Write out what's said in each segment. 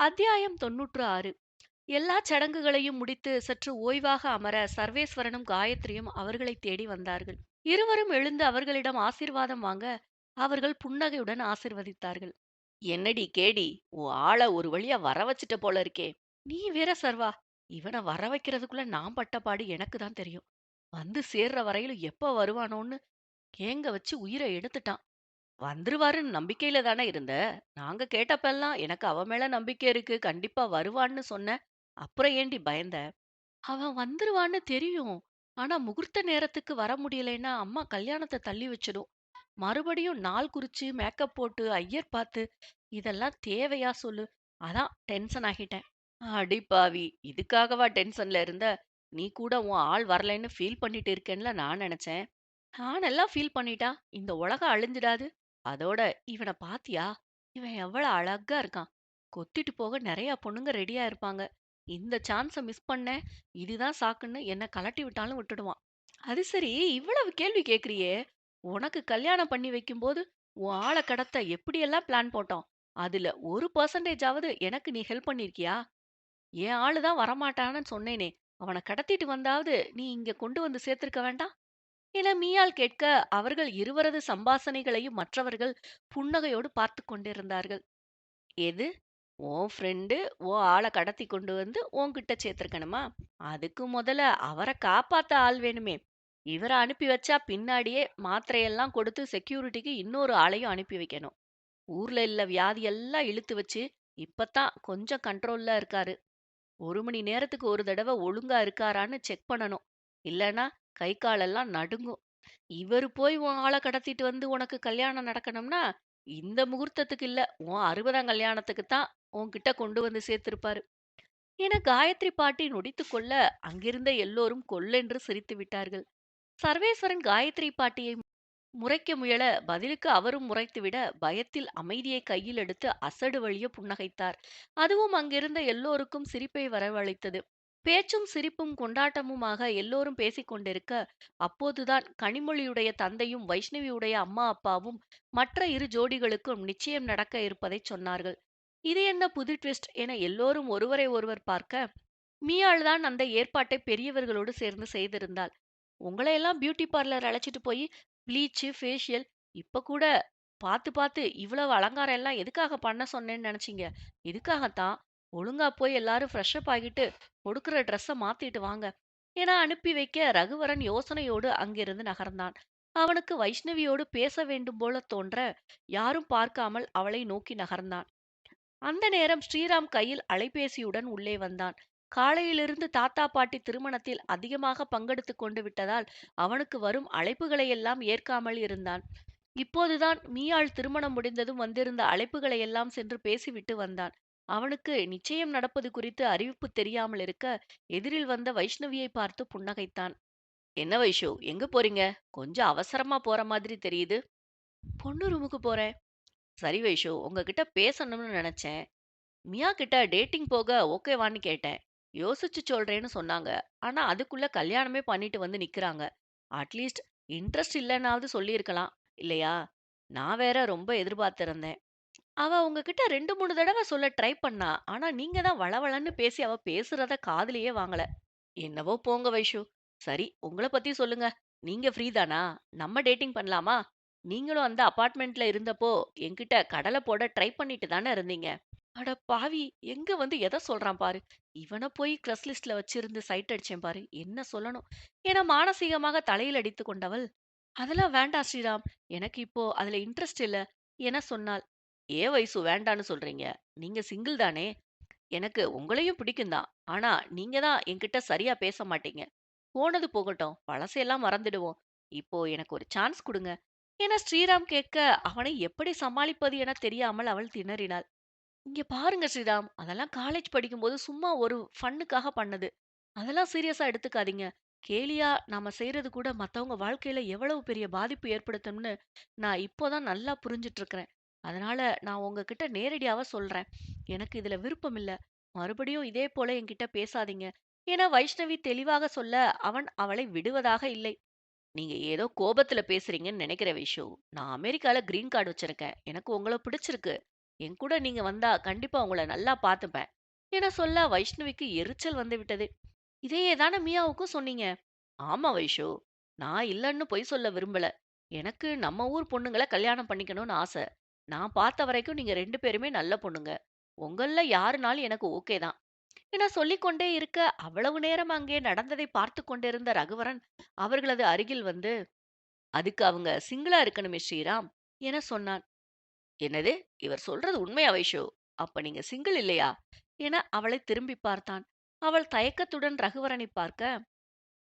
அத்தியாயம் 96. எல்லா சடங்குகளையும் முடித்து சற்று ஓய்வாக அமர சர்வேஸ்வரனும் காயத்ரியும் அவர்களை தேடி வந்தார்கள். இருவரும் எழுந்து அவர்களிடம் ஆசீர்வாதம் வாங்க அவர்கள் புன்னகையுடன் ஆசீர்வதித்தார்கள். என்னடி கேடி, உன் ஆள ஒரு வழியா வர வச்சிட்ட போல இருக்கே. நீ வேற சர்வா, இவனை வர வைக்கிறதுக்குள்ள நான் பட்ட பாடு எனக்கு தான் தெரியும். வந்து சேர்ற வரையிலும் எப்ப வருவானோன்னு ஏங்க வச்சு உயிரை எடுத்துட்டான். வந்துருவாருன்னு நம்பிக்கையில தானே இருந்த. நாங்க கேட்டப்பெல்லாம் எனக்கு அவன் மேல நம்பிக்கை இருக்கு, கண்டிப்பா வருவான்னு சொன்னேன். அப்புறம் ஏண்டி பயந்த? அவன் வந்துருவான்னு தெரியும். ஆனா முகூர்த்த நேரத்துக்கு வர முடியலைன்னா அம்மா கல்யாணத்தை தள்ளி வச்சிடும். மறுபடியும் நாள் குறிச்சு மேக்கப் போட்டு ஐயர் பார்த்து இதெல்லாம் தேவையா சொல்லு. அதான் டென்ஷன் ஆகிட்டேன். அடி பாவி, இதுக்காகவா டென்ஷன்ல இருந்த? நீ கூட உன் ஆள் வரலைன்னு ஃபீல் பண்ணிட்டு இருக்கேன்ல நான் நினைச்சேன். நானெல்லாம் ஃபீல் பண்ணிட்டா இந்த உலகம் அழிஞ்சிடாது. அதோட இவனை பாத்தியா? இவன் எவ்வளவு அழகா இருக்கான். கொத்திட்டு போக நிறைய பொண்ணுங்க ரெடியா இருப்பாங்க. இந்த சான்ஸ மிஸ் பண்ணேன். இதுதான் சாக்குன்னு என்ன கலட்டி விட்டாலும் விட்டுடுவான். அது சரி, இவ்வளவு கேள்வி கேக்குறியே. உனக்கு கல்யாணம் பண்ணி வைக்கும்போது உன் ஆளை கடத்த எப்படியெல்லாம் பிளான் போட்டோம். அதுல 1% ஆவது எனக்கு நீ ஹெல்ப் பண்ணிருக்கியா? என் ஆளுதான் வரமாட்டான்னு சொன்னேனே, அவனை கடத்திட்டு வந்தாவது நீ இங்க கொண்டு வந்து சேர்த்திருக்க வேண்டாம் என மீயாள் கேட்க, அவர்கள் இருவரது சம்பாஷணைகளையும் மற்றவர்கள் புன்னகையோடு பார்த்து கொண்டிருந்தார்கள். எது? உன் ஃப்ரெண்டு உன் ஆளை கடத்தி கொண்டு வந்து உன்கிட்ட சேர்த்திருக்கணுமா? அதுக்கு முதல்ல அவரை காப்பாத்த ஆள் வேணுமே. இவரை அனுப்பி வச்சா பின்னாடியே மாத்திரையெல்லாம் கொடுத்து செக்யூரிட்டிக்கு இன்னொரு ஆளையும் அனுப்பி வைக்கணும். ஊர்ல இல்ல வியாதியெல்லாம் இழுத்து வச்சு இப்பதான் கொஞ்சம் கண்ட்ரோல்ல இருக்காரு. 1 மணி நேரத்துக்கு ஒரு தடவை ஒழுங்கா இருக்காரான்னு செக் பண்ணணும். இல்லனா கை காலெல்லாம் நடுங்கும். இவரு போய் உன் ஆள கடத்திட்டு வந்து உனக்கு கல்யாணம் நடக்கணும்னா, இந்த முகூர்த்தத்துக்கு இல்ல, உன் 60ஆம் கல்யாணத்துக்கு தான் உன்கிட்ட கொண்டு வந்து சேர்த்திருப்பாரு. என காயத்ரி பாட்டி நொடித்துக் கொள்ள, அங்கிருந்த எல்லோரும் கொல்லென்று சிரித்து விட்டார்கள். சர்வேஸ்வரன் காயத்ரி பாட்டியை முறைக்க முயல, பதிலுக்கு அவரும் முறைத்துவிட, பயத்தில் அமைதியை கையில் எடுத்து அசடு வழிய புன்னகைத்தார். அதுவும் அங்கிருந்த எல்லோருக்கும் சிரிப்பை வரவழைத்தது. பேச்சும் சிரிப்பும் கொண்டாட்டமுமாக எல்லோரும் பேசிக் கொண்டிருக்க, அப்போதுதான் கனிமொழியுடைய தந்தையும் வைஷ்ணவியுடைய அம்மா அப்பாவும் மற்ற இரு ஜோடிகளுக்கும் நிச்சயம் நடக்க இருப்பதைச் சொன்னார்கள். இது என்ன புது ட்விஸ்ட் என எல்லோரும் ஒருவரை ஒருவர் பார்க்க, மீயாள் தான் அந்த ஏற்பாட்டை பெரியவர்களோடு சேர்ந்து செய்திருந்தாள். உங்களையெல்லாம் பியூட்டி பார்லர் அழைச்சிட்டு போய் ப்ளீச்சு, ஃபேஷியல் இப்ப கூட பார்த்து பார்த்து இவ்வளவு அலங்காரம் எல்லாம் எதுக்காக பண்ண சொன்னேன்னு நினைச்சீங்க? இதுக்காகத்தான். ஒழுங்கா போய் எல்லாரும் ஃப்ரெஷ் அப் ஆகிட்டு கொடுக்கிற ட்ரெஸ்ஸ மாத்திட்டு வாங்க என அனுப்பி வைக்க ரகுவரன் யோசனையோடு அங்கிருந்து நகர்ந்தான். அவனுக்கு வைஷ்ணவியோடு பேச வேண்டும் போல தோன்ற யாரும் பார்க்காமல் அவளை நோக்கி நகர்ந்தான். அந்த நேரம் ஸ்ரீராம் கையில் அலைபேசியுடன் உள்ளே வந்தான். காலையிலிருந்து தாத்தா பாட்டி திருமணத்தில் அதிகமாக பங்கெடுத்துக் கொண்டு விட்டதால் அவனுக்கு வரும் அழைப்புகளையெல்லாம் ஏற்காமல் இருந்தான். இப்போதுதான் மீயாள் திருமணம் முடிந்ததும் வந்திருந்த அழைப்புகளையெல்லாம் சென்று பேசிவிட்டு வந்தான். அவனுக்கு நிச்சயம் நடப்பது குறித்து அறிவிப்பு தெரியாமல் இருக்க, எதிரில் வந்த வைஷ்ணவியை பார்த்து புன்னகைத்தான். என்ன வைஷு, எங்க போறீங்க? கொஞ்சம் அவசரமா போற மாதிரி தெரியுது. பொண்ணு ரூமுக்கு போறேன். சரி வைஷு, உங்ககிட்ட பேசணும்னு நினைச்சேன். மியா கிட்ட டேட்டிங் போக ஓகேவான்னு கேட்டேன். யோசிச்சு சொல்றேன்னு சொன்னாங்க. ஆனா அதுக்குள்ள கல்யாணமே பண்ணிட்டு வந்து நிக்கிறாங்க. அட்லீஸ்ட் இன்ட்ரெஸ்ட் இல்லைன்னாவது சொல்லியிருக்கலாம் இல்லையா? நான் வேற ரொம்ப எதிர்பார்த்திருந்தேன். அவ உங்ககிட்ட 2, 3 தடவை சொல்ல ட்ரை பண்ணா. ஆனா நீங்க தான் வளவளன்னு பேசி அவ பேசுறத காதுலயே வாங்கல. என்னவோ போங்க வைஷு. சரி, உங்கள பத்தி சொல்லுங்க. நீங்க ஃப்ரீ தானா? நம்ம டேட்டிங் பண்ணலாமா? நீங்களும் அந்த அபார்ட்மெண்ட்ல இருந்தப்போ என்கிட்ட கடலை போட ட்ரை பண்ணிட்டு தானே இருந்தீங்க. அட பாவி! எங்க வந்து எத சொல்றான் பாரு. இவன போய் கிரஸ் லிஸ்ட்ல வச்சிருந்து சைட் அடிச்சேன் பாரு. என்ன சொல்லணும்? என மானசீகமாக தலையில் அடித்துக் கொண்டவள், அதெல்லாம் வேண்டாம் ஸ்ரீராம். எனக்கு இப்போ அதுல இன்ட்ரெஸ்ட் இல்ல என சொன்னாள். ஏன் வைசு வேண்டான்னு சொல்றீங்க? நீங்க சிங்கிள் தானே? எனக்கு உங்களையும் பிடிக்கும் தான். ஆனா நீங்க தான் என்கிட்ட சரியா பேச மாட்டீங்க. போனது போகட்டும். பழசையெல்லாம் மறந்துடுவோம். இப்போ எனக்கு ஒரு சான்ஸ் குடுங்க. என ஸ்ரீராம் கேட்க, அவனை எப்படி சமாளிப்பது என தெரியாமல் அவள் திணறினாள். இங்க பாருங்க ஸ்ரீராம், அதெல்லாம் காலேஜ் படிக்கும்போது சும்மா ஒரு ஃபன்னுக்காக பண்ணது. அதெல்லாம் சீரியஸா எடுத்துக்காதீங்க. கேலியா நாம செய்றது கூட மத்தவங்க வாழ்க்கையில எவ்வளவு பெரிய பாதிப்பு ஏற்படுத்தும்னு நான் இப்போதான் நல்லா புரிஞ்சுட்டு இருக்கிறேன். அதனால நான் உங்ககிட்ட நேரடியாவ சொல்றேன். எனக்கு இதுல விருப்பம் இல்ல. மறுபடியும் இதே போல என்கிட்ட பேசாதீங்க. என வைஷ்ணவி தெளிவாக சொல்ல, அவன் அவளை விடுவதாக இல்லை. நீங்க ஏதோ கோபத்துல பேசுறீங்கன்னு நினைக்கிற வைஷு. நான் அமெரிக்கால கிரீன் கார்டு வச்சிருக்கேன். எனக்கு உங்கள பிடிச்சிருக்கு. என் கூட நீங்க வந்தா கண்டிப்பா உங்கள நல்லா பார்த்துப்பேன் என சொல்ல வைஷ்ணவிக்கு எரிச்சல் வந்து விட்டது. இதையே தானே மியாவுக்கும் சொன்னீங்க. ஆமா வைஷு, நான் இல்லன்னு பொய் சொல்ல விரும்பல. எனக்கு நம்ம ஊர் பொண்ணுங்கள கல்யாணம் பண்ணிக்கணும்னு ஆசை. நான் பார்த்த வரைக்கும் நீங்க 2 பேருமே நல்ல பொண்ணுங்க. உங்கள்ல யாருனாலும் எனக்கு ஓகே தான் என சொல்லிக்கொண்டே இருக்க, அவ்வளவு நேரம் அங்கே நடந்ததை பார்த்து கொண்டிருந்த ரகுவரன் அவர்களது அருகில் வந்து, அதுக்கு அவங்க சிங்கிளா இருக்கணுமே ஸ்ரீராம் என சொன்னான். என்னது? இவர் சொல்றது உண்மையா வைஷு? அப்ப நீங்க சிங்கிள் இல்லையா? என அவளை திரும்பி பார்த்தான். அவள் தயக்கத்துடன் ரகுவரனை பார்க்க,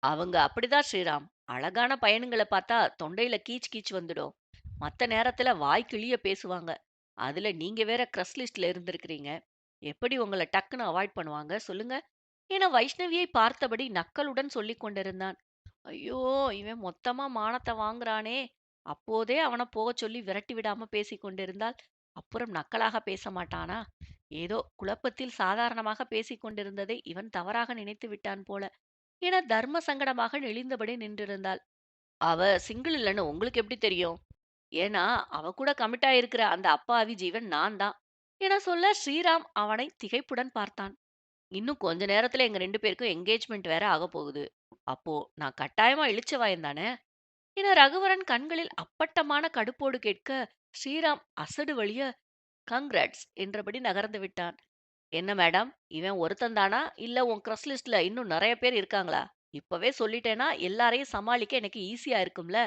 அவங்க அப்படிதான் ஸ்ரீராம். அழகான பையனுங்கள பார்த்தா தொண்டையில கீச் கீச் வந்துடும். மத்த நேரத்துல வாய் கிழிய பேசுவாங்க. அதுல நீங்க வேற கிரஸ் லிஸ்ட்ல இருந்திருக்கிறீங்க. எப்படி உங்கள டக்குன்னு அவாய்ட் பண்ணுவாங்க சொல்லுங்க? என வைஷ்ணவியை பார்த்தபடி நக்கலுடன் சொல்லிக் கொண்டிருந்தான். ஐயோ! இவன் மொத்தமா மானத்த வாங்குறானே! அப்போதே அவன போகச் சொல்லி விரட்டி விடாம பேசிக் கொண்டிருந்தால், அப்புறம் நக்கலாக பேச மாட்டானா? ஏதோ குழப்பத்தில் சாதாரணமாக பேசிக் கொண்டிருந்ததை இவன் தவறாக நினைத்து விட்டான் போல என தர்ம சங்கடமாக நெளிந்தபடி நின்றிருந்தாள். அவ சிங்கிள் இல்லன்னு உங்களுக்கு எப்படி தெரியும்? ஏன்னா, அவ கூட கமிட் ஆயிருக்கிற அந்த அப்பாவி ஜீவன் நான் தான் என சொல்ல ஸ்ரீராம் அவனை திகைப்புடன் பார்த்தான். இன்னும் கொஞ்ச நேரத்துல எங்க 2 பேருக்கும் என்கேஜ்மெண்ட் வேற ஆகப் போகுது. அப்போ நான் கட்டாயமா இளிச்சவாயன் தானே? என ரகுவரன் கண்களில் அப்பட்டமான கடுப்போடு கேட்க, ஸ்ரீராம் அசடு வழிய கங்ராட்ஸ் என்றபடி நகர்ந்து விட்டான். என்ன மேடம், இவன் ஒருத்தன் தானா? இல்ல உன் கிரஸ் லிஸ்ட்ல இன்னும் நெறைய பேர் இருக்காங்களா? இப்பவே சொல்லிட்டேன்னா எல்லாரையும் சமாளிக்க எனக்கு ஈஸியா இருக்கும்ல.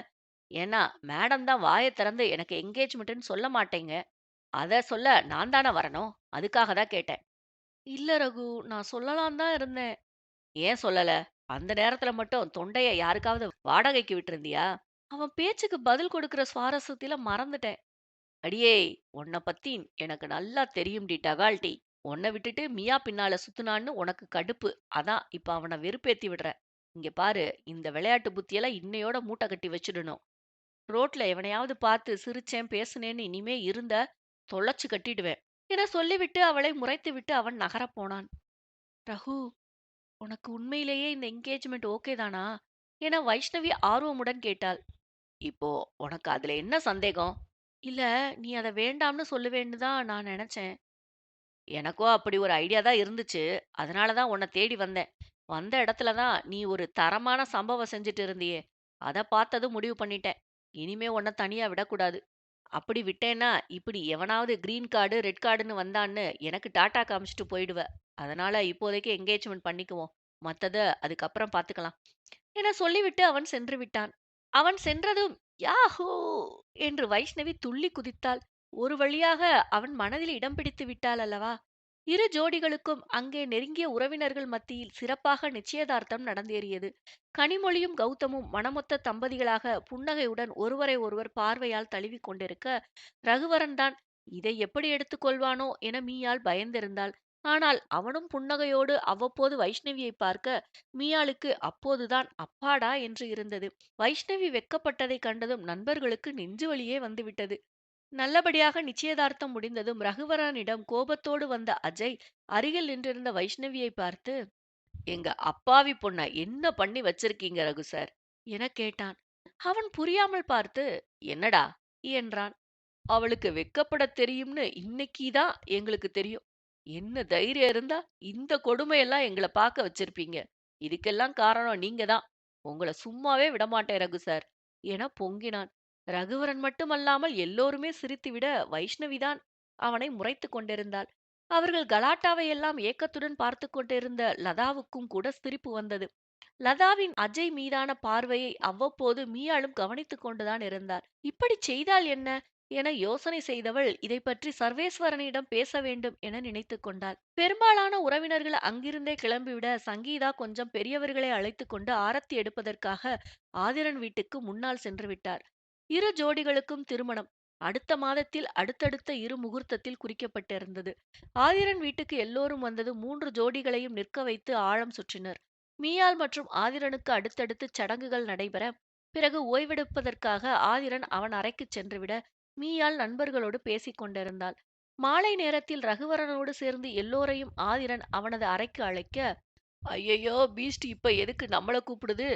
ஏன்னா, மேடம் தான் வாயத் திறந்து எனக்கு என்கேஜ்மெண்ட்ன்னு சொல்ல மாட்டேங்க. அத சொல்ல நான் தானே வரணும். அதுக்காக தான் கேட்டேன். இல்ல ரகு, நான் சொல்லலாம்னு தான் இருந்தேன். ஏன் சொல்லல? அந்த நேரத்துல மட்டும் தொண்டைய யாருக்காவது வாடகைக்கு விட்டிருந்தியா? அவன் பேச்சுக்கு பதில் கொடுக்கிற சுவாரஸ்யத்தில மறந்துட்டேன். அடியேய்! உன்ன பத்தி எனக்கு நல்லா தெரியும்டி டகால்டி. உன்ன விட்டுட்டு மியா பின்னால சுத்துனான்னு உனக்கு கடுப்பு. அதான் இப்ப அவன வெறுப்பேத்தி விடுற. இங்க பாரு, இந்த விளையாட்டு புத்தியெல்லாம் இன்னையோட மூட்டை கட்டி வச்சிடணும். ரோட்ல எவனையாவது பார்த்து சிரிச்சேன், பேசுனேன்னு இனிமே இருந்த தொலைச்சு கட்டிடுவேன். என சொல்லிவிட்டு அவளை முறைத்துவிட்டு அவன் நகரப் போனான். ரகு, உனக்கு உண்மையிலேயே இந்த என்கேஜ்மெண்ட் ஓகே தானா? என வைஷ்ணவி ஆர்வமுடன் கேட்டாள். இப்போ உனக்கு அதுல என்ன சந்தேகம்? இல்ல, நீ அத வேண்டாம்னு சொல்லுவேன்னு தான் நான் நெனச்சேன். எனக்கும் அப்படி ஒரு ஐடியா தான் இருந்துச்சு. அதனால தான் உன்ன தேடி வந்தேன். வந்த இடத்துல தான் நீ ஒரு தரமான சம்பவம் செஞ்சுட்டு இருந்தியே. அத பார்த்ததும் முடிவு பண்ணிட்டேன். இனிமே உன்ன தனியா விடக்கூடாது. அப்படி விட்டேன்னா, இப்படி எவனாவது கிரீன் கார்டு, ரெட் கார்டுன்னு வந்தான்னு எனக்கு டாட்டா காமிச்சுட்டு போயிடுவ. அதனால இப்போதைக்கு என்கேஜ்மெண்ட் பண்ணிக்குவோம். மத்தத அதுக்கப்புறம் பார்த்துக்கலாம். என சொல்லிவிட்டு அவன் சென்று விட்டான். அவன் சென்றதும் யாஹூ என்று வைஷ்ணவி துள்ளி குதித்தாள். ஒரு வழியாக அவன் மனதில் இடம் பிடித்து விட்டாள் அல்லவா? இரு ஜோடிகளுக்கும் அங்கே நெருங்கிய உறவினர்கள் மத்தியில் சிறப்பாக நிச்சயதார்த்தம் நடந்தேறியது. கனிமொழியும் கௌதமும் மனமொத்த தம்பதிகளாக புன்னகையுடன் ஒருவரை ஒருவர் பார்வையால் தழுவிக் கொண்டிருக்க, ரகுவரன் தான் இதை எப்படி எடுத்துக்கொள்வானோ என மீயாள் பயந்திருந்தாள். ஆனால் அவனும் புன்னகையோடு அவ்வப்போது வைஷ்ணவியை பார்க்க, மீயாளுக்கு அப்போதுதான் அப்பாடா என்று இருந்தது. வைஷ்ணவி வெட்கப்பட்டதைக் கண்டதும் நண்பர்களுக்கு நெஞ்சு வலியே வந்துவிட்டது. நல்லபடியாக நிச்சயதார்த்தம் முடிந்ததும் ரகுவரனிடம் கோபத்தோடு வந்த அஜய் அருகில் நின்றிருந்த வைஷ்ணவியை பார்த்து, எங்க அப்பாவி பொண்ண என்ன பண்ணி வச்சிருக்கீங்க ரகு சார் என கேட்டான். அவன் புரியாமல் பார்த்து, என்னடா என்றான். அவளுக்கு வெட்கப்படத் தெரியும்னு இன்னைக்கு தான் எங்களுக்கு தெரியும். என்ன தைரியம் இருந்தா இந்த கொடுமையெல்லாம் எங்கள பார்க்க வச்சிருப்பீங்க. இதுக்கெல்லாம் காரணம் நீங்க தான். உங்கள சும்மாவே விடமாட்டேன் ரகு சார் என பொங்கினான். ரகுவரன் மட்டுமல்லாமல் எல்லோருமே சிரித்துவிட வைஷ்ணவிதான் அவனை முறைத்துக் கொண்டிருந்தாள். அவர்கள் கலாட்டாவை எல்லாம் ஏக்கத்துடன் பார்த்து கொண்டிருந்த லதாவுக்கும் கூட சிரிப்பு வந்தது. லதாவின் அஜய் மீதான பார்வையை அவ்வப்போது மீயாளும் கவனித்துக் கொண்டுதான் இருந்தார். இப்படிச் செய்தால் என்ன என யோசனை செய்தவள் இதைப் பற்றி சர்வேஸ்வரனிடம் பேச வேண்டும் என நினைத்துக் கொண்டாள். பெரும்பாலான உறவினர்கள் அங்கிருந்தே கிளம்பிவிட சங்கீதா கொஞ்சம் பெரியவர்களை அழைத்துக் கொண்டு ஆரத்தி எடுப்பதற்காக ஆதிரன் வீட்டுக்கு முன்னால் சென்று விட்டார். இரு ஜோடிகளுக்கும் திருமணம் அடுத்த மாதத்தில் அடுத்தடுத்த இரு முகூர்த்தத்தில் குறிக்கப்பட்டிருந்தது. ஆதிரன் வீட்டுக்கு எல்லோரும் வந்தது 3 ஜோடிகளையும் நிற்க வைத்து ஆழம் சுற்றினர். மீயாள் மற்றும் ஆதிரனுக்கு அடுத்தடுத்து சடங்குகள் நடைபெற, பிறகு ஓய்வெடுப்பதற்காக ஆதிரன் அவன் அறைக்குச் சென்றுவிட, மீயாள் நண்பர்களோடு பேசிக் கொண்டிருந்தாள். மாலை நேரத்தில் ரகுவரனோடு சேர்ந்து எல்லோரையும் ஆதிரன் அவனது அறைக்கு அழைக்க, ஐயையோ பீஸ்ட் இப்ப எதுக்கு நம்மள கூப்பிடுது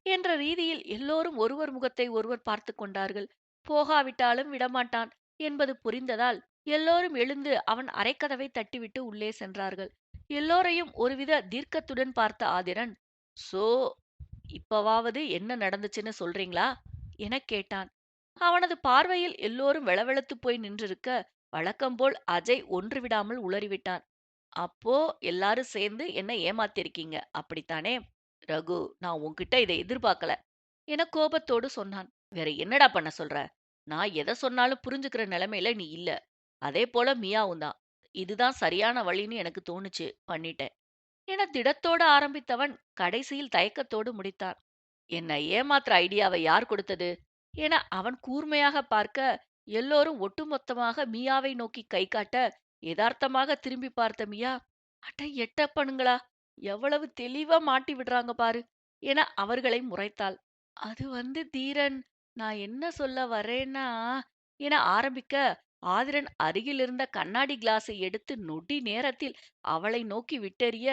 என்ற ரீதியில் எல்லோரும் ஒருவர் முகத்தை ஒருவர் பார்த்து கொண்டார்கள். போகாவிட்டாலும் விடமாட்டான் என்பது புரிந்ததால் எல்லோரும் எழுந்து அவன் அறைக்கதவை தட்டிவிட்டு உள்ளே சென்றார்கள். எல்லோரையும் ஒருவித தீர்க்கத்துடன் பார்த்த ஆதிரன், சோ, இப்பவாவது என்ன நடந்துச்சுன்னு சொல்றீங்களா எனக் கேட்டான். அவனது பார்வையில் எல்லோரும் வெலவெலத்துப் போய் நின்றிருக்க, வழக்கம்போல் அஜய் ஒன்று விடாமல் உளறிவிட்டான். அப்போ எல்லாரும் சேர்ந்து என்ன ஏமாத்திருக்கீங்க அப்படித்தானே? ரகு, நான் உன்கிட்ட இதை எதிர்பார்க்கல என கோபத்தோடு சொன்னான். வேற என்னடா பண்ண சொல்ற? நான் எதை சொன்னாலும் புரிஞ்சுக்கிற நிலைமையில நீ இல்ல. அதே போல மியாவும் தான். இதுதான் சரியான வழின்னு எனக்கு தோணுச்சு, பண்ணிட்டேன் என திடத்தோடு ஆரம்பித்தவன் கடைசியில் தயக்கத்தோடு முடித்தான். என்னை ஏமாத்துற ஐடியாவை யார் கொடுத்தது என அவன் கூர்மையாக பார்க்க, எல்லோரும் ஒட்டுமொத்தமாக மியாவை நோக்கி கை காட்ட, யதார்த்தமாக திரும்பி பார்த்த மியா, அட எட்டப்பனுங்களா, எவ்வளவு தெளிவா மாட்டி விடுறாங்க பாரு என அவர்களை முறைத்தாள். அது தீரன், நான் என்ன சொல்ல வரேன்னா என ஆரம்பிக்க, ஆதிரன் அருகில் இருந்த கண்ணாடி கிளாஸை எடுத்து நொடி நேரத்தில் அவளை நோக்கி விட்டெறிய,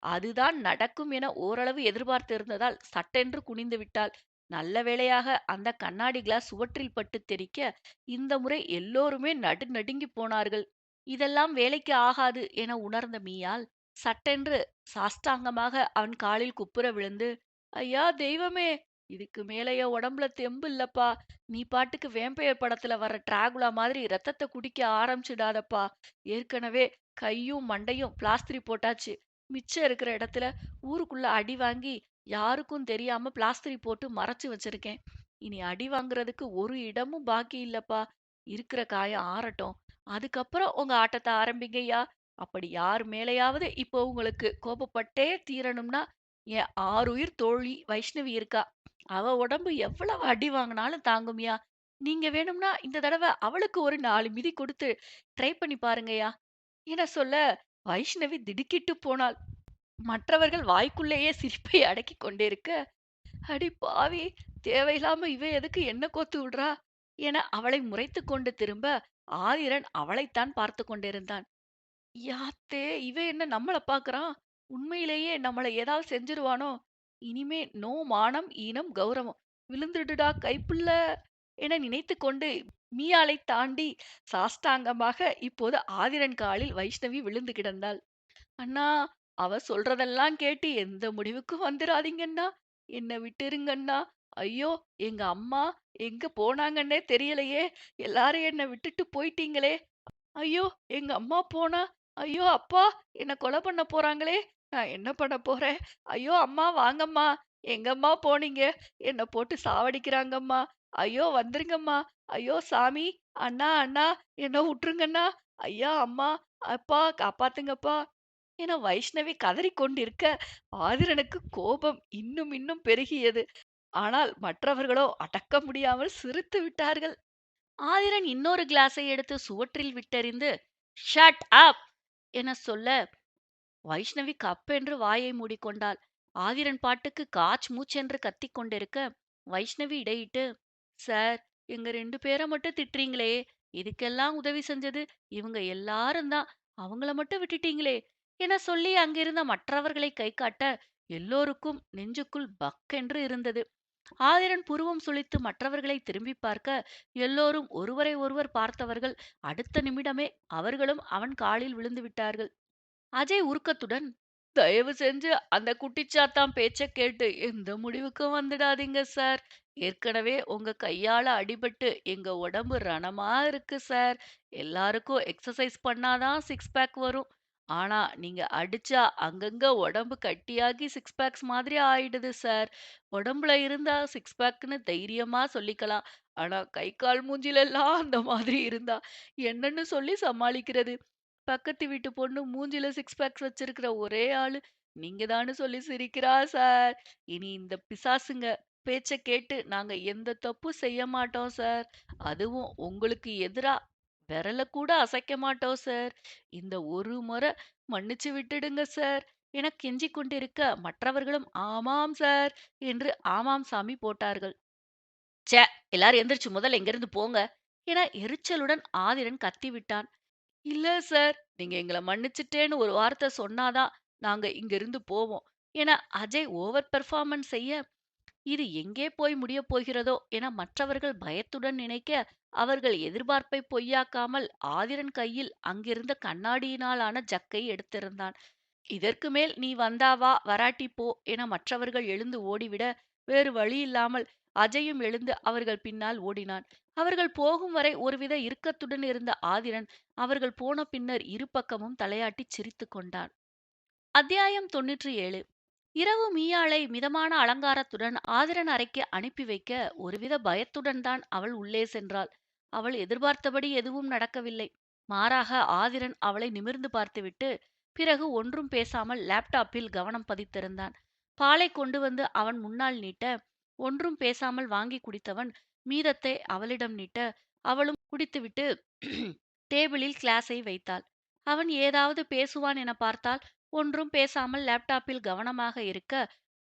அதுதான் நடக்கும் என ஓரளவு எதிர்பார்த்திருந்ததால் சட்டென்று குனிந்து விட்டாள். நல்ல வேளையாக அந்த கண்ணாடி கிளாஸ் சுவற்றில் பட்டு தெறிக்க, இந்த முறை எல்லோருமே நடுநடுங்கிப் போனார்கள். இதெல்லாம் வேலைக்கு ஆகாது என உணர்ந்த மீயாள் சட்டென்று சாஷ்டாங்கமாக அவன் காலில் குப்புற விழுந்து, ஐயா தெய்வமே, இதுக்கு மேல என் உடம்புல தெம்பு இல்லப்பா. நீ பாட்டுக்கு வேம்பையர் படத்துல வர்ற டிராகுலா மாதிரி ரத்தத்தை குடிக்க ஆரம்பிச்சிடாதப்பா. ஏற்கனவே கையும் மண்டையும் பிளாஸ்திரி போட்டாச்சு. மிச்சம் இருக்கிற இடத்துல ஊருக்குள்ள அடி வாங்கி யாருக்கும் தெரியாம பிளாஸ்திரி போட்டு மறைச்சு வச்சிருக்கேன். இனி அடி வாங்குறதுக்கு ஒரு இடமும் பாக்கி இல்லப்பா. இருக்கிற காயம் ஆறட்டும். அதுக்கப்புறம் உங்க ஆட்டத்த ஆரம்பிங்கய்யா. அப்படி யார் மேலயாவது இப்போ உங்களுக்கு கோபப்பட்டே தீரணும்னா, என் ஆருயிர் தோழி வைஷ்ணவி இருக்கா. அவ உடம்பு எவ்வளவு அடி வாங்குனாலும் தாங்கும்யா. நீங்க வேணும்னா இந்த தடவ அவளுக்கு ஒரு 4 மிதி கொடுத்து ட்ரை பண்ணி பாருங்கய்யா என சொல்ல, வைஷ்ணவி திடுக்கிட்டு போனாள். மற்றவர்கள் வாய்க்குள்ளேயே சிரிப்பை அடக்கிக் கொண்டிருக்க, அடி பாவி, தேவையில்லாம இவ எதுக்கு என்ன கோத்து விடுறா என அவளை முறைத்துக் கொண்டு திரும்ப, ஆதிரன் அவளைத்தான் பார்த்து கொண்டிருந்தான். யாத்தே, இவன் என்ன நம்மள பாக்குறான்? உண்மையிலேயே நம்மள ஏதாவது செஞ்சிருவானோ? இனிமே நோ மானம், ஈனம், கௌரவம். விழுந்துடுடா கைப்புள்ள என நினைத்துக் கொண்டு மீயாளை தாண்டி சாஷ்டாங்கமாக இப்போது ஆதிரன் காலில் வைஷ்ணவி விழுந்து கிடந்தாள். அண்ணா, அவ சொல்றதெல்லாம் கேட்டு எந்த முடிவுக்கும் வந்துராதீங்கண்ணா. என்ன விட்டுருங்கண்ணா. ஐயோ, எங்க அம்மா எங்க போனாங்கன்னே தெரியலையே. எல்லாரும் என்ன விட்டுட்டு போயிட்டீங்களே. ஐயோ! எங்க அம்மா போனா, ஐயோ அப்பா! என்ன கொலை பண்ண போறாங்களே! நான் என்ன பண்ண போறேன்? ஐயோ அம்மா வாங்கம்மா! எங்கம்மா போனீங்க? என்ன போட்டு சாவடிக்கிறாங்கம்மா! ஐயோ வந்துருங்கம்மா! ஐயோ சாமி! அண்ணா அண்ணா! என்ன உட்டுருங்கண்ணா! ஐயா அம்மா! அப்பா காப்பாத்துங்கப்பா! என வைஷ்ணவி கதறிக் கொண்டிருக்க, ஆதிரனுக்கு கோபம் இன்னும் இன்னும் பெருகியது. ஆனால் மற்றவர்களோ அடக்க முடியாமல் சிரித்து விட்டார்கள். ஆதிரன் இன்னொரு கிளாஸை எடுத்து சுவற்றில் விட்டெறிந்து, ஷட் அப் என சொல்ல, வைஷ்ணவி கப்பென்று வாயை மூடிக்கொண்டாள். ஆதிரன் பாட்டுக்கு காச் மூச்சென்று கத்திக் கொண்டிருக்க, வைஷ்ணவி இடையிட்டு, சார், எங்க 2 பேரை மட்டும் திட்டுறீங்களே, இதுக்கெல்லாம் உதவி செஞ்சது இவங்க எல்லாரும் தான். அவங்கள மட்டும் விட்டுட்டீங்களே என சொல்லி அங்கிருந்த மற்றவர்களை கை காட்ட, எல்லோருக்கும் நெஞ்சுக்குள் பக்கென்று இருந்தது. ஆதிரன் புருவம் சுளித்து மற்றவர்களை திரும்பி பார்க்க, எல்லோரும் ஒருவரை ஒருவர் பார்த்தவர்கள் அடுத்த நிமிடமே அவர்களும் அவன் காலில் விழுந்து விட்டார்கள். அஜய் உருக்கத்துடன், தயவு செஞ்சு அந்த குட்டிச்சாத்தான் பேச்ச கேட்டு எந்த முடிவுக்கும் வந்துடாதீங்க சார். ஏற்கனவே உங்க கையால அடிபட்டு எங்க உடம்பு ரணமா இருக்கு சார். எல்லாருக்கும் எக்ஸசைஸ் பண்ணாதான் சிக்ஸ் பேக் வரும். ஆனா நீங்க அடிச்சா அங்கங்க உடம்பு கட்டியாகி சிக்ஸ் பேக்ஸ் மாதிரி ஆயிடுது சார். உடம்புல இருந்தா சிக்ஸ் பேக்னு தைரியமா சொல்லிக்கலாம். ஆனா கை கால் மூஞ்சில எல்லாம் அந்த மாதிரி இருந்தா என்னன்னு சொல்லி சமாளிக்கிறது? பக்கத்து வீட்டு பொண்ணு மூஞ்சில சிக்ஸ் பேக்ஸ் வச்சிருக்கிற ஒரே ஆளு நீங்க தான்னு சொல்லி சிரிக்கிறா சார். இனி இந்த பிசாசுங்க பேச்ச கேட்டு நாங்க எந்த தப்பும் செய்ய மாட்டோம் சார். அதுவும் உங்களுக்கு எதிரா விரல கூட அசைக்க மாட்டோம் சார். இந்த ஒரு முறை மன்னிச்சு விட்டுடுங்க சார் என கெஞ்சிக் கொண்டிருக்க, மற்றவர்களும் ஆமாம் சார் என்று ஆமாம் சாமி போட்டார்கள். ச்சே, எல்லாரும் எந்திரிச்சு முதல்ல இங்கிருந்து போங்க என எரிச்சலுடன் ஆதிரன் கத்திவிட்டான். இல்ல சார், நீங்க எங்கள மன்னிச்சுட்டேன்னு ஒரு வார்த்தை சொன்னாதான் நாங்க இங்கிருந்து போவோம் என அஜய் ஓவர் பெர்ஃபார்மன்ஸ் செய்ய, இது எங்கே போய் முடியப் போகிறதோ என மற்றவர்கள் பயத்துடன் நினைக்க, அவர்கள் எதிர்பார்ப்பை பொய்யாக்காமல் ஆதிரன் கையில் அங்கிருந்த கண்ணாடியினால் ஆன ஜக்கை எடுத்திருந்தான். இதற்கு மேல் நீ வந்தா வா, வராட்டி போ என மற்றவர்கள் எழுந்து ஓடிவிட, வேறு வழியில்லாமல் அஜயும் எழுந்து அவர்கள் பின்னால் ஓடினான். அவர்கள் போகும் வரை ஒருவித இறுக்கத்துடன் இருந்த ஆதிரன், அவர்கள் போன பின்னர் இரு பக்கமும் தலையாட்டிச் சிரித்துக் கொண்டான். அத்தியாயம் 97. இரவு மீயாளை மிதமான அலங்காரத்துடன் ஆதிரன் அறைக்கு அனுப்பி வைக்க ஒருவித பயத்துடன் தான் அவள் உள்ளே சென்றாள். அவள் எதிர்பார்த்தபடி எதுவும் நடக்கவில்லை. மாறாக ஆதிரன் அவளை நிமிர்ந்து பார்த்துவிட்டு பிறகு ஒன்றும் பேசாமல் லேப்டாப்பில் கவனம் பதித்திருந்தான். பாலை கொண்டு வந்து அவன் முன்னால் நீட்ட, ஒன்றும் பேசாமல் வாங்கி குடித்தவன் மீதத்தை அவளிடம் நீட்ட, அவளும் குடித்துவிட்டு டேபிளில் கிளாஸை வைத்தாள். அவன் ஏதாவது பேசுவான் என பார்த்தால் ஒன்றும் பேசாமல் லேப்டாப்பில் கவனமாக இருக்க,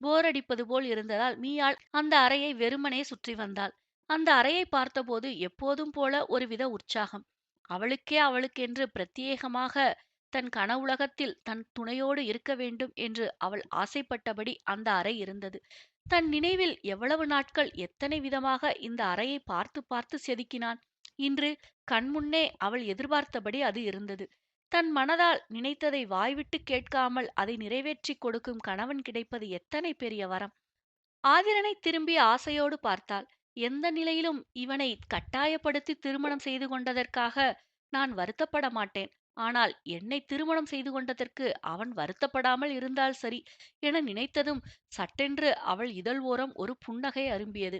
போர் அடிப்பது போல் இருந்ததால் மீயாள் அந்த அறையை வெறுமனே சுற்றி வந்தாள். அந்த அறையை பார்த்தபோது எப்போதும் போல ஒருவித உற்சாகம். அவளுக்கென்று பிரத்தியேகமாக தன் கனவுலகத்தில் தன் துணையோடு இருக்க வேண்டும் என்று அவள் ஆசைப்பட்டபடி அந்த அறை இருந்தது. தன் நினைவில் எவ்வளவு நாட்கள் எத்தனை விதமாக இந்த அறையை பார்த்து பார்த்து செதுக்கினான். இன்று கண்முன்னே அவள் எதிர்பார்த்தபடி அது இருந்தது. தன் மனதால் நினைத்ததை வாய்விட்டு கேட்காமல் அதை நிறைவேற்றிக் கொடுக்கும் கணவன் கிடைப்பது எத்தனை பெரிய வரம்! ஆதிரனை திரும்பி ஆசையோடு பார்த்தாள். எந்த நிலையிலும் இவனை கட்டாயப்படுத்தி திருமணம் செய்து கொண்டதற்காக நான் வருத்தப்பட மாட்டேன். ஆனால் என்னை திருமணம் செய்து கொண்டதற்கு அவன் வருத்தப்படாமல் இருந்தால் சரி என நினைத்ததும் சட்டென்று அவள் இதழ் ஓரம் ஒரு புன்னகை அரும்பியது.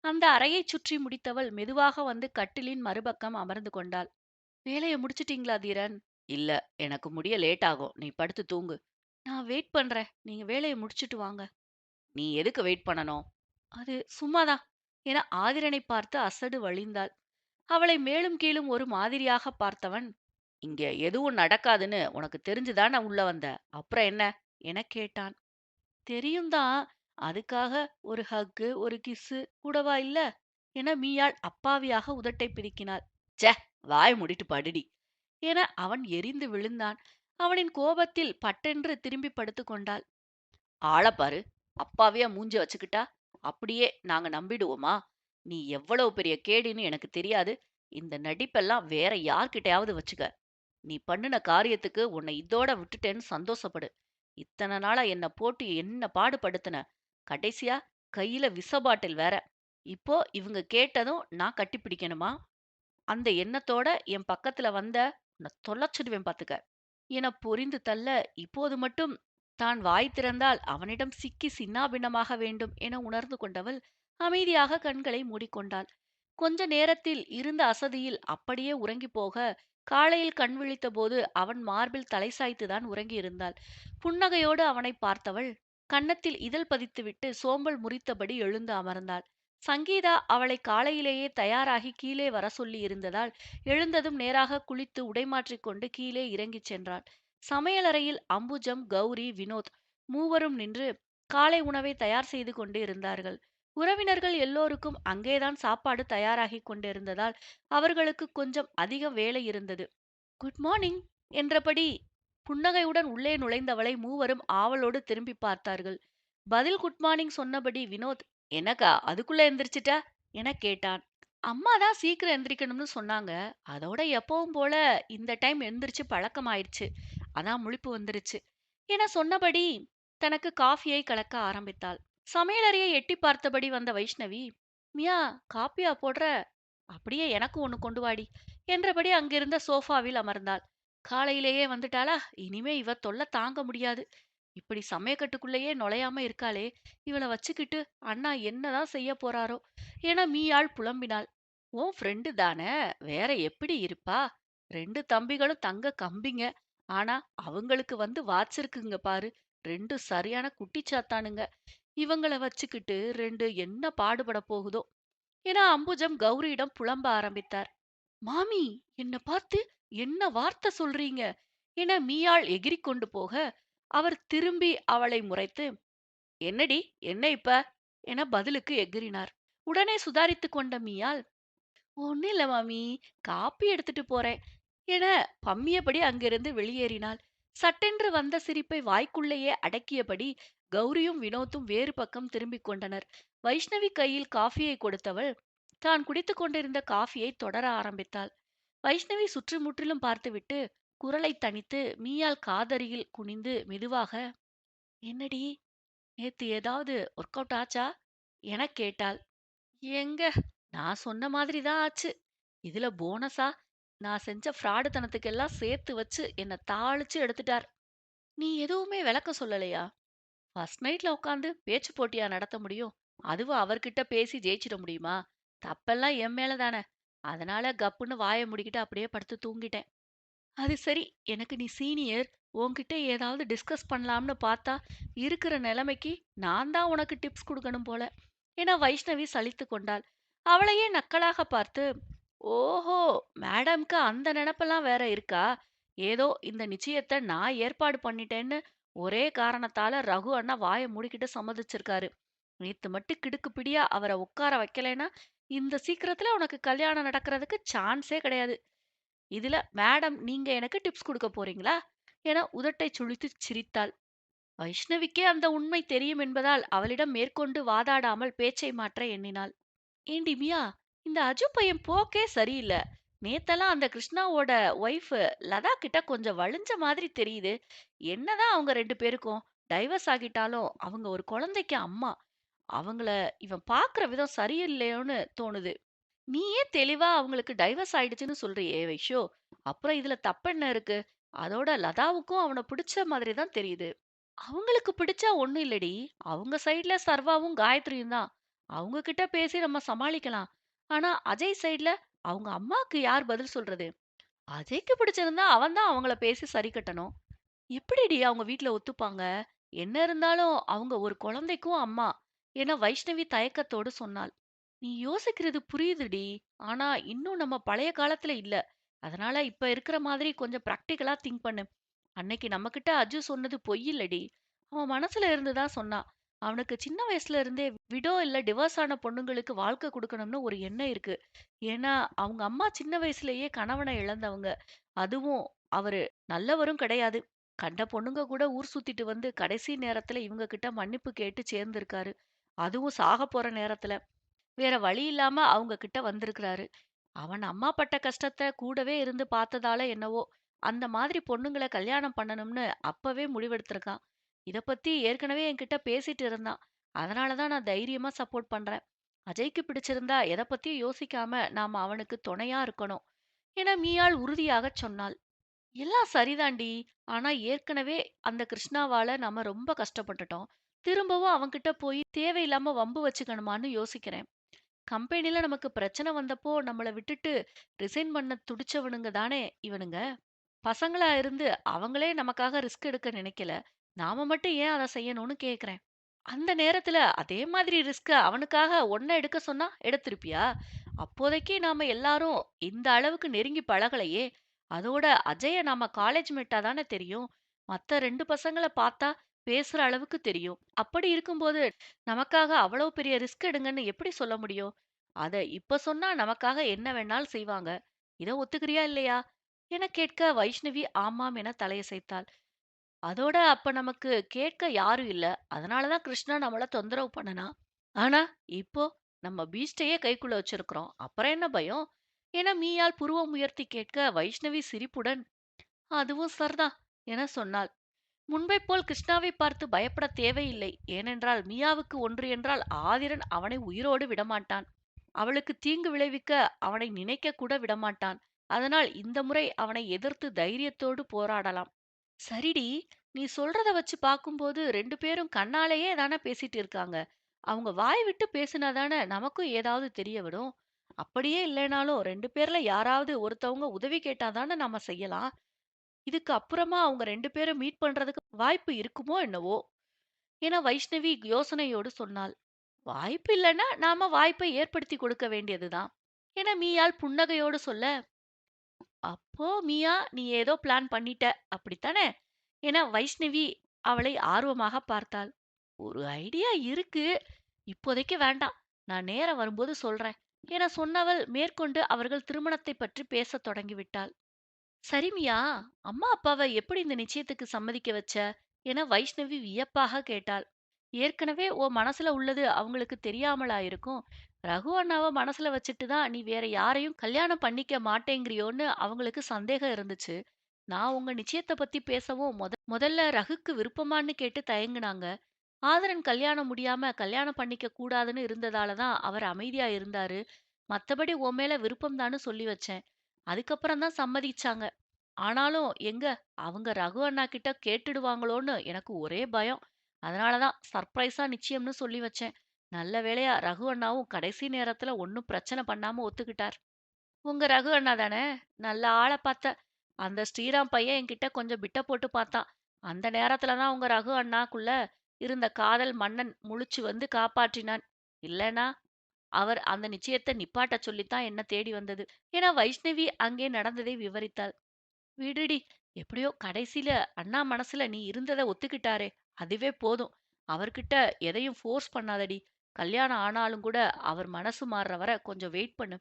அந்த அறையைச் சுற்றி முடித்தவள் மெதுவாக வந்து கட்டிலின் மறுபக்கம் அமர்ந்து கொண்டாள். வேலைய முடிச்சிட்டீங்களா தீரன்? இல்ல, எனக்கு முடிய லேட் ஆகும். நீ படுத்து தூங்கு. நான் வெயிட் பண்றேன். நீங்க வேலைய முடிச்சிட்டு வாங்க. நீ எதுக்கு வெயிட் பண்ணணும்? அது சும்மாதான் என ஆதிரனை பார்த்து அசடு வழிந்தாள். அவளை மேலும் கீழும் ஒரு மாதிரியாக பார்த்தவன், இங்க எதுவும் நடக்காதுன்னு உனக்கு தெரிஞ்சுதானே உள்ள வந்த. அப்புறம் என்ன? என கேட்டான். தெரியும் தான். அதுக்காக ஒரு ஹக்கு, ஒரு கிஸ்ஸு கூடவா இல்ல? என மீயாள் அப்பாவியாக உதட்டை பிதுக்கினாள். ச்சே, வாய் மூடிட்டு படுடி என அவன் எரிந்து விழுந்தான். அவனின் கோபத்தில் பட்டென்று திரும்பி படுத்துக் கொண்டாள். ஆளப் பாரு, அப்பாவியா மூஞ்சி வச்சுக்கிட்டா அப்படியே நாங்க நம்பிடுவோமா? நீ எவ்வளவு பெரிய கேடின்னு எனக்கு தெரியாது. இந்த நடிப்பெல்லாம் வேற யார்கிட்டயாவது வச்சுக்க. நீ பண்ணுன காரியத்துக்கு உன்னை இதோட விட்டுட்டேன்னு சந்தோஷப்படு. இத்தனை நாளா என்ன போட்டு என்ன பாடுபடுத்துன. கடைசியா கையில விஷ பாட்டில் வேற. இப்போ இவங்க கேட்டதும் நான் கட்டிப்பிடிக்கணுமா? அந்த எண்ணத்தோட என் பக்கத்துல வந்த உன்னை தொலைச்சிடுவேன் பாத்துக்க என பொரிந்து தள்ள, இப்போது மட்டும் தான் வாய் திறந்தால் அவனிடம் சிக்கி சின்னாபின்னமாக வேண்டும் என உணர்ந்து கொண்டவள் அமைதியாக கண்களை மூடிக்கொண்டாள். கொஞ்ச நேரத்தில் இருந்த அசதியில் அப்படியே உறங்கி போக, காலையில் கண் விழித்தபோது அவன் மார்பில் தலை சாய்த்துதான் உறங்கியிருந்தாள். புன்னகையோடு அவனை பார்த்தவள் கன்னத்தில் இதழ் பதித்துவிட்டு சோம்பல் முறித்தபடி எழுந்து அமர்ந்தாள். சங்கீதா அவளை காலையிலேயே தயாராகி கீழே வர சொல்லி இருந்ததால் எழுந்ததும் நேராக குளித்து உடைமாற்றிக் கொண்டு கீழே இறங்கிச் சென்றாள். சமையலறையில் அம்புஜம், கௌரி, வினோத் மூவரும் நின்று காலை உணவை தயார் செய்து கொண்டு இருந்தார்கள். உறவினர்கள் எல்லோருக்கும் அங்கேதான் சாப்பாடு தயாராகிக் கொண்டிருந்ததால் அவர்களுக்கு கொஞ்சம் அதிக வேலை இருந்தது. குட் மார்னிங் என்றபடி புன்னகையுடன் உள்ளே நுழைந்தவளை மூவரும் ஆவலோடு திரும்பி பார்த்தார்கள். பதில் குட் மார்னிங் சொன்னபடி வினோத், என்னக்கா அதுக்குள்ள எந்திரிச்சிட்ட என கேட்டான். அம்மா தான் சீக்கிரம் எந்திரிக்கணும்னு சொன்னாங்க. அதோட எப்பவும் போல இந்த டைம் எந்திரிச்சு பழக்கமாயிடுச்சு. அதான் முழிப்பு வந்துருச்சு என சொன்னபடி தனக்கு காஃபியை கலக்க ஆரம்பித்தாள். சமையலறையை எட்டி பார்த்தபடி வந்த வைஷ்ணவி, மியா காப்பியா போடுற? அப்படியே எனக்கு ஒண்ணு கொண்டு வாடி என்றபடி அங்கிருந்த சோஃபாவில் அமர்ந்தாள். காலையிலேயே வந்துட்டாளா? இனிமே இவ தொல்லை தாங்க முடியாது. இப்படி சமயக்கட்டுக்குள்ளேயே நுழையாம இருக்காளே, இவள வச்சுக்கிட்டு அண்ணா என்னதான் செய்ய போறாரோ என மீயாள் புலம்பினாள். உன் ஃப்ரெண்டு தானே, வேற எப்படி இருப்பா? ரெண்டு தம்பிகளும் தங்க கம்பிங்க. ஆனா அவங்களுக்கு வந்து வாச்சிருக்குங்க பாரு, ரெண்டு சரியான குட்டிச்சாத்தானுங்க. இவங்கள வச்சுக்கிட்டு ரெண்டு என்ன பாடுபட போகுதோ என அம்புஜம் கௌரியிடம் புலம்ப ஆரம்பித்தார். மாமி, என்ன பார்த்து என்ன வார்த்தை சொல்றீங்க என மீயாள் எகிறிக் கொண்டு போக, அவர் திரும்பி அவளை முறைத்து, என்னடி என்ன இப்ப என பதிலுக்கு எகிறினார். உடனே சுதாரித்துக் கொண்ட மீயாள், ஒன்னும் இல்ல மாமி, காப்பி எடுத்துட்டு போறேன் என பம்மியபடி அங்கிருந்து வெளியேறினாள். சட்டென்று வந்த சிரிப்பை வாய்க்குள்ளேயே அடக்கியபடி கௌரியும் வினோத்தும் வேறு பக்கம் திரும்பிக் கொண்டனர். வைஷ்ணவி கையில் காஃபியை கொடுத்தவள் தான் குடித்துக் கொண்டிருந்த காஃபியை தொடர ஆரம்பித்தாள். வைஷ்ணவி சுற்றுமுற்றிலும் பார்த்துவிட்டு குரலை தணித்து மீயாள் காதருகில் குனிந்து மெதுவாக, என்னடி, நேத்து ஏதாவது ஒர்க் அவுட் ஆச்சா எனக் கேட்டாள். எங்க, நான் சொன்ன மாதிரி தான் ஆச்சு. இதுல போனஸா நான் செஞ்ச ஃப்ராடுத்தனத்துக்கெல்லாம் சேர்த்து வச்சு என்ன தாளிச்சு எடுத்துட்டார். நீ எதுவுமே விளக்கம் சொல்லலையா? ஃபர்ஸ்ட் நைட்ல உட்காந்து பேச்சு போட்டியா நடத்த முடியும்? அதுவும் அவர்கிட்ட பேசி ஜெயிச்சிட முடியுமா? தப்பெல்லாம் என் மேல தானே. அதனால கப்புன்னு வாயை மூடிக்கிட்டு அப்படியே படுத்து தூங்கிட்டேன். அது சரி, எனக்கு நீ சீனியர். உன்கிட்ட ஏதாவது டிஸ்கஸ் பண்ணலாம்னு பார்த்தா இருக்கிற நிலைமைக்கு நான் தான் உனக்கு டிப்ஸ் கொடுக்கணும் போல என வைஷ்ணவி சலித்து கொண்டாள். அவளையே நக்கலாக பார்த்து, ஓஹோ, மேடம்க்கு அந்த நினப்பெல்லாம் வேற இருக்கா? ஏதோ இந்த நிச்சயத்தை நான் ஏற்பாடு பண்ணிட்டேன்னு ஒரே காரணத்தால ரகு அண்ணா வாயை மூடிக்கிட்டு சம்மதிச்சிருக்காரு. நேத்து மட்டும் கிடுக்கு பிடியா அவரை உட்கார வைக்கலைன்னா இந்த சீக்கிரத்துல உனக்கு கல்யாணம் நடக்கிறதுக்கு சான்ஸே கிடையாது. இதுல மேடம் நீங்க எனக்கு டிப்ஸ் கொடுக்க போறீங்களா என உதட்டை சுழித்து சிரித்தாள். வைஷ்ணவிக்கே அந்த உண்மை தெரியும் என்பதால் அவளிடம் மேற்கொண்டு வாதாடாமல் பேச்சை மாற்ற எண்ணினாள். ஏண்டி மியா, இந்த அஜு பையன் போக்கே சரியில்லை. நேத்தெல்லாம் அந்த கிருஷ்ணாவோட ஒய்ஃப் லதா கிட்ட கொஞ்சம் வழிஞ்ச மாதிரி தெரியுது. என்னதான் அவங்க ரெண்டு பேருக்கும் டைவர்ஸ் ஆகிட்டாலும் அவங்க ஒரு குழந்தைக்கு அம்மா. அவங்கள இவன் பார்க்குற விதம் சரியில்லையோன்னு தோணுது. நீயே தெளிவா அவங்களுக்கு டைவர்ஸ் ஆயிடுச்சுன்னு சொல்றியே வைஷு. அப்புறம் இதுல தப்பென்ன இருக்கு? அதோட லதாவுக்கும் அவன பிடிச்ச மாதிரி தான் தெரியுது. அவங்களுக்கு பிடிச்சா ஒண்ணும் இல்லடி. அவங்க சைடுல சர்வாவும் காயத்ரியும் தான். அவங்க கிட்ட பேசி நம்ம சமாளிக்கலாம். ஆனா அஜய் சைடுல அவங்க அம்மாக்கு யார் பதில் சொல்றது? அஜய்க்கு பிடிச்சிருந்தா அவன் தான் அவங்கள பேசி சரி கட்டணும். எப்படிடி அவங்க வீட்ல ஒத்துப்பாங்க? என்ன இருந்தாலும் அவங்க ஒரு குழந்தைக்கும் அம்மா என வைஷ்ணவி தயக்கத்தோடு சொன்னாள். நீ யோசிக்கிறது புரியுதுடி. ஆனா இன்னும் நம்ம பழைய காலத்துல இல்ல. அதனால இப்ப இருக்கிற மாதிரி கொஞ்சம் பிராக்டிகலா திங்க் பண்ணு. அன்னைக்கு நம்மகிட்ட அஜு சொன்னது பொய் இல்லடி. அவன் மனசுல இருந்து தான் சொன்னான். அவனுக்கு சின்ன வயசுல இருந்தே விடோ இல்ல டிவோர்ஸ் ஆன பொண்ணுங்களுக்கு வாழ்க்கை கொடுக்கணும்னு ஒரு எண்ணம் இருக்கு. ஏன்னா அவங்க அம்மா சின்ன வயசுலயே கணவனை இழந்தவங்க. அதுவும் அவரு நல்லவரும் கிடையாது. கண்ட பொண்ணுங்க கூட ஊர் சுத்திட்டு வந்து கடைசி நேரத்துல இவங்க கிட்ட மன்னிப்பு கேட்டு சேர்ந்திருக்காரு. அதுவும் சாகப் போற நேரத்துல. வேற வழி இல்லாம அவங்க கிட்ட வந்திருக்கிறாரு. அவன் அம்மா பட்ட கஷ்டத்த கூடவே இருந்து பார்த்ததால என்னவோ, அந்த மாதிரி பொண்ணுங்கள கல்யாணம் பண்ணணும்னு அப்பவே முடிவெடுத்திருக்கான். இத பத்தி ஏற்கனவே என்கிட்ட பேசிட்டு இருந்தான். அதனால தான் நான் தைரியமா சப்போர்ட் பண்றேன். அஜய்க்கு பிடிச்சிருந்தா எத பத்தியும் யோசிக்காம நாம அவனுக்கு துணையா இருக்கணும் என மீயாள் உறுதியாகச் சொன்னாள். எல்லாம் சரிதாண்டி. ஆனா ஏற்கனவே அந்த கிருஷ்ணாவால நாம ரொம்ப கஷ்டப்பட்டுட்டோம். திரும்பவும் அவன்கிட்ட போய் தேவையில்லாம வம்பு வச்சுக்கணுமான்னு யோசிக்கிறேன். கம்பெனில நமக்கு பிரச்சனை வந்தப்போ நம்மள விட்டுட்டு ரிசைன் பண்ண துடிச்சவனுங்க தானே இவனுங்க. பசங்களா இருந்து அவங்களே நமக்காக ரிஸ்க் எடுக்க நினைக்கல. நாம மட்டும் ஏன் அத செய்யணும்னு கேக்குறேன். அந்த நேரத்துல அதே மாதிரி ரிஸ்க அவனுக்காக ஒன்ன எடுக்க சொன்னா எடுத்திருப்பியா? அப்போதைக்கு நாம எல்லாரும் இந்த அளவுக்கு நெருங்கி பழகலையே. அதோட அஜய நாம காலேஜ் மேட்டா தானே தெரியும். மத்த 2 பசங்கள பார்த்தா பேசுற அளவுக்கு தெரியும். அப்படி இருக்கும்போது நமக்காக அவ்வளவு பெரிய ரிஸ்க் எடுங்கன்னு எப்படி சொல்ல முடியும்? அத இப்ப சொன்னா நமக்காக என்ன வேணாலும் செய்வாங்க. இத ஒத்துக்கிறியா இல்லையா? என கேட்க வைஷ்ணவி ஆமாம் என தலையசைத்தாள். அதோட அப்ப நமக்கு கேட்க யாரும் இல்ல. அதனால தான் கிருஷ்ணா நம்மள தொந்தரவு பண்ணுனான். ஆனா, இப்போ நம்ம பீஸ்டையே கைக்குள்ள வச்சிருக்கிறோம். அப்புறம் என்ன பயம்? என மீயாள் புருவம் உயர்த்தி கேட்க வைஷ்ணவி சிரிப்புடன், அதுவும் சரிதான் என சொன்னாள். முன்பைப் போல் கிருஷ்ணாவை பார்த்து பயப்பட தேவையில்லை. ஏனென்றால் மியாவுக்கு ஒன்று என்றால் ஆதிரன் அவனை உயிரோடு விடமாட்டான். அவளுக்கு தீங்கு விளைவிக்க அவனை நினைக்க கூட விடமாட்டான். அதனால் இந்த முறை அவனை எதிர்த்து தைரியத்தோடு போராடலாம். சரிடி, நீ சொல்றத வச்சு பார்க்கும்போது 2 பேரும் கண்ணாலேயே தானே பேசிட்டு இருக்காங்க. அவங்க வாய் விட்டு பேசினா தானே நமக்கும் ஏதாவது தெரிய வரும். அப்படியே இல்லைனாலும் 2 பேர்ல யாராவது ஒருத்தவங்க உதவி கேட்டா தானே நாம செய்யலாம். இதுக்கு அப்புறமா அவங்க 2 பேரும் மீட் பண்றதுக்கு வாய்ப்பு இருக்குமோ என்னவோ என வைஷ்ணவி யோசனையோடு சொன்னாள். வாய்ப்பு இல்லைன்னா நாம வாய்ப்பை ஏற்படுத்தி கொடுக்க வேண்டியதுதான் என மீயாள் புன்னகையோடு சொல்ல, அப்போ மீயா நீ ஏதோ பிளான் பண்ணிட்ட அப்படித்தானே என வைஷ்ணவி அவளை ஆர்வமாக பார்த்தாள். ஒரு ஐடியா இருக்கு. இப்போதைக்கு வேண்டாம். நான் நேரம் வரும்போது சொல்றேன் என சொன்னவள் மேற்கொண்டு அவர்கள் திருமணத்தை பற்றி பேசத் தொடங்கிவிட்டாள். சரி மியா, அம்மா அப்பாவை எப்படி இந்த நிச்சயத்துக்கு சம்மதிக்க வச்ச என வைஷ்ணவி வியப்பாக கேட்டாள். ஏற்கனவே உன் மனசுல உள்ளது அவங்களுக்கு தெரியாமலா இருக்கும்? ரகு அண்ணாவ மனசுல வச்சுட்டு தான் நீ வேற யாரையும் கல்யாணம் பண்ணிக்க மாட்டேங்கிறியோன்னு அவங்களுக்கு சந்தேகம் இருந்துச்சு. நான் உங்க நிச்சயத்த பத்தி பேசவும் முதல்ல ரகுக்கு விருப்பமான்னு கேட்டு தயங்குனாங்க. ஆதரன் கல்யாணம் முடியாம கல்யாணம் பண்ணிக்க கூடாதுன்னு இருந்ததால தான் அவர் அமைதியா இருந்தாரு. மத்தபடி உன் மேல விருப்பம் தான்னு சொல்லி வச்சேன். அதுக்கப்புறம் தான் சம்மதிச்சாங்க. ஆனாலும் எங்க அவங்க ரகு அண்ணா கிட்ட கேட்டுடுவாங்களோன்னு எனக்கு ஒரே பயம். அதனால தான் சர்ப்ரைஸா நிச்சயம்னு சொல்லி வச்சேன். நல்ல வேளையா ரகு அண்ணாவும் கடைசி நேரத்துல ஒண்ணும் பிரச்சனை பண்ணாம ஒத்துக்கிட்டார். உங்க ரகு அண்ணா தானே? நல்ல ஆள பாத்த. அந்த ஸ்ரீராம் பையன் என்கிட்ட கொஞ்சம் பிட்ட போட்டு பார்த்தான். அந்த நேரத்துல தான் உங்க ரகு அண்ணாக்குள்ள இருந்த காதல் மன்னன் முழிச்சு வந்து காப்பாற்றினான். இல்லனா அவர் அந்த நிச்சயத்த நிப்பாட்டச் சொல்லித்தான் என்ன தேடி வந்தது. என வைஷ்ணவி அங்கே நடந்ததை விவரித்தாள். விடுடி, எப்படியோ கடைசில அண்ணா மனசுல நீ இருந்தத ஒத்துக்கிட்டாரே, அதுவே போதும். அவர்கிட்ட எதையும் ஃபோர்ஸ் பண்ணாதடி. கல்யாணம் ஆனாலும் கூட அவர் மனசு மாறுற வர கொஞ்சம் வெயிட் பண்ணு.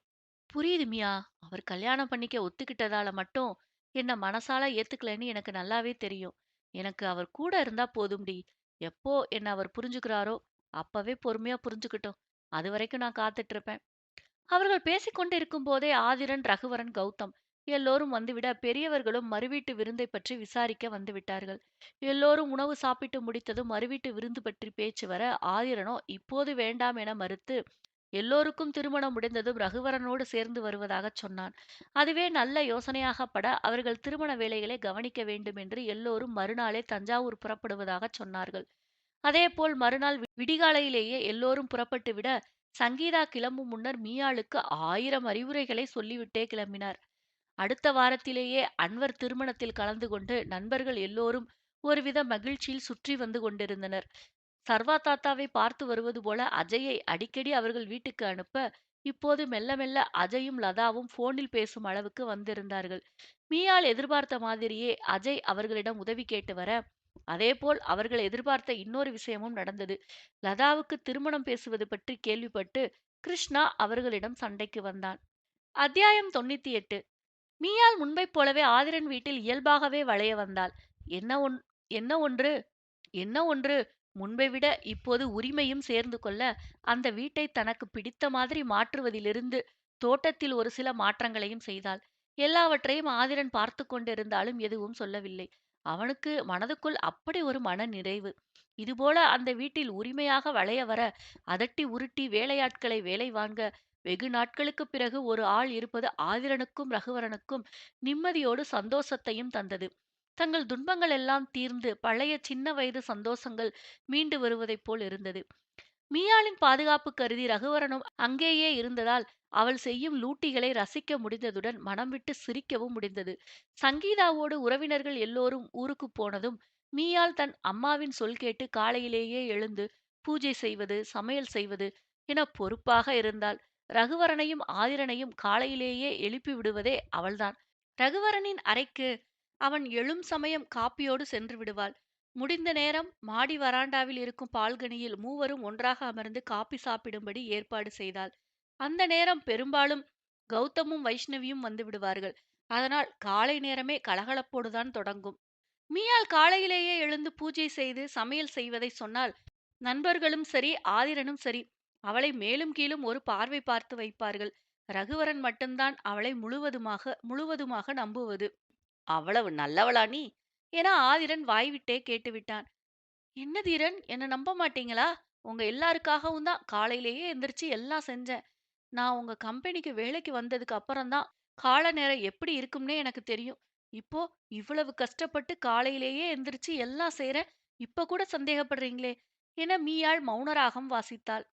புரியுது மியா. அவர் கல்யாணம் பண்ணிக்க ஒத்துக்கிட்டதால மட்டும் என்ன மனசால ஏத்துக்கலைன்னு எனக்கு நல்லாவே தெரியும். எனக்கு அவர் கூட இருந்தா போதும்டி. எப்போ என்ன அவர் புரிஞ்சுக்கிறாரோ, அப்பவே பொறுமையா புரிஞ்சுக்கட்டும். அதுவரைக்கும் நான் காத்துட்டு இருப்பேன். அவர்கள் பேசிக்கொண்டு இருக்கும்போதே ஆதிரன், ரகுவரன், கௌதம் எல்லோரும் வந்துவிட பெரியவர்களும் மறுவீட்டு விருந்தை பற்றி விசாரிக்க வந்துவிட்டார்கள். எல்லோரும் உணவு சாப்பிட்டு முடித்ததும் மறுவீட்டு விருந்து பற்றி பேச்சு வர ஆதிரனோ இப்போது வேண்டாம் என மறுத்து எல்லோருக்கும் திருமணம் முடிந்ததும் ரகுவரனோடு சேர்ந்து வருவதாகச் சொன்னான். அதுவே நல்ல யோசனையாகப்பட அவர்கள் திருமண வேலைகளை கவனிக்க வேண்டும் என்று எல்லோரும் மறுநாளே தஞ்சாவூர் புறப்படுவதாகச் சொன்னார்கள். அதேபோல் மறுநாள் விடிகாலையிலேயே எல்லோரும் புறப்பட்டு விட சங்கீதா கிளம்பும் முன்னர் மீயாளுக்கு 1000 அறிவுரைகளை சொல்லிவிட்டே கிளம்பினார். அடுத்த வாரத்திலேயே அன்வர் திருமணத்தில் கலந்து கொண்டு நண்பர்கள் எல்லோரும் ஒருவித மகிழ்ச்சியில் சுற்றி வந்து கொண்டிருந்தனர். சர்வா தாத்தாவை பார்த்து வருவது போல அஜயை அடிக்கடி அவர்கள் வீட்டுக்கு அனுப்ப இப்போது மெல்ல மெல்ல அஜயும் லதாவும் போனில் பேசும் அளவுக்கு வந்திருந்தார்கள். மீயாள் எதிர்பார்த்த மாதிரியே அஜய் அவர்களிடம் உதவி கேட்டு வர அதேபோல் அவர்கள் எதிர்பார்த்த இன்னொரு விஷயமும் நடந்தது. லதாவுக்கு திருமணம் பேசுவது பற்றி கேள்விப்பட்டு கிருஷ்ணா அவர்களிடம் சண்டைக்கு வந்தான். அத்தியாயம் 98. மீயாள் முன்பைப் போலவே ஆதிரன் வீட்டில் இயல்பாகவே வளைய வந்தாள். என்ன ஒன் என்ன ஒன்று என்ன ஒன்று முன்பை விட இப்போது உரிமையும் சேர்ந்து கொள்ள அந்த வீட்டை தனக்கு பிடித்த மாதிரி மாற்றுவதிலிருந்து தோட்டத்தில் ஒரு சில மாற்றங்களையும் செய்தாள். எல்லாவற்றையும் ஆதிரன் பார்த்து கொண்டிருந்தாலும் எதுவும் சொல்லவில்லை. அவனுக்கு மனதுக்குள் அப்படி ஒரு மன நிறைவு. இதுபோல அந்த வீட்டில் உரிமையாக வளைய வர அதட்டி உருட்டி வேலையாட்களை வேலை வாங்க வெகு நாட்களுக்குப் பிறகு ஒரு ஆள் இருப்பது ஆதிரனுக்கும் ரகுவரனுக்கும் நிம்மதியோடு சந்தோஷத்தையும் தந்தது. தங்கள் துன்பங்கள் எல்லாம் தீர்ந்து பழைய சின்ன வயது சந்தோஷங்கள் மீண்டு வருவதைப் போல் இருந்தது. மீயாளின் பாதுகாப்பு கருதி ரகுவரனும் அங்கேயே இருந்ததால் அவள் செய்யும் லூட்டிகளை ரசிக்க முடிந்ததுடன் மனம் விட்டு சிரிக்கவும் முடிந்தது. சங்கீதாவோடு உறவினர்கள் எல்லோரும் ஊருக்கு போனதும் மீயாள் தன் அம்மாவின் சொல் கேட்டு காலையிலேயே எழுந்து பூஜை செய்வது, சமையல் செய்வது என பொறுப்பாக இருந்தாள். ரகுவரனையும் ஆதிரனையும் காலையிலேயே எழுப்பி விடுவதே அவள்தான். ரகுவரனின் அறைக்கு அவன் எழும் சமயம் காப்பியோடு சென்று விடுவாள். முடிந்த நேரம் மாடி வராண்டாவில் இருக்கும் பால்கனியில் மூவரும் ஒன்றாக அமர்ந்து காப்பி சாப்பிடும்படி ஏற்பாடு செய்தாள். அந்த நேரம் பெரும்பாலும் கௌதமும் வைஷ்ணவியும் வந்து விடுவார்கள். அதனால் காலை நேரமே கலகலப்போடுதான் தொடங்கும். மீயாள் காலையிலேயே எழுந்து பூஜை செய்து சமையல் செய்வதை சொன்னால் நண்பர்களும் சரி ஆதிரனும் சரி அவளை மேலும் கீழும் ஒரு பார்வை பார்த்து வைப்பார்கள். ரகுவரன் மட்டும்தான் அவளை முழுவதுமாக முழுவதுமாக நம்புவது. அவ்வளவு நல்லவளா நீ? என ஆதிரன் வாய்விட்டே கேட்டுவிட்டான். என்ன தீரன், என்ன நம்ப மாட்டீங்களா? உங்க எல்லாருக்காகவும் தான் காலையிலேயே எந்திரிச்சு எல்லாம் செஞ்சேன். நான் உங்க கம்பெனிக்கு வேலைக்கு வந்ததுக்கு அப்புறம்தான் கால நேரம் எப்படி இருக்கும்னே எனக்கு தெரியும். இப்போ இவ்வளவு கஷ்டப்பட்டு காலையிலேயே எந்திரிச்சு எல்லாம் செய்றேன். இப்ப கூட சந்தேகப்படுறீங்களே என மீயாள் மௌனராகம் வாசித்தாள்.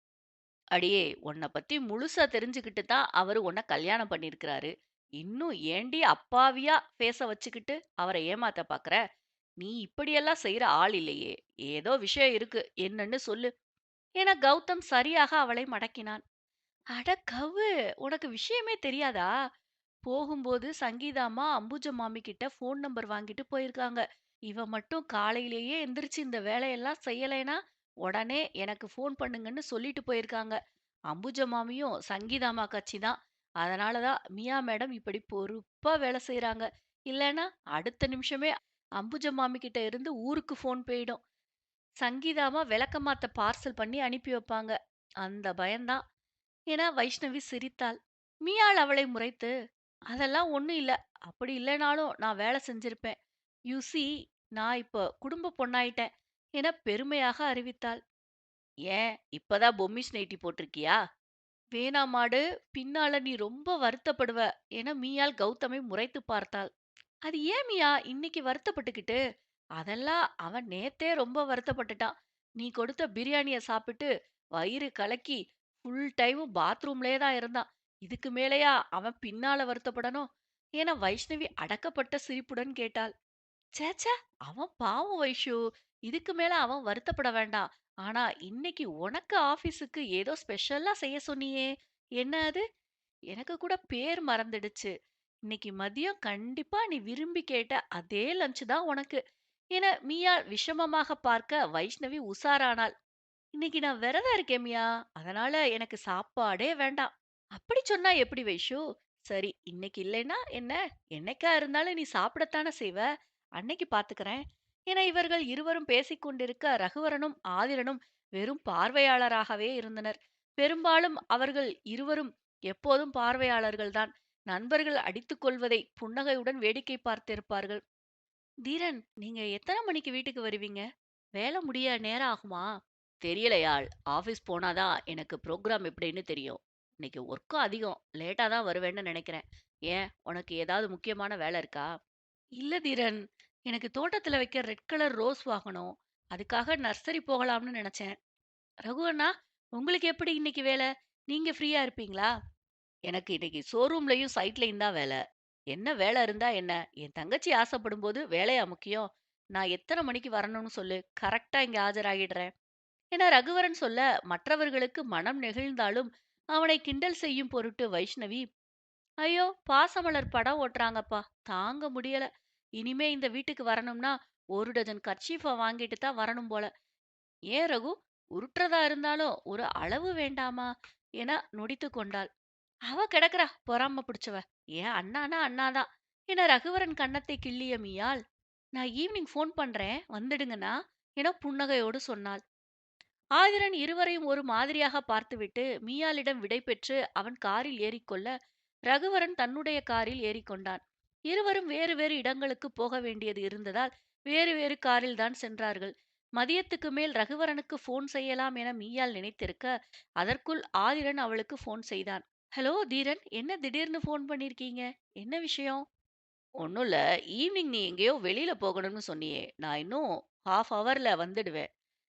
அடியே, உன்னை பத்தி முழுசா தெரிஞ்சுக்கிட்டு தான் அவரு உன்னை கல்யாணம் பண்ணியிருக்கிறாரு. இன்னும் ஏண்டி அப்பாவியா பேச வச்சுக்கிட்டு அவரை ஏமாத்த பாக்குற? நீ இப்படியெல்லாம் செய்யற ஆள் இல்லையே. ஏதோ விஷயம் இருக்கு, என்னன்னு சொல்லு என கௌதம் சரியாக அவளை மடக்கினான். அட கவ்வு, உனக்கு விஷயமே தெரியாதா? போகும்போது சங்கீதாம்மா அம்புஜ மாமி கிட்ட ஃபோன் நம்பர் வாங்கிட்டு போயிருக்காங்க. இவ மட்டும் காலையிலேயே எந்திரிச்சு இந்த வேலையெல்லாம் செய்யலைனா உடனே எனக்கு ஃபோன் பண்ணுங்கன்னு சொல்லிட்டு போயிருக்காங்க. அம்புஜ மாமியும் சங்கீதாம்மா கட்சி தான். அதனால தான் மியா மேடம் இப்படி பொறுப்பா வேலை செய்றாங்க. இல்லைன்னா அடுத்த நிமிஷமே அம்புஜ மாமி கிட்ட இருந்து ஊருக்கு ஃபோன் போயிடும். சங்கீதாம்மா விளக்கமாத்த பார்சல் பண்ணி அனுப்பி வைப்பாங்க. அந்த பயம்தான் என வைஷ்ணவி சிரித்தாள். மீயாள் அவளை முறைத்து, அதெல்லாம் ஒண்ணும் இல்ல. அப்படி இல்லைனாலும் நான் வேலை செஞ்சிருப்பேன். யூ see, நான் இப்ப குடும்ப பொண்ணாயிட்டேன் என பெருமையாக அறிவித்தாள். ஏன் இப்பதான் பொம்மிஸ் நைட்டி போட்டிருக்கியா? வேணாமாடு, பின்னால நீ ரொம்ப வருத்தப்படுவ என மீயாள் கௌதமை முறைத்து பார்த்தாள். அது ஏன் மியா இன்னைக்கு வருத்தப்பட்டுக்கிட்டு? அதெல்லாம் அவன் நேத்தே ரொம்ப வருத்தப்பட்டுட்டான். நீ கொடுத்த பிரியாணிய சாப்பிட்டு வயிறு கலக்கி ஃபுல் டைமும் பாத்ரூம்லயே தான் இருந்தான். இதுக்கு மேலயா அவன் பின்னால வருத்தப்படணும்? என வைஷ்ணவி அடக்கப்பட்ட சிரிப்புடன் கேட்டாள். ச்சே! அவன் பாவம் வைஷு. இதுக்கு மேல அவன் வருத்தப்பட வேண்டாம். ஆனா இன்னைக்கு உனக்கு ஆபீஸுக்கு ஏதோ ஸ்பெஷலா செய்ய சொன்னியே. என்ன அது? எனக்கு கூட பேர் மறந்துடுச்சு. இன்னைக்கு மதியம் கண்டிப்பா நீ விரும்பி கேட்ட அதே லஞ்ச் தான் உனக்கு என மீயா விஷமமாக பார்க்க வைஷ்ணவி உசாரானாள். இன்னைக்கு நான் விரதம் இருக்கேன் மியா. அதனால எனக்கு சாப்பாடே வேண்டாம். அப்படி சொன்னா எப்படி வைஷு? சரி, இன்னைக்கு இல்லைன்னா என்ன? என்னைக்கா இருந்தாலும் நீ சாப்பிடத்தானே செய்வ. அன்னைக்கு பாத்துக்கறேன் என இவர்கள் இருவரும் பேசிக் கொண்டிருக்க ரகுவரனும் ஆதிரனும் வெறும் பார்வையாளராகவே இருந்தனர். பெரும்பாலும் அவர்கள் இருவரும் எப்போதும் பார்வையாளர்கள்தான். நண்பர்கள் அடித்துக் கொள்வதை புன்னகையுடன் வேடிக்கை பார்த்திருப்பார்கள். தீரன், நீங்க எத்தனை மணிக்கு வீட்டுக்கு வருவீங்க? வேலை முடிய நேரம் ஆகுமா? தெரியலையாள். ஆபீஸ் போனாதான் எனக்கு ப்ரோக்ராம் எப்படின்னு தெரியும். இன்னைக்கு ஒர்க்கும் அதிகம். லேட்டா தான் வருவேன்னு நினைக்கிறேன். ஏன், உனக்கு ஏதாவது முக்கியமான வேலை இருக்கா? இல்ல தீரன், எனக்கு தோட்டத்துல வைக்க ரெட் கலர் ரோஸ் வாங்கணும். அதுக்காக நர்சரி போகலாம்னு நினைச்சேன். ரகு அண்ணா, உங்களுக்கு எப்படி இன்னைக்கு வேலை? நீங்க ஃப்ரீயா இருப்பீங்களா? எனக்கு இன்னைக்கு ஷோரூம்லயும் சைட்லயும் தான் வேலை. என்ன வேலை இருந்தா என்ன? என் தங்கச்சி ஆசைப்படும்போது வேலையா முக்கியம்? நான் எத்தனை மணிக்கு வரணும்னு சொல்லு. கரெக்ட்டா இங்க ஆஜராகிடுறேன். என ரகுவரன் சொல்ல மற்றவர்களுக்கு மனம் நெகிழ்ந்தாலும் அவனை கிண்டல் செய்யும் பொருட்டு வைஷ்ணவி, ஐயோ பாசமலர் படம் ஓட்டுறாங்கப்பா, தாங்க முடியல. இனிமே இந்த வீட்டுக்கு வரணும்னா ஒரு டஜன் கர்ச்சீஃப வாங்கிட்டு தான் வரணும் போல. ஏன் ரகு, உருட்டுறதா இருந்தாலும் ஒரு அளவு வேண்டாமா என நொடித்து கொண்டாள். அவ கிடக்குறா பொறாம பிடிச்சவ. ஏன் அண்ணானா அண்ணாதான் என ரகுவரன் கன்னத்தை கிள்ளிய மீயாள், நான் ஈவினிங் ஃபோன் பண்றேன் வந்துடுங்கண்ணா என புன்னகையோடு சொன்னாள். ஆதிரன் இருவரையும் ஒரு மாதிரியாக பார்த்துவிட்டு மீயாளிடம் விடை பெற்று அவன் காரில் ஏறிக்கொள்ள ரகுவரன் தன்னுடைய காரில் ஏறிக்கொண்டான். இருவரும் வேறு வேறு இடங்களுக்கு போக வேண்டியது இருந்ததால் வேறு வேறு காரில் தான் சென்றார்கள். மதியத்துக்கு மேல் ரகுவரனுக்கு போன் செய்யலாம் என மீயாள் நினைத்திருக்க அதற்குள் ஆதிரன் அவளுக்கு போன் செய்தான். ஹலோ தீரன், என்ன திடீர்னு போன் பண்ணிருக்கீங்க? என்ன விஷயம்? ஒன்னும் இல்ல. ஈவினிங் நீ எங்கேயோ வெளியில போகணும்னு சொன்னியே, நான் இன்னும் ஹாஃப் ஹவர்ல வந்துடுவேன்.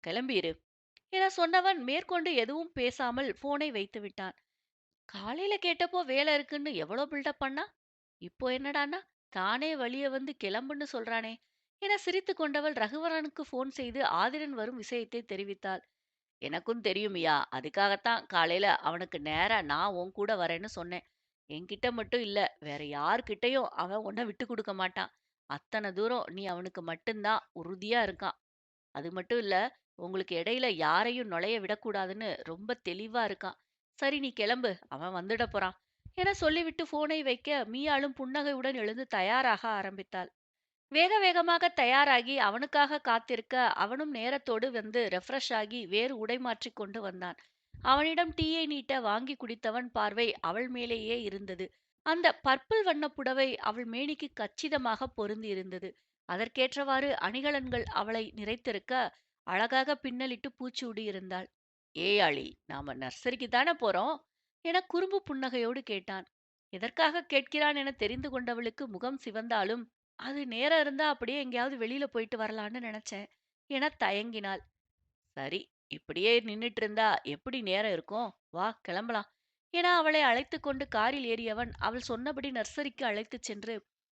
கிளம்பிரு என சொன்னவன் மேற்கொண்டு எதுவும் பேசாமல் போனை வைத்து விட்டான். காலையில கேட்டப்போ வேலை இருக்குன்னு எவ்வளோ பில்டப் பண்ணா, இப்போ என்னடான்னா தானே வழிய வந்து கிளம்புன்னு சொல்றானே என சிரித்து கொண்டவள் ரகுவரனுக்கு போன் செய்து ஆதிரன் வரும் விஷயத்தை தெரிவித்தாள். எனக்கும் தெரியுமியா, அதுக்காகத்தான் காலையில அவனுக்கு நேரா நான் உன் கூட வரேன்னு சொன்னேன். என்கிட்ட மட்டும் இல்ல, வேற யார்கிட்டயும் அவன் உன்னை விட்டு கொடுக்க மாட்டான். அத்தனை தூரம் நீ அவனுக்கு மட்டும்தான் உறுதியா இருக்கான். அது மட்டும் இல்ல, உங்களுக்கு இடையில யாரையும் நுழைய விடக்கூடாதுன்னு ரொம்ப தெளிவா இருக்கான். சரி நீ கிளம்பு, அவன் வந்துடப் போறான் என சொல்லிவிட்டு போனை வைக்க மீயாளும் புன்னகையுடன் எழுந்து தயாராக ஆரம்பித்தாள். வேக வேகமாக தயாராகி அவனுக்காக காத்திருக்க அவனும் நேரத்தோடு வந்து ரெஃப்ரெஷ் ஆகி வேறு உடை மாற்றிக் கொண்டு வந்தான். அவனிடம் டீயை நீட்ட வாங்கி குடித்தவன் பார்வை அவள் மேலேயே இருந்தது. அந்த பர்பிள் வண்ண புடவை அவள் மேனிக்கு கச்சிதமாக பொருந்தி இருந்தது. அதற்கேற்றவாறு அணிகலன்கள் அவளை நிறைத்திருக்க அழகாக பின்னலிட்டு பூச்சூடி இருந்தாள். ஏயாளி, நாம நர்சரிக்கு தானே போறோம் என குறும்பு புன்னகையோடு கேட்டான். எதற்காக கேட்கிறான் என தெரிந்து கொண்டவளுக்கு முகம் சிவந்தாலும், அது நேரம் இருந்தா அப்படியே எங்கேயாவது வெளியில போயிட்டு வரலான்னு நினைச்சேன் என தயங்கினாள். சரி, இப்படியே நின்னுட்டு இருந்தா எப்படி நேரம் இருக்கும்? வா கிளம்பலாம் என அவளை அழைத்து கொண்டு காரில் ஏறியவன் அவள் சொன்னபடி நர்சரிக்கு அழைத்துச் சென்று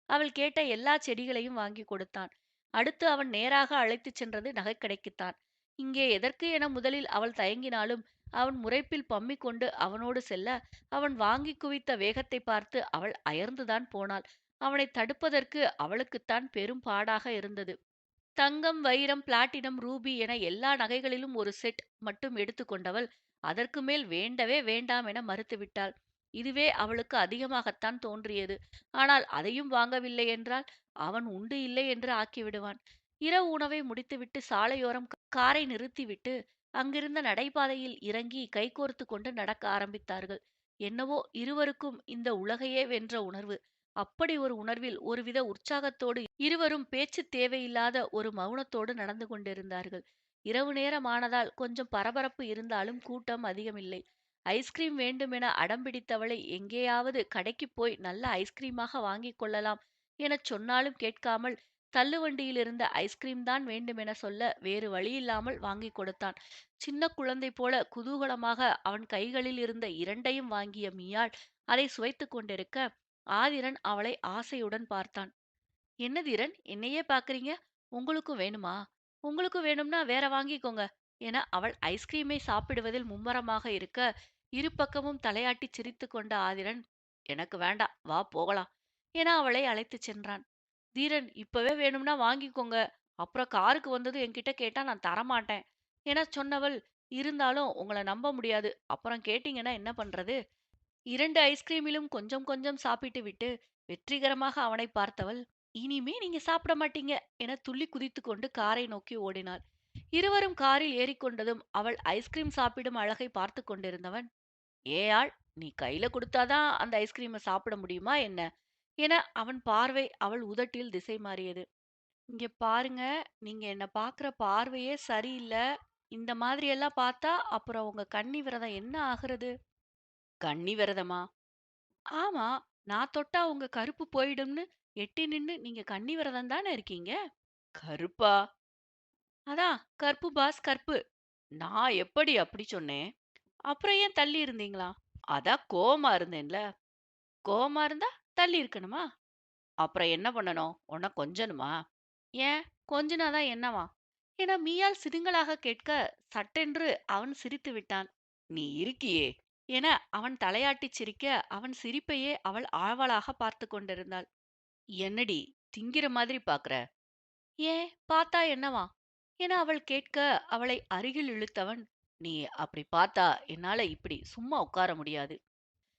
அவள் கேட்ட எல்லா செடிகளையும் வாங்கி கொடுத்தான். அடுத்து அவன் நேராக அழைத்துச் சென்றது நகைக்கடைக்குத்தான். இங்கே எதற்கு என முதலில் அவள் தயங்கினாலும் அவன் முறைப்பில் பம்மிக் கொண்டு அவனோடு செல்ல அவன் வாங்கி குவித்த வேகத்தை பார்த்து அவள் அயர்ந்துதான் போனாள். அவனை தடுப்பதற்கு அவளுக்குத்தான் பெரும் பாடாக இருந்தது. தங்கம், வைரம், பிளாட்டினம், ரூபி என எல்லா நகைகளிலும் ஒரு செட் மட்டும் எடுத்துக்கொண்டவள் அதற்கு மேல் வேண்டவே வேண்டாம் என மறுத்துவிட்டாள். இதுவே அவளுக்கு அதிகமாகத்தான் தோன்றியது. ஆனால் அதையும் வாங்கவில்லை என்றால் அவன் உண்டு இல்லை என்று ஆக்கிவிடுவான். இரவு உணவை முடித்துவிட்டு சாலையோரம் காரை நிறுத்திவிட்டு அங்கிருந்த நடைபாதையில் இறங்கி கைகோர்த்து கொண்டு நடக்க ஆரம்பித்தார்கள். என்னவோ இருவருக்கும் இந்த உலகையே வென்ற உணர்வு. அப்படி ஒரு உணர்வில் ஒருவித உற்சாகத்தோடு இருவரும் பேச்சு தேவையில்லாத ஒரு மௌனத்தோடு நடந்து கொண்டிருந்தார்கள். இரவு நேரம் ஆனதால் கொஞ்சம் பரபரப்பு இருந்தாலும் கூட்டம் அதிகமில்லை. ஐஸ்கிரீம் வேண்டுமென அடம்பிடித்தவளை எங்கேயாவது கடைக்குப் போய் நல்ல ஐஸ்கிரீமாக வாங்கிக் கொள்ளலாம் எனச் சொன்னாலும் கேட்காமல் தள்ளுவண்டியில் இருந்த ஐஸ்கிரீம் தான் வேண்டுமென சொல்ல வேறு வழியில்லாமல் வாங்கிக் கொடுத்தான். சின்ன குழந்தை போல குதூகலமாக அவன் கைகளில் இருந்த இரண்டையும் வாங்கிய மீயாள் அதை சுவைத்துக் கொண்டிருக்க, ஆதிரன் அவளை ஆசையுடன் பார்த்தான். "என்ன தீரன், என்னையே பார்க்கறீங்க? உங்களுக்கும் வேணுமா? உங்களுக்கு வேணும்னா வேற வாங்கிக்கோங்க" என அவள் ஐஸ்கிரீமை சாப்பிடுவதில் மும்மரமாக இருக்க, இரு பக்கமும் தலையாட்டிச் சிரித்துக் கொண்ட ஆதிரன், "எனக்கு வேண்டாம், வா போகலாம்" என அவளை அழைத்துச் சென்றான். "தீரன், இப்பவே வேணும்னா வாங்கிக்கோங்க. அப்புறம் காருக்கு வந்ததும் என்கிட்ட கேட்டா நான் தரமாட்டேன்" எனச் சொன்னவள், "இருந்தாலும் உங்கள நம்ப முடியாது. அப்புறம் கேட்டீங்கன்னா என்ன பண்றது?" 2 ஐஸ்கிரீமிலும் கொஞ்சம் கொஞ்சம் சாப்பிட்டு விட்டு வெற்றிகரமாக அவனைப் பார்த்தவள், "இனிமே நீங்க சாப்பிட மாட்டீங்க" என துள்ளி குதித்துக்கொண்டு காரை நோக்கி ஓடினாள். இருவரும் காரில் ஏறிக்கொண்டதும் அவள் ஐஸ்கிரீம் சாப்பிடும் அழகை பார்த்துக் கொண்டிருந்தவன், "ஏன் ஆள், நீ கையில குடுத்தாதான் அந்த ஐஸ்கிரீமை சாப்பிட முடியுமா என்ன?" என அவன் பார்வை அவள் உதட்டில் திசை மாறியது. "இங்க பாருங்க, நீங்க என்ன பார்க்குற பார்வையே சரியில்ல. இந்த மாதிரி எல்லாம் பார்த்தா அப்புறம் உங்க கன்னி விரதம் என்ன ஆகுறது?" "கன்னி விரதமா?" "ஆமா, நான் தொட்டா உங்க கருப்பு போயிடும்னு எட்டி நின்னு நீங்க கன்னி விரதம் தானே இருக்கீங்க." "கருப்பா?" "அதான் கற்பு பாஸ் கற்பு." "நான் எப்படி அப்படி சொன்னேன்?" "அப்புறம் ஏன் தள்ளி இருந்தீங்களா?" "அதான் கோவமா இருந்தேன்ல." "கோவமா இருந்தா தள்ளி இருக்கணுமா?" "அப்புறம் என்ன பண்ணணும்? உன்ன கொஞ்சணுமா?" "ஏன் கொஞ்சுனாதான் என்னவா?" என மீயாள் சினுங்கலாக கேட்க, சட்டென்று அவன் சிரித்து விட்டான். "நீ இருக்கியே" என அவன் தலையாட்டிச் சிரிக்க, அவன் சிரிப்பையே அவள் ஆவலாக பார்த்துக் கொண்டிருந்தாள். "என்னடி திங்கிற மாதிரி பாக்குற?" "ஏன் பார்த்தா என்னவா?" என அவள் கேட்க, அவளை அருகில் இழுத்தவன், "நீ அப்படி பார்த்தா என்னால இப்படி சும்மா உட்கார முடியாது"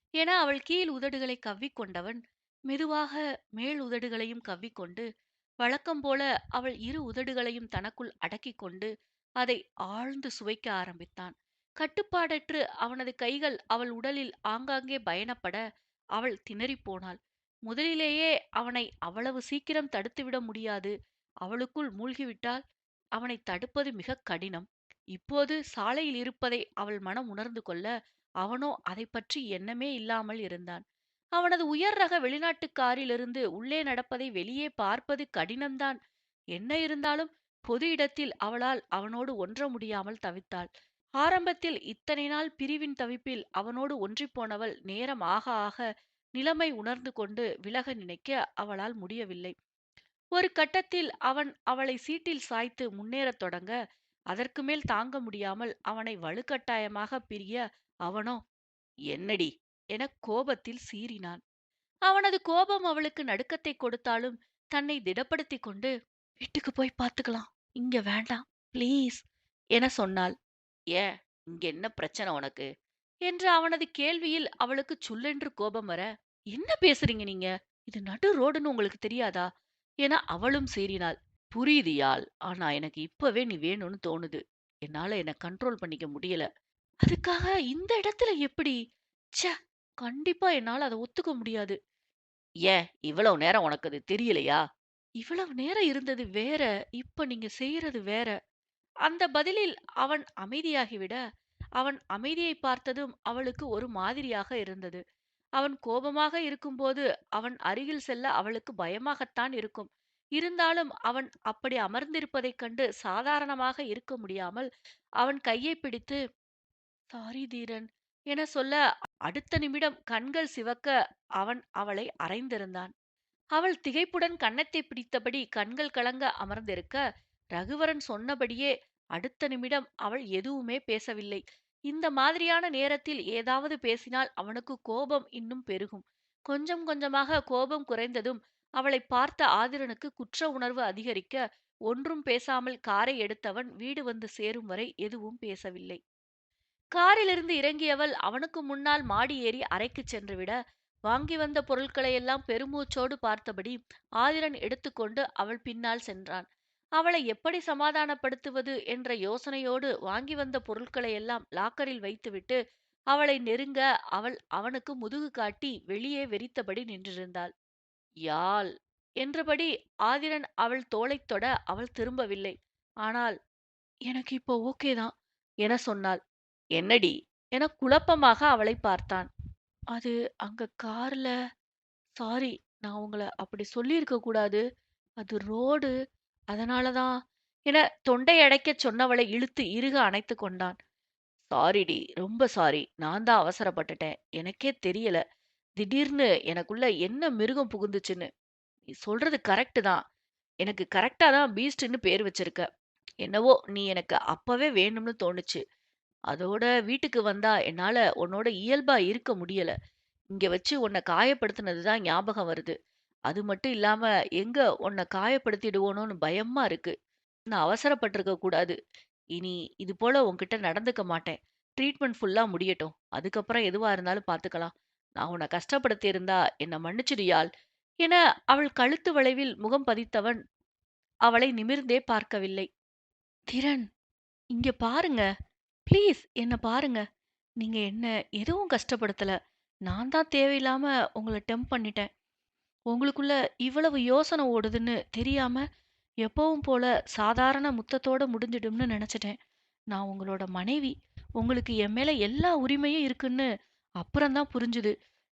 என அவள் கீழ் உதடுகளை கவ்விக்கொண்டவன், மெதுவாக மேல் உதடுகளையும் கவ்விக்கொண்டு, வழக்கம் போல அவள் இரு உதடுகளையும் தனக்குள் அடக்கிக் கொண்டு, அதை ஆழ்ந்து சுவைக்க ஆரம்பித்தான். கட்டுப்பாடற்று அவனது கைகள் அவள் உடலில் ஆங்காங்கே பயணப்பட, அவள் திணறிப் போனாள். முதலிலேயே அவனை அவ்வளவு சீக்கிரம் தடுத்துவிட முடியாது. அவளுக்குள் மூழ்கிவிட்டால் அவனைத் தடுப்பது மிகக் கடினம். இப்போது சாலையில் இருப்பதை அவள் மனம் உணர்ந்து கொள்ள, அவனோ அதைப் பற்றி எண்ணமே இல்லாமல் இருந்தான். அவனது உயர் ரக வெளிநாட்டுக் காரிலிருந்து உள்ளே நடப்பதை வெளியே பார்ப்பது கடினம்தான். என்ன இருந்தாலும் பொது இடத்தில் அவளால் அவனோடு ஒன்ற முடியாமல் தவித்தாள். ஆரம்பத்தில் இத்தனை நாள் பிரிவின் தவிப்பில் அவனோடு ஒன்றிப்போனவள் நேரம் ஆக ஆக நிலைமை உணர்ந்து கொண்டு விலக நினைக்க அவளால் முடியவில்லை. ஒரு கட்டத்தில் அவன் அவளை சீட்டில் சாய்த்து முன்னேறத் தொடங்க, அதற்கு மேல் தாங்க முடியாமல் அவனை வலுக்கட்டாயமாக பிரிய, அவனோ, "என்னடி" என கோபத்தில் சீறினான். அவனது கோபம் அவளுக்கு நடுக்கத்தைக் கொடுத்தாலும் தன்னை திடப்படுத்திக் கொண்டு, "வீட்டுக்கு போய் பார்த்துக்கலாம். இங்க வேண்டாம். ப்ளீஸ்" என சொன்னாள். "ஏன், இங்க என்ன பிரச்சனை உனக்கு?" என்ற அவனது கேள்வியில் அவளுக்கு சுள்ளென்று கோபம் வர, "என்ன பேசுறீங்க நீங்க? இது நடு ரோடுன்னு உங்களுக்கு தெரியாதா?" என அவளும் சீறினாள். "புரியுது யாழ். ஆனா எனக்கு இப்பவே நீ வேணும்னு தோணுது. என்னால என்ன கண்ட்ரோல் பண்ணிக்க முடியல." "அதுக்காக இந்த இடத்துல எப்படி?" "ச்சே, கண்டிப்பா என்னால அத ஒத்துக்க முடியாது." "ஏன், இவ்வளவு நேரம் உனக்கு அது தெரியலையா?" "இவ்வளவு நேரம் இருந்தது வேற, இப்ப நீங்க செய்யறது வேற." அந்த பதிலில் அவன் அமைதியாகிவிட, அவன் அமைதியைப் பார்த்ததும் அவளுக்கு ஒரு மாதிரியாக இருந்தது. அவன் கோபமாக இருக்கும்போது அவன் அருகில் செல்ல அவளுக்கு பயமாகத்தான் இருக்கும். இருந்தாலும் அவன் அப்படி அமர்ந்திருப்பதைக் கண்டு சாதாரணமாக இருக்க முடியாமல் அவன் கையைப் பிடித்து, "சாரி தீரன்" என சொல்ல, அடுத்த நிமிடம் கண்கள் சிவக்க அவன் அவளை அறைந்திருந்தான். அவள் திகைப்புடன் கன்னத்தைப் பிடித்தபடி கண்கள் கலங்க அமர்ந்திருக்க, ரகுவரன் சொன்னபடியே அடுத்த நிமிடம் அவள் எதுவுமே பேசவில்லை. இந்த மாதிரியான நேரத்தில் ஏதாவது பேசினால் அவனுக்கு கோபம் இன்னும் பெருகும். கொஞ்சம் கொஞ்சமாக கோபம் குறைந்ததும் அவளைப் பார்த்த ஆதிரனுக்கு குற்ற உணர்வு அதிகரிக்க, ஒன்றும் பேசாமல் காரை எடுத்தவன் வீடு வந்து சேரும் வரை எதுவும் பேசவில்லை. காரிலிருந்து இறங்கியவள் அவனுக்கு முன்னால் மாடி ஏறி அறைக்குச் சென்றுவிட, வாங்கி வந்த பொருட்களையெல்லாம் பெருமூச்சோடு பார்த்தபடி ஆதிரன் எடுத்துக்கொண்டு அவள் பின்னால் சென்றான். அவளை எப்படி சமாதானப்படுத்துவது என்ற யோசனையோடு வாங்கி வந்த பொருட்களை எல்லாம் லாக்கரில் வைத்துவிட்டு அவளை நெருங்க அவள் அவனுக்கு முதுகு காட்டி வெளியே வெறித்தபடி நின்றிருந்தாள். யாழ் என்றபடி ஆதிரன் அவள் தோளைத் தொட அவள் திரும்பவில்லை. ஆனால், எனக்கு இப்போ ஓகே தான் என சொன்னாள். என்னடி என குழப்பமாக அவளை பார்த்தான். அது அங்க கார்ல சாரி, நான் உங்கள அப்படி சொல்லியிருக்க கூடாது. அது ரோடு. அதனால தான் என தொண்டை அடைக்கச் சொன்னவளை இழுத்து இறுக அணைத்துக் கொண்டான். சாரிடி, ரொம்ப சாரி. நான் தான் அவசரப்பட்டுட்டேன். எனக்கே தெரியல. திடீர்னு எனக்குள்ள என்ன மிருகம் புகுந்துச்சுன்னு. நீ சொல்றது கரெக்ட் தான். எனக்கு கரெக்ட்டா தான் பீஸ்ட்ன்னு பேர் வச்சிருக்க. என்னவோ நீ எனக்கு அப்பவே வேணும்னு தோணுச்சு. அதோட வீட்டுக்கு வந்தா என்னால உன்னோட இயல்பா இருக்க முடியல. இங்க வச்சு உன்னை காயப்படுத்தினது தான் ஞாபகம் வருது. அது மட்டும் இல்லாம எங்க உன்னை காயப்படுத்திடுவோனோன்னு பயமா இருக்கு. நான் அவசரப்பட்டிருக்க கூடாது. இனி இது போல உன்கிட்ட நடந்துக்க மாட்டேன். ட்ரீட்மெண்ட் ஃபுல்லா முடியட்டும். அதுக்கப்புறம் எதுவா இருந்தாலும் பார்த்துக்கலாம். நான் உன்னை கஷ்டப்படுத்தி இருந்தா என்ன மன்னிச்சிடு யாழ் என அவள் கழுத்து வளைவில் முகம் பதித்தவன் அவளை நிமிர்ந்தே பார்க்கவில்லை. திரண், இங்க பாருங்க. ப்ளீஸ் என்ன பாருங்க. நீங்க என்ன எதுவும் கஷ்டப்படுத்தல. நான் தான் தேவையில்லாம உங்கள டெம்ப் பண்ணிட்டேன். உங்களுக்குள்ள இவ்வளவு யோசனை ஓடுதுன்னு தெரியாம எப்பவும் போல சாதாரண முத்தத்தோட முடிஞ்சிடும்னு நினைச்சிட்டேன். நான் உங்களோட மனைவி. உங்களுக்கு என் மேல எல்லா உரிமையும் இருக்குன்னு அப்புறம் தான் புரிஞ்சுது.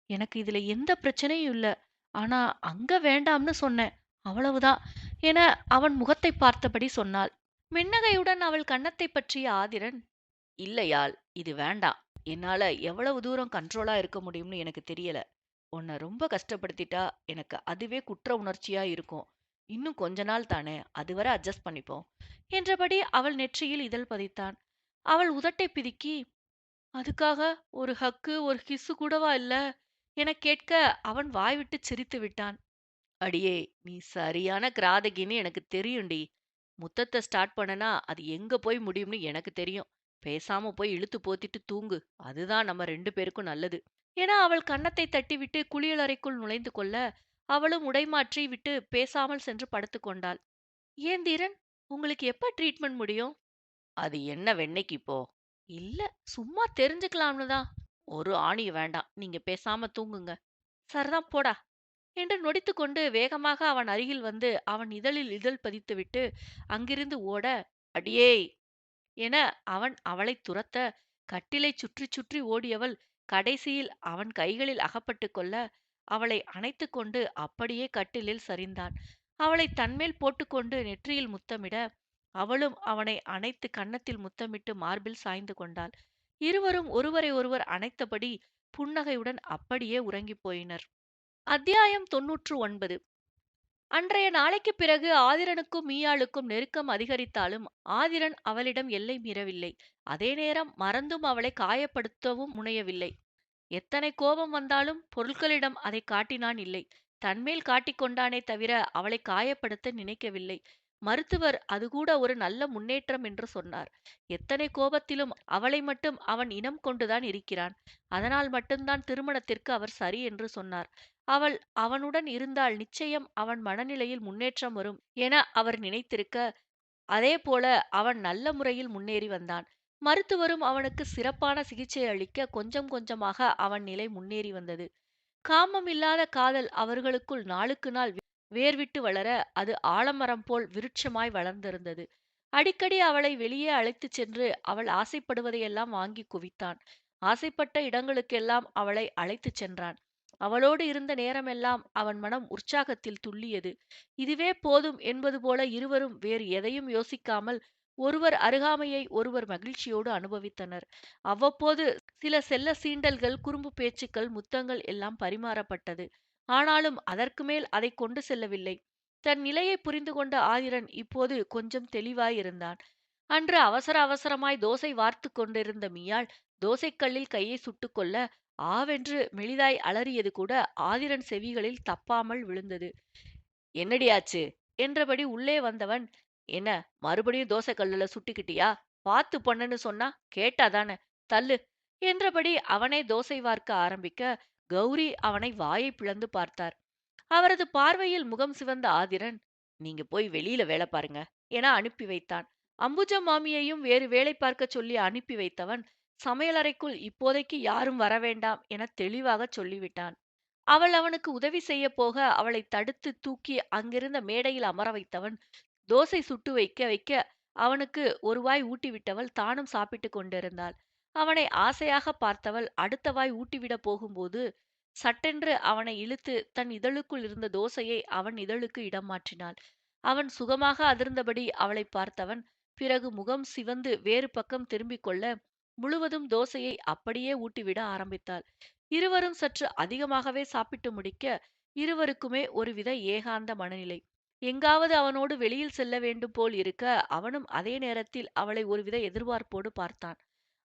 எனக்கு இதுல எந்த பிரச்சனையும் இல்ல. ஆனா அங்க வேண்டாம்னு சொன்னேன். அவ்வளவுதான் என அவன் முகத்தை பார்த்தபடி சொன்னாள். மின்னகையுடன் அவள் கன்னத்தை பற்றிய ஆதிரன், இல்லையால் இது வேண்டாம். என்னால எவ்வளவு தூரம் கண்ட்ரோலா இருக்க முடியும்னு எனக்கு தெரியல. உன்னை ரொம்ப கஷ்டப்படுத்திட்டா எனக்கு அதுவே குற்ற உணர்ச்சியா இருக்கும். இன்னும் கொஞ்ச நாள் தானே, அதுவரை அட்ஜஸ்ட் பண்ணிப்போம் என்றபடி அவள் நெற்றியில் இதழ் பதித்தான். அவள் உதட்டை பிதுக்கி, அதுக்காக ஒரு ஹக்கு ஒரு கிஸ்ஸு கூடவா இல்ல என கேட்க அவன் வாய்விட்டு சிரித்து விட்டான். அடியே, நீ சரியான கிராதகின்னு எனக்கு தெரியும்டி. முத்தத்தை ஸ்டார்ட் பண்ணனா அது எங்க போய் முடியும்னு எனக்கு தெரியும். பேசாம போய் இழுத்து போத்திட்டு தூங்கு. அதுதான் நம்ம 2 பேருக்கும் நல்லது என அவள் கன்னத்தை தட்டிவிட்டு குளியலறைக்குள் நுழைந்து கொள்ள அவளும் உடைமாற்றி விட்டு பேசாமல் சென்று படுத்துக் கொண்டாள். ஏன் தீரன், உங்களுக்கு எப்ப ட்ரீட்மெண்ட் முடியும்? அது என்ன வெண்ணெய்க்கு இப்போ? இல்ல, சும்மா தெரிஞ்சுக்கலாம்னு தான். ஒரு ஆணி வேண்டாம். நீங்க பேசாம தூங்குங்க. சரிதான் போடா என்று நொடித்துக்கொண்டு வேகமாக அவன் அருகில் வந்து அவன் இதழில் இதழ் பதித்துவிட்டு அங்கிருந்து ஓட, அடியேய் என அவன் அவளைத் துரத்த, கட்டிலைச் சுற்றிச் சுற்றி ஓடியவள் கடைசியில் அவன் கைகளில் அகப்பட்டுக் கொள்ள, அவளை அணைத்துக் கொண்டு அப்படியே கட்டிலில் சரிந்தான். அவளைத் தன்மேல் போட்டுக்கொண்டு நெற்றியில் முத்தமிட, அவளும் அவனை அணைத்து கன்னத்தில் முத்தமிட்டு மார்பில் சாய்ந்து கொண்டாள். இருவரும் ஒருவரை ஒருவர் அணைத்தபடி புன்னகையுடன் அப்படியே உறங்கிப் போயினர். அத்தியாயம் 99. அன்றைய நாளைக்குப் பிறகு ஆதிரனுக்கும் மீயாளுக்கும் நெருக்கம் அதிகரித்தாலும் ஆதிரன் அவளிடம் எல்லை மீறவில்லை. அதே நேரம் மறந்தும் அவளை காயப்படுத்தவும் முனையவில்லை. எத்தனை கோபம் வந்தாலும் பொருட்களிடம் அதை காட்டினான் இல்லை. தன்மேல் காட்டிக்கொண்டானே தவிர அவளை காயப்படுத்த நினைக்கவில்லை. மருத்துவர் அது கூட ஒரு நல்ல முன்னேற்றம் என்று சொன்னார். எத்தனை கோபத்திலும் அவளை மட்டும் அவன் இனம் கொண்டுதான் இருக்கிறான். அதனால் மட்டும்தான் திருமணத்திற்கு அவர் சரி என்று சொன்னார். அவள் அவனுடன் இருந்தால் நிச்சயம் அவன் மனநிலையில் முன்னேற்றம் வரும் என அவர் நினைத்திருக்க, அதே போல அவன் நல்ல முறையில் முன்னேறி வந்தான். மருத்துவரும் அவனுக்கு சிறப்பான சிகிச்சை அளிக்க கொஞ்சம் கொஞ்சமாக அவன் நிலை முன்னேறி வந்தது. காமம் இல்லாத காதல் அவர்களுக்குள் நாளுக்கு நாள் வேர்விட்டு வளர, அது ஆலமரம் போல் விருட்சமாய் வளர்ந்திருந்தது. அடிக்கடி அவளை வெளியே அழைத்துச் சென்று அவள் ஆசைப்படுவதையெல்லாம் வாங்கி குவித்தான். ஆசைப்பட்ட இடங்களுக்கெல்லாம் அவளை அழைத்துச் சென்றான். அவளோடு இருந்த நேரமெல்லாம் அவன் மனம் உற்சாகத்தில் துள்ளியது. இதுவே போதும் என்பது போல இருவரும் வேறு எதையும் யோசிக்காமல் ஒருவர் அருகாமையை ஒருவர் மகிழ்ச்சியோடு அனுபவித்தனர். அவ்வப்போது சில செல்ல சீண்டல்கள், குறும்பு பேச்சுக்கள், முத்தங்கள் எல்லாம் பரிமாறப்பட்டது. ஆனாலும் அதற்கு மேல் அதை கொண்டு செல்லவில்லை. தன் நிலையை புரிந்து கொண்ட ஆதிரன் இப்போது கொஞ்சம் தெளிவாயிருந்தான். அன்று அவசர அவசரமாய் தோசை வார்த்து கொண்டிருந்த மீயாள் தோசைக்கல்லில் கையை சுட்டுக்கொள்ள, ஆவென்று மெலிதாய் அலறியது கூட ஆதிரன் செவிகளில் தப்பாமல் விழுந்தது. என்னடி ஆச்சு என்றபடி உள்ளே வந்தவன், என்ன மறுபடியும் தோசை கல்லுல சுட்டுக்கிட்டியா? பார்த்து பண்ணுன்னு சொன்னா கேட்டாதானே, தள்ளு என்றபடி அவனே தோசை வார்க்க ஆரம்பிக்க, கௌரி அவனை வாயை பிளந்து பார்த்தார். அவரது பார்வையில் முகம் சிவந்த ஆதிரன், நீங்க போய் வெளியில வேலை பாருங்க. என அனுப்பி வைத்தான். அம்புஜம் மாமியையும் வேறு வேலை பார்க்கச் சொல்லி அனுப்பி வைத்தவன், சமையலறைக்குள் இப்போதைக்கு யாரும் வரவேண்டாம் என தெளிவாகச் சொல்லிவிட்டான். அவள் அவனுக்கு உதவி செய்யப் போக அவளைத் தடுத்து தூக்கி அங்கிருந்த மேடையில் அமர வைத்தவன், தோசை சுட்டு வைக்க வைக்க அவனுக்கு ஒரு வாய் ஊட்டிவிட்டவள் தானும் சாப்பிட்டுக் கொண்டிருந்தாள். அவனை ஆசையாகப் பார்த்தவள் அடுத்த வாய் ஊட்டிவிடப் போகும்போது, சட்டென்று அவனை இழுத்து தன் இதழுக்குள் இருந்த தோசையை அவன் இதழுக்கு இடம் மாற்றினாள். அவன் சுகமாக அதிர்ந்தபடி அவளைப் பார்த்தவன், பிறகு முகம் சிவந்து வேறு பக்கம் திரும்பிக் கொள்ள, முழுவதும் தோசையை அப்படியே ஊட்டிவிட ஆரம்பித்தாள். இருவரும் சற்று அதிகமாகவே சாப்பிட்டு முடிக்க, இருவருக்குமே ஒருவித ஏகாந்த மனநிலை. எங்காவது அவனோடு வெளியில் செல்ல வேண்டும் போல் இருக்க, அவனும் அதே நேரத்தில் அவளை ஒருவித எதிர்பார்ப்போடு பார்த்தான்.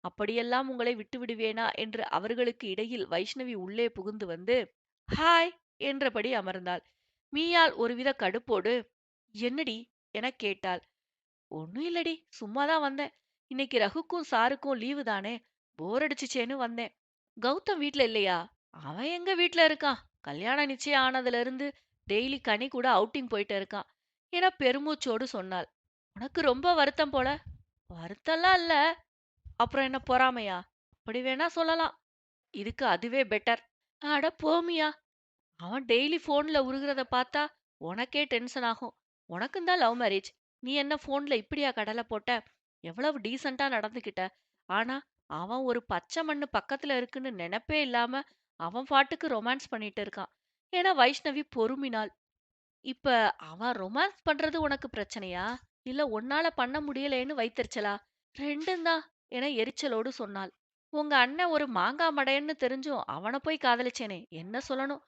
அப்படியெல்லாம் உங்களை விட்டுவிடுவேனா என்று அவர்களுக்கு இடையில் வைஷ்ணவி உள்ளே புகுந்து வந்து, ஹாய் என்றபடி அமர்ந்தாள். மீயாள் ஒருவித கடுப்போடு, என்னடி எனக் கேட்டாள். ஒன்னும் இல்லடி, சும்மாதான் வந்தேன். இன்னைக்கு ரகுக்கும் சாருக்கும் லீவு தானே, போர் அடிச்சுச்சேன்னு வந்தேன். கௌதம் வீட்ல இல்லையா? அவன் எங்க வீட்ல இருக்கான். கல்யாணம் நிச்சயம் ஆனதுல இருந்து டெய்லி கனி கூட அவுட்டிங் போயிட்டு இருக்கான் என பெருமூச்சோடு சொன்னாள். உனக்கு ரொம்ப வருத்தம் போல. வருத்தம்லாம் இல்ல. அப்புறம் என்ன பொறாமையா? அப்படி வேணா சொல்லலாம். இதுக்கு அதுவே பெட்டர். அட போமியா. அவன் டெய்லி போன்ல உருகுறத பார்த்தா உனக்கே டென்ஷன் ஆகும். உனக்கும் தான் லவ் மேரேஜ். நீ என்ன போன்ல இப்படியா கடலை போட்ட? எவ்வளவு டீசெண்டா நடந்துக்கிட்ட. ஆனா அவன் ஒரு பச்சை மண்ணு பக்கத்துல இருக்குன்னு நினைப்பே இல்லாம அவன் பாட்டுக்கு ரொமான்ஸ் பண்ணிட்டு இருக்கான் என வைஷ்ணவி பொறுமினாள். இப்ப அவன் ரொமான்ஸ் பண்றது உனக்கு பிரச்சனையா? இல்ல உன்னால பண்ண முடியலைன்னு வைத்தெரிச்சலா? ரெண்டும் தான் என எரிச்சலோடு சொன்னாள். உங்க அண்ணன் ஒரு மாங்கா மடையன்னு தெரிஞ்சும் அவனை போய் காதலிச்சேனே, என்ன சொல்லணும்?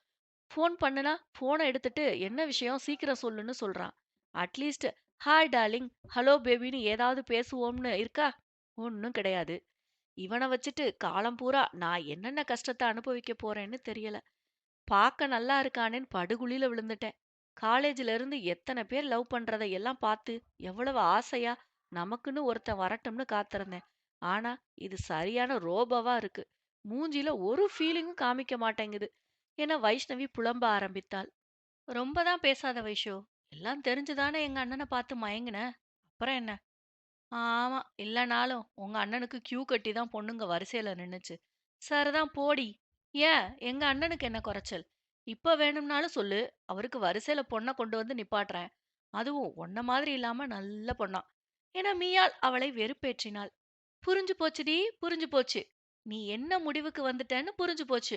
ஃபோன் பண்ணுனா ஃபோனை எடுத்துட்டு என்ன விஷயம் சீக்கிரம் சொல்லுன்னு சொல்றான். அட்லீஸ்ட் ஹாய் டார்லிங், ஹலோ பேபின்னு ஏதாவது பேசுவோம்னு இருக்கா? ஒன்னும் கிடையாது. இவனை வச்சுட்டு காலம் பூரா நான் என்னென்ன கஷ்டத்தை அனுபவிக்க போறேன்னு தெரியல. பார்க்க நல்லா இருக்கானேன்னு படுகுழியில விழுந்துட்டேன். காலேஜ்ல இருந்து எத்தனை பேர் லவ் பண்றதை எல்லாம் பார்த்து எவ்வளவு ஆசையா நமக்குன்னு ஒருத்தன் வரட்டும்னு காத்திருந்தேன். ஆனா இது சரியான ரோபோவா இருக்கு. மூஞ்சில ஒரு ஃபீலிங்கும் காமிக்க மாட்டேங்குது என வைஷ்ணவி புலம்ப ஆரம்பித்தாள். ரொம்ப தான் பேசாத வைஷு. எல்லாம் தெரிஞ்சுதானே எங்க அண்ணனை பார்த்து மயங்குன. அப்புறம் என்ன? ஆமா, இல்லனாலும் உங்க அண்ணனுக்கு கியூ கட்டி தான் பொண்ணுங்க வரிசையில நின்னுச்சு. சரிதான் போடி. ஏன் எங்க அண்ணனுக்கு என்ன குறைச்சல்? இப்ப வேணும்னாலும் சொல்லு. அவருக்கு வரிசையில பொண்ண கொண்டு வந்து நிப்பாட்டுறேன். அதுவும் உன்ன மாதிரி இல்லாம நல்ல பொண்ணா என மீயாள் அவளை வெறுப்பேற்றினாள். புரிஞ்சு போச்சுடி, புரிஞ்சு போச்சு. நீ என்ன முடிவுக்கு வந்துட்டேன்னு புரிஞ்சு போச்சு.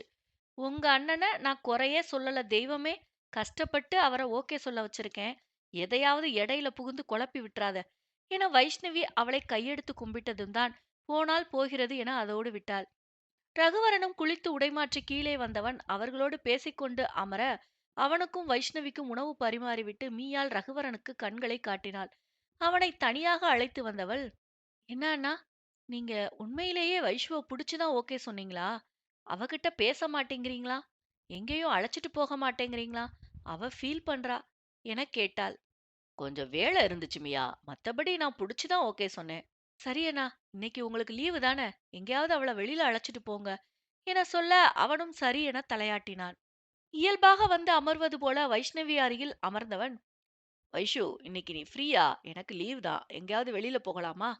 உங்க அண்ணனை நான் குறையே சொல்லல தெய்வமே. கஷ்டப்பட்டு அவரை ஓகே சொல்ல வச்சிருக்கேன். எதையாவது இடையில புகுந்து குழப்பி விட்டுறாத என வைஷ்ணவி அவளை கையெடுத்து கும்பிட்டதும் தான் போனால் போகிறது என அதோடு விட்டாள். ரகுவரனும் குளித்து உடைமாற்றி கீழே வந்தவன் அவர்களோடு பேசிக்கொண்டு அமர, அவனுக்கும் வைஷ்ணவிக்கும் உணவு பரிமாறிவிட்டு மீயாள் ரகுவரனுக்கு கண்களை காட்டினாள். அவனை தனியாக அழைத்து வந்தவள், என்ன அண்ணா, நீங்க உண்மையிலேயே வைஷ்வ புடிச்சுதான் ஓகே சொன்னீங்களா? அவகிட்ட பேச மாட்டேங்கிறீங்களா? எங்கேயும் அழைச்சிட்டு போக மாட்டேங்கிறீங்களா? அவ ஃபீல் பண்றா என கேட்டாள். கொஞ்சம் வேலை இருந்துச்சு மியா. மத்தபடி நான் புடிச்சுதான் ஓகே சொன்னேன். சரி அண்ணா, இன்னைக்கு உங்களுக்கு லீவு தானே? எங்கேயாவது அவள வெளியில அழைச்சிட்டு போங்க என சொல்ல அவனும் சரி என தலையாட்டினான். இயல்பாக வந்து அமர்வது போல வைஷ்ணவி அருகில் அமர்ந்தவன், வைஷு இன்னைக்கு நீ ஃப்ரீயா? எனக்கு லீவ் தான். எங்கேயாவது வெளியில போகலாமா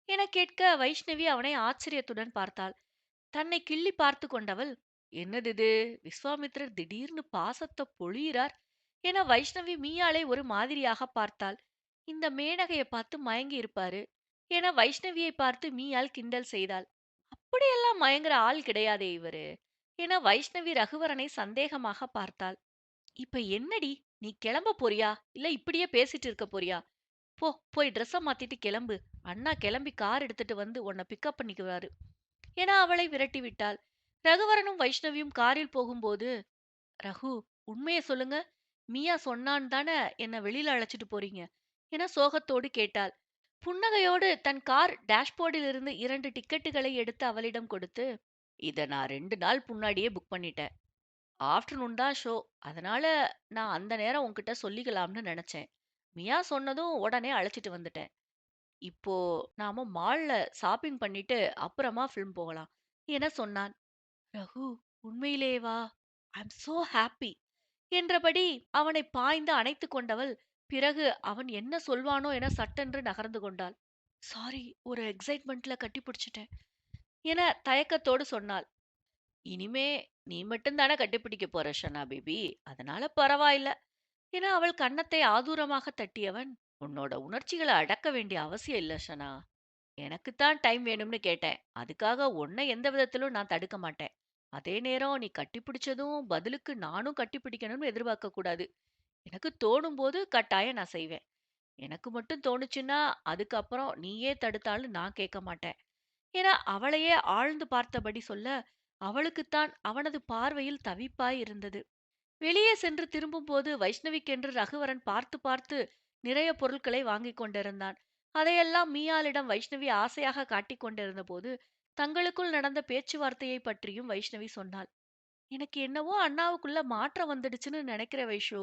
என கேட்க வைஷ்ணவி அவனை ஆச்சரியத்துடன் பார்த்தாள். தன்னை கிள்ளி பார்த்து கொண்டவள், என்னது இது? விஸ்வாமித்திரர் திடீர்னு பாசத்தை பொழியிறார் என வைஷ்ணவி மீயாளை ஒரு மாதிரியாக பார்த்தாள். இந்த மேனகையை பார்த்து மயங்கி இருப்பாரு என வைஷ்ணவியை பார்த்து மீயாள் கிண்டல் செய்தாள். அப்படியெல்லாம் மயங்குற ஆள் கிடையாதே இவரு என வைஷ்ணவி ரகுவரனை சந்தேகமாக பார்த்தாள். இப்ப என்னடி, நீ கிளம்ப போறியா இல்ல இப்படியே பேசிட்டு இருக்க போறியா? போ, போய் ட்ரெஸ்ஸ மாத்திட்டு கிளம்பு. அண்ணா கிளம்பி கார் எடுத்துட்டு வந்து உன்னை பிக்கப் பண்ணிக்குவாரு என அவளை விரட்டி விட்டாள். ரகுவரனும் வைஷ்ணவியும் காரில் போகும்போது, ரகு, உண்மைய சொல்லுங்க. மீயா சொன்னான் தானே என்ன வெளியில அழைச்சிட்டு போறீங்க என சோகத்தோடு கேட்டாள். புன்னகையோடு தன் கார் டேஷ்போர்டில் இருந்து 2 டிக்கெட்டுகளை எடுத்து அவளிடம் கொடுத்து, இத நான் 2 நாள் முன்னாடியே புக் பண்ணிட்டேன். ஆஃப்டர்நூன் தான் ஷோ. அதனால நான் அந்த நேரம் உன்கிட்ட சொல்லிக்கலாம்னு நினைச்சேன். மியா சொன்னதும் உடனே அழைச்சிட்டு வந்துட்டேன். இப்போ நாம மால்ல ஷாப்பிங் பண்ணிட்டு அப்புறமா ஃபிலிம் போகலாம் என சொன்னான். ரகு, உண்மையிலேவா? ஐ அம் சோ ஹாப்பி என்றபடி அவனை பாய்ந்து அணைத்துக் கொண்டவள், பிறகு அவன் என்ன சொல்வானோ என சட்டென்று நகர்ந்து கொண்டாள். சாரி, ஒரு எக்ஸைட்மெண்ட்ல கட்டிப்பிடிச்சிட்டேன் என தயக்கத்தோடு சொன்னாள். இனிமே நீ மட்டும் தானே கட்டிப்பிடிக்க போற ஷனா பேபி, அதனால பரவாயில்ல என அவள் கன்னத்தை ஆதூரமாக தட்டியவன், உன்னோட உணர்ச்சிகளை அடக்க வேண்டிய அவசியம் இல்ல ஷனா. எனக்குத்தான் டைம் வேணும்னு கேட்டேன். அதுக்காக உன்னை எந்த விதத்திலும் நான் தடுக்க மாட்டேன். அதே நேரம் நீ கட்டிப்பிடிச்சதும் பதிலுக்கு நானும் கட்டிப்பிடிக்கணும்னு எதிர்பார்க்க கூடாது. எனக்கு தோணும் போது கட்டாயம் நான் செய்வேன். எனக்கு மட்டும் தோணுச்சுன்னா அதுக்கப்புறம் நீயே தடுத்தாலும் நான் கேட்க மாட்டேன் என அவளையே ஆழ்ந்து பார்த்தபடி சொல்ல, அவளுக்குத்தான் அவனது பார்வையில் தவிப்பாய் இருந்தது. வெளியே சென்று திரும்பும்போது வைஷ்ணவிக்கென்று ரகுவரன் பார்த்து பார்த்து நிறைய பொருட்களை வாங்கிக் கொண்டிருந்தான். அதையெல்லாம் மீயாளிடம் வைஷ்ணவி ஆசையாக காட்டிக் கொண்டிருந்த போது தங்களுக்குள் நடந்த பேச்சுவார்த்தையை பற்றியும் வைஷ்ணவி சொன்னாள். எனக்கு என்னவோ அண்ணாவுக்குள்ள மாற்றம் வந்துடுச்சுன்னு நினைக்கிற வைஷு.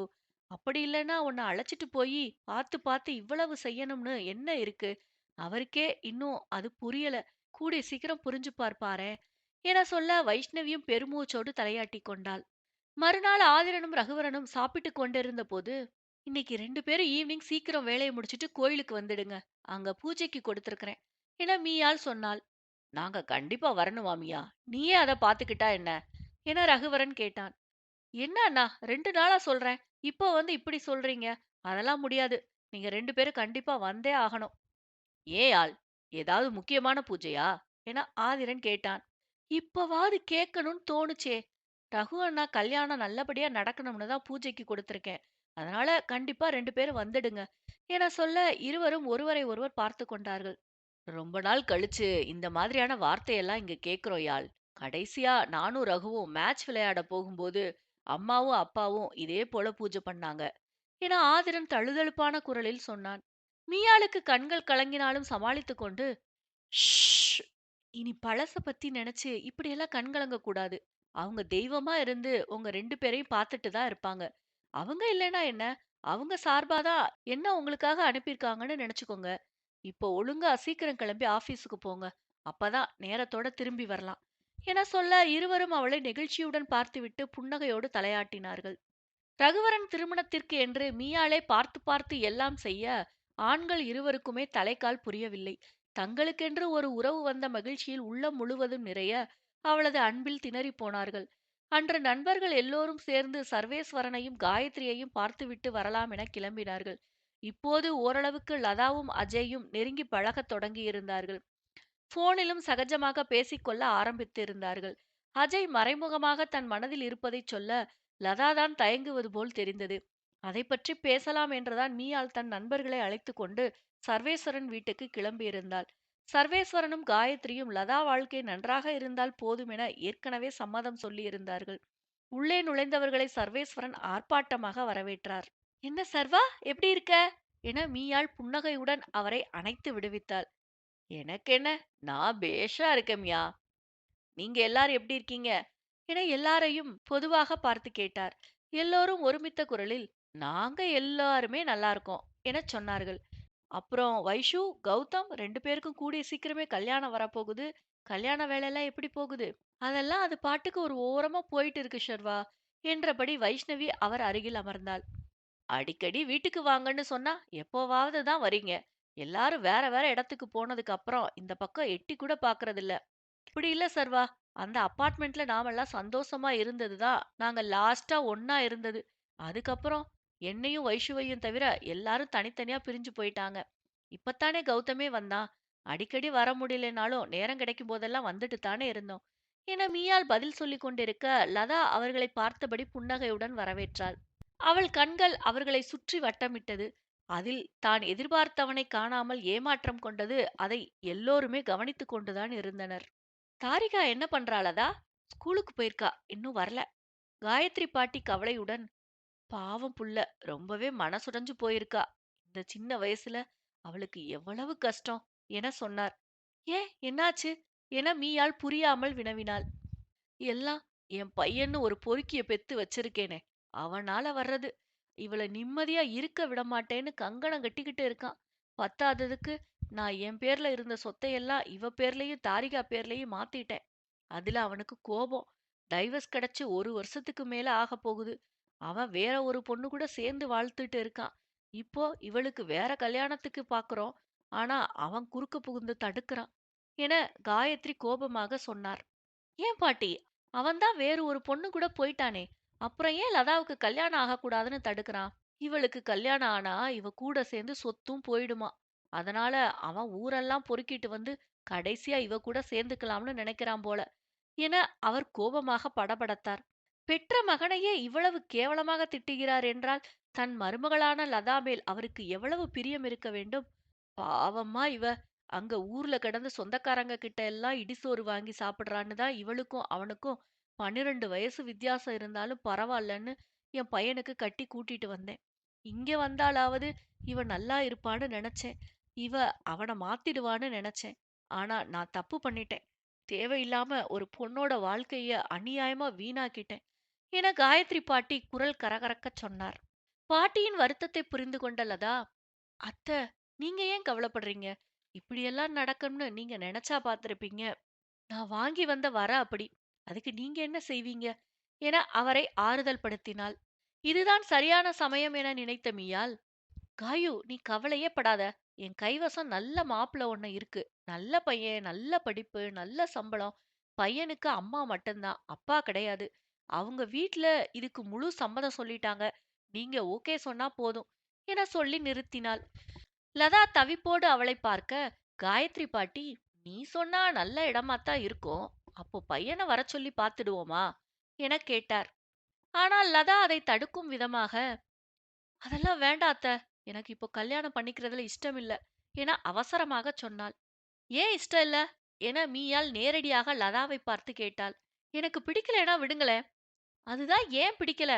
அப்படி இல்லைன்னா உன்னை அழைச்சிட்டு போய் பார்த்து பார்த்து இவ்வளவு செய்யணும்னு என்ன இருக்கு? அவருக்கே இன்னும் அது புரியல. கூடிய சீக்கிரம் புரிஞ்சுப்பார் பாரேன் என சொல்ல வைஷ்ணவியும் பெருமூச்சோடு தலையாட்டி கொண்டாள். மறுநாள் ஆதிரனும் ரகுவரனும் சாப்பிட்டு கொண்டிருந்த போது, இன்னைக்கு 2 பேரும் ஈவினிங் சீக்கிரம் வேலையை முடிச்சிட்டு கோயிலுக்கு வந்துடுங்க. அங்க பூஜைக்கு கொடுத்திருக்கிறேன் என மீயாள் சொன்னாள். நாங்க கண்டிப்பா வரணும் மாமியா. நீயே அத பாத்துக்கிட்டா என்ன என ரகுவரன் கேட்டான். என்ன அண்ணா, 2 நாளா சொல்றேன். இப்போ வந்து இப்படி சொல்றீங்க? அதெல்லாம் முடியாது. நீங்க 2 பேரும் கண்டிப்பா வந்தே ஆகணும். ஏன் ஆள், ஏதாவது முக்கியமான பூஜையா என ஆதிரன் கேட்டான். இப்பவாது கேட்கணும்னு தோணுச்சே. ரகு அண்ணா கல்யாணம் நல்லபடியா நடக்கணும்னு தான் பூஜைக்கு கொடுத்திருக்கேன். அதனால கண்டிப்பா 2 பேரும் வந்துடுங்க என சொல்ல இருவரும் ஒருவரை ஒருவர் பார்த்து கொண்டார்கள். ரொம்ப நாள் கழிச்சு இந்த மாதிரியான வார்த்தையெல்லாம் இங்க கேக்குறோம் யாழ். கடைசியா நானும் ரகுவும் மேட்ச் விளையாட போகும்போது அம்மாவும் அப்பாவும் இதே போல பூஜை பண்ணாங்க என ஆதிரன் தழுதழுப்பான குரலில் சொன்னான். மீயாளுக்கு கண்கள் கலங்கினாலும் சமாளித்துக் கொண்டு, ஷ், இனி பழச பத்தி நினைச்சு இப்படியெல்லாம் கண்கலங்க கூடாது. அவங்க தெய்வமா இருந்து உங்க 2 பேரையும் பார்த்துட்டு தான் இருப்பாங்க. அவங்க இல்லைன்னா என்ன, அவங்க சார்பாதான் என்ன உங்களுக்காக அனுப்பியிருக்காங்கன்னு நினைச்சுக்கோங்க. இப்போ ஒழுங்கா சீக்கிரம் கிளம்பி ஆபீஸுக்கு போங்க. அப்பதான் நேரத்தோட திரும்பி வரலாம் என சொல்ல இருவரும் அவளை நெகிழ்ச்சியுடன் பார்த்துவிட்டு புன்னகையோடு தலையாட்டினார்கள். ரகுவரன் திருமணத்திற்கு என்று மீயாளே பார்த்து பார்த்து எல்லாம் செய்ய ஆண்கள் இருவருக்குமே தலைக்கால் புரியவில்லை. தங்களுக்கென்று ஒரு உறவு வந்த மகிழ்ச்சியில் உள்ளம் முழுவதும் நிறைய அவளது அன்பில் திணறி போனார்கள். அன்று நண்பர்கள் எல்லோரும் சேர்ந்து சர்வேஸ்வரனையும் காயத்ரியையும் பார்த்துவிட்டு வரலாம் என கிளம்பினார்கள். இப்போது ஓரளவுக்கு லதாவும் அஜயும் நெருங்கி பழகத் தொடங்கியிருந்தார்கள். போனிலும் சகஜமாக பேசிக்கொள்ள ஆரம்பித்திருந்தார்கள். அஜய் மறைமுகமாக தன் மனதில் இருப்பதைச் சொல்ல லதாதான் தயங்குவது போல் தெரிந்தது. அதை பற்றி பேசலாம் என்றுதான் மீயாள் தன் நண்பர்களை அழைத்து கொண்டு சர்வேஸ்வரன் வீட்டுக்கு கிளம்பியிருந்தாள். சர்வேஸ்வரனும் காயத்ரியும் லதா வாழ்க்கை நன்றாக இருந்தால் போதும் என ஏற்கனவே சம்மதம் சொல்லியிருந்தார்கள். உள்ளே நுழைந்தவர்களை சர்வேஸ்வரன் ஆர்ப்பாட்டமாக வரவேற்றார். என்ன சர்வா, எப்படி இருக்க என மீயாள் புன்னகையுடன் அவரை அணைத்து விடுவித்தாள். எனக்கென்ன, நான் பேஷா இருக்கேன்யா. நீங்க எல்லாரும் எப்படி இருக்கீங்க என எல்லாரையும் பொதுவாக பார்த்து கேட்டார். எல்லோரும் ஒருமித்த குரலில் நாங்க எல்லாருமே நல்லா இருக்கோம் என சொன்னார்கள். அப்புறம் வைஷு, கௌதம் 2 பேருக்கும் கூடிய சீக்கிரமே கல்யாணம் வரப்போகுது. கல்யாண வேலையெல்லாம் எப்படி போகுது? அதெல்லாம் அது பாட்டுக்கு ஒரு ஓரமா போயிட்டு இருக்கு ஷர்வா என்றபடி வைஷ்ணவி அவர் அருகில் அமர்ந்தாள். அடிக்கடி வீட்டுக்கு வாங்கன்னு சொன்னா எப்போவாவது தான் வரீங்க. எல்லாரும் வேற வேற இடத்துக்கு போனதுக்கு அப்புறம் இந்த பக்கம் எட்டி கூட பாக்குறது இல்ல. இப்படி இல்ல சர்வா. அந்த அபார்ட்மெண்ட்ல நாமெல்லாம் சந்தோஷமா இருந்ததுதான் நாங்க லாஸ்டா ஒன்னா இருந்தது. அதுக்கப்புறம் என்னையும் வைஷுவையும் தவிர எல்லாரும் தனித்தனியா பிரிஞ்சு போயிட்டாங்க. இப்பத்தானே கௌதமே வந்தான். அடிக்கடி வர முடியலனாலும் நேரம் கிடைக்கும் போதெல்லாம் வந்துட்டு தானே இருந்தோம் என மீயால் பதில் சொல்லிக் கொண்டிருக்க லதா அவர்களை பார்த்தபடி புன்னகையுடன் வரவேற்றாள். அவள் கண்கள் அவர்களை சுற்றி வட்டமிட்டது. அதில் தான் எதிர்பார்த்தவனை காணாமல் ஏமாற்றம் கொண்டது. அதை எல்லோருமே கவனித்துக் கொண்டுதான் இருந்தனர். தாரிகா என்ன பண்றாளதா? ஸ்கூலுக்கு போயிருக்கா, இன்னும் வரல. காயத்ரி பாட்டி கவலையுடன், பாவம் புள்ள, ரொம்பவே மனசுடைஞ்சு போயிருக்கா. இந்த சின்ன வயசுல அவளுக்கு எவ்வளவு கஷ்டம் என சொன்னார். ஏன், என்னாச்சு என மீயாள் புரியாமல் வினவினாள். எல்லாம் என் பையன்னு ஒரு பொறுக்கிய பெத்து வச்சிருக்கேனே, அவனால வர்றது. இவள நிம்மதியா இருக்க விட மாட்டேன்னு கங்கணம் கட்டிக்கிட்டு இருக்கான். பத்தாததுக்கு நான் என் பேர்ல இருந்த சொத்தையெல்லாம் இவ பேர்லயும் தாரிகா பேர்லயும் மாத்திட்டேன். அதுல அவனுக்கு கோபம். டைவர்ஸ் கிடைச்சு 1 வருஷத்துக்கு மேல ஆக போகுது. அவன் வேற ஒரு பொண்ணு கூட சேர்ந்து வாழ்த்துட்டு இருக்கான். இப்போ இவளுக்கு வேற கல்யாணத்துக்கு பாக்குறோம். ஆனா அவன் குறுக்க புகுந்து தடுக்கிறான் என காயத்ரி கோபமாக சொன்னார். ஏன் பாட்டி? அவன்தான் வேறு ஒரு பொண்ணு கூட போயிட்டானே. அப்புறம் ஏன் லதாவுக்கு கல்யாணம் ஆகக்கூடாதுன்னு தடுக்கிறான்? இவளுக்கு கல்யாணம் ஆனா இவ கூட சேர்ந்து சொத்தும் போயிடுமா. அதனால அவன் ஊரெல்லாம் பொறுக்கிட்டு வந்து கடைசியா இவ கூட சேர்ந்துக்கலாம்னு நினைக்கிறான் போல என அவர் கோபமாக படபடத்தார். பெற்ற மகனையே இவ்வளவு கேவலமாக திட்டுகிறார் என்றால் தன் மருமகளான லதா மேல் அவருக்கு எவ்வளவு பிரியம் இருக்க வேண்டும். பாவம்மா இவ. அங்க ஊர்ல கிடந்து சொந்தக்காரங்க கிட்ட எல்லாம் இடிசோறு வாங்கி சாப்பிடுறான்னு தான் இவளுக்கும் அவனுக்கும் 12 வயசு வித்தியாசம் இருந்தாலும் பரவாயில்லன்னு என் பையனுக்கு கட்டி கூட்டிட்டு வந்தேன். இங்க வந்தாலாவது இவ நல்லா இருப்பான்னு நினைச்சேன். இவ அவனை மாத்திடுவான்னு நினைச்சேன். ஆனா நான் தப்பு பண்ணிட்டேன். தேவையில்லாம ஒரு பொண்ணோட வாழ்க்கைய அநியாயமா வீணாக்கிட்டேன் என காயத்ரி பாட்டி குரல் கரகரக்கச் சொன்னார். பாட்டியின் வருத்தத்தை புரிந்து கொண்ட லதா, அத்தை, நீங்க ஏன் கவலைப்படுறீங்க? இப்படியெல்லாம் நடக்கும்னு நீங்க நினைச்சா பார்த்திருப்பீங்க. நான் வாங்கி வந்த வர அப்படி. அதுக்கு நீங்க என்ன செய்வீங்க? என அவரை ஆறுதல் படுத்தினாள். இதுதான் சரியான சமயம் என நினைத்த மீயாள், காயு, நீ கவலையே படாத. என் கைவசம் நல்ல மாப்பிள்ளை ஒண்ணு இருக்கு. நல்ல பையன், நல்ல படிப்பு, நல்ல சம்பளம். பையனுக்கு அம்மா மட்டும்தான், அப்பா கிடையாது. அவங்க வீட்ல இதுக்கு முழு சம்மதம் சொல்லிட்டாங்க. நீங்க ஓகே சொன்னா போதும் என சொல்லி நிறுத்தினாள். லதா தவிப்போடு அவளை பார்க்க, காயத்ரி பாட்டி, நீ சொன்னா நல்ல இடமாத்தான் இருக்கும். அப்போ பையனை வர சொல்லி பார்த்துடுவோமா என கேட்டார். ஆனால் லதா அதை தடுக்கும் விதமாக, அதெல்லாம் வேண்டாம் அத்த. எனக்கு இப்போ கல்யாணம் பண்ணிக்கிறதுல இஷ்டம் இல்ல என அவசரமாக சொன்னாள். ஏன் இஷ்டம் இல்ல என மீயாள் நேரடியாக லதாவை பார்த்து கேட்டாள். எனக்கு பிடிக்கலைன்னா விடுங்களேன். அதுதான் ஏன் பிடிக்கல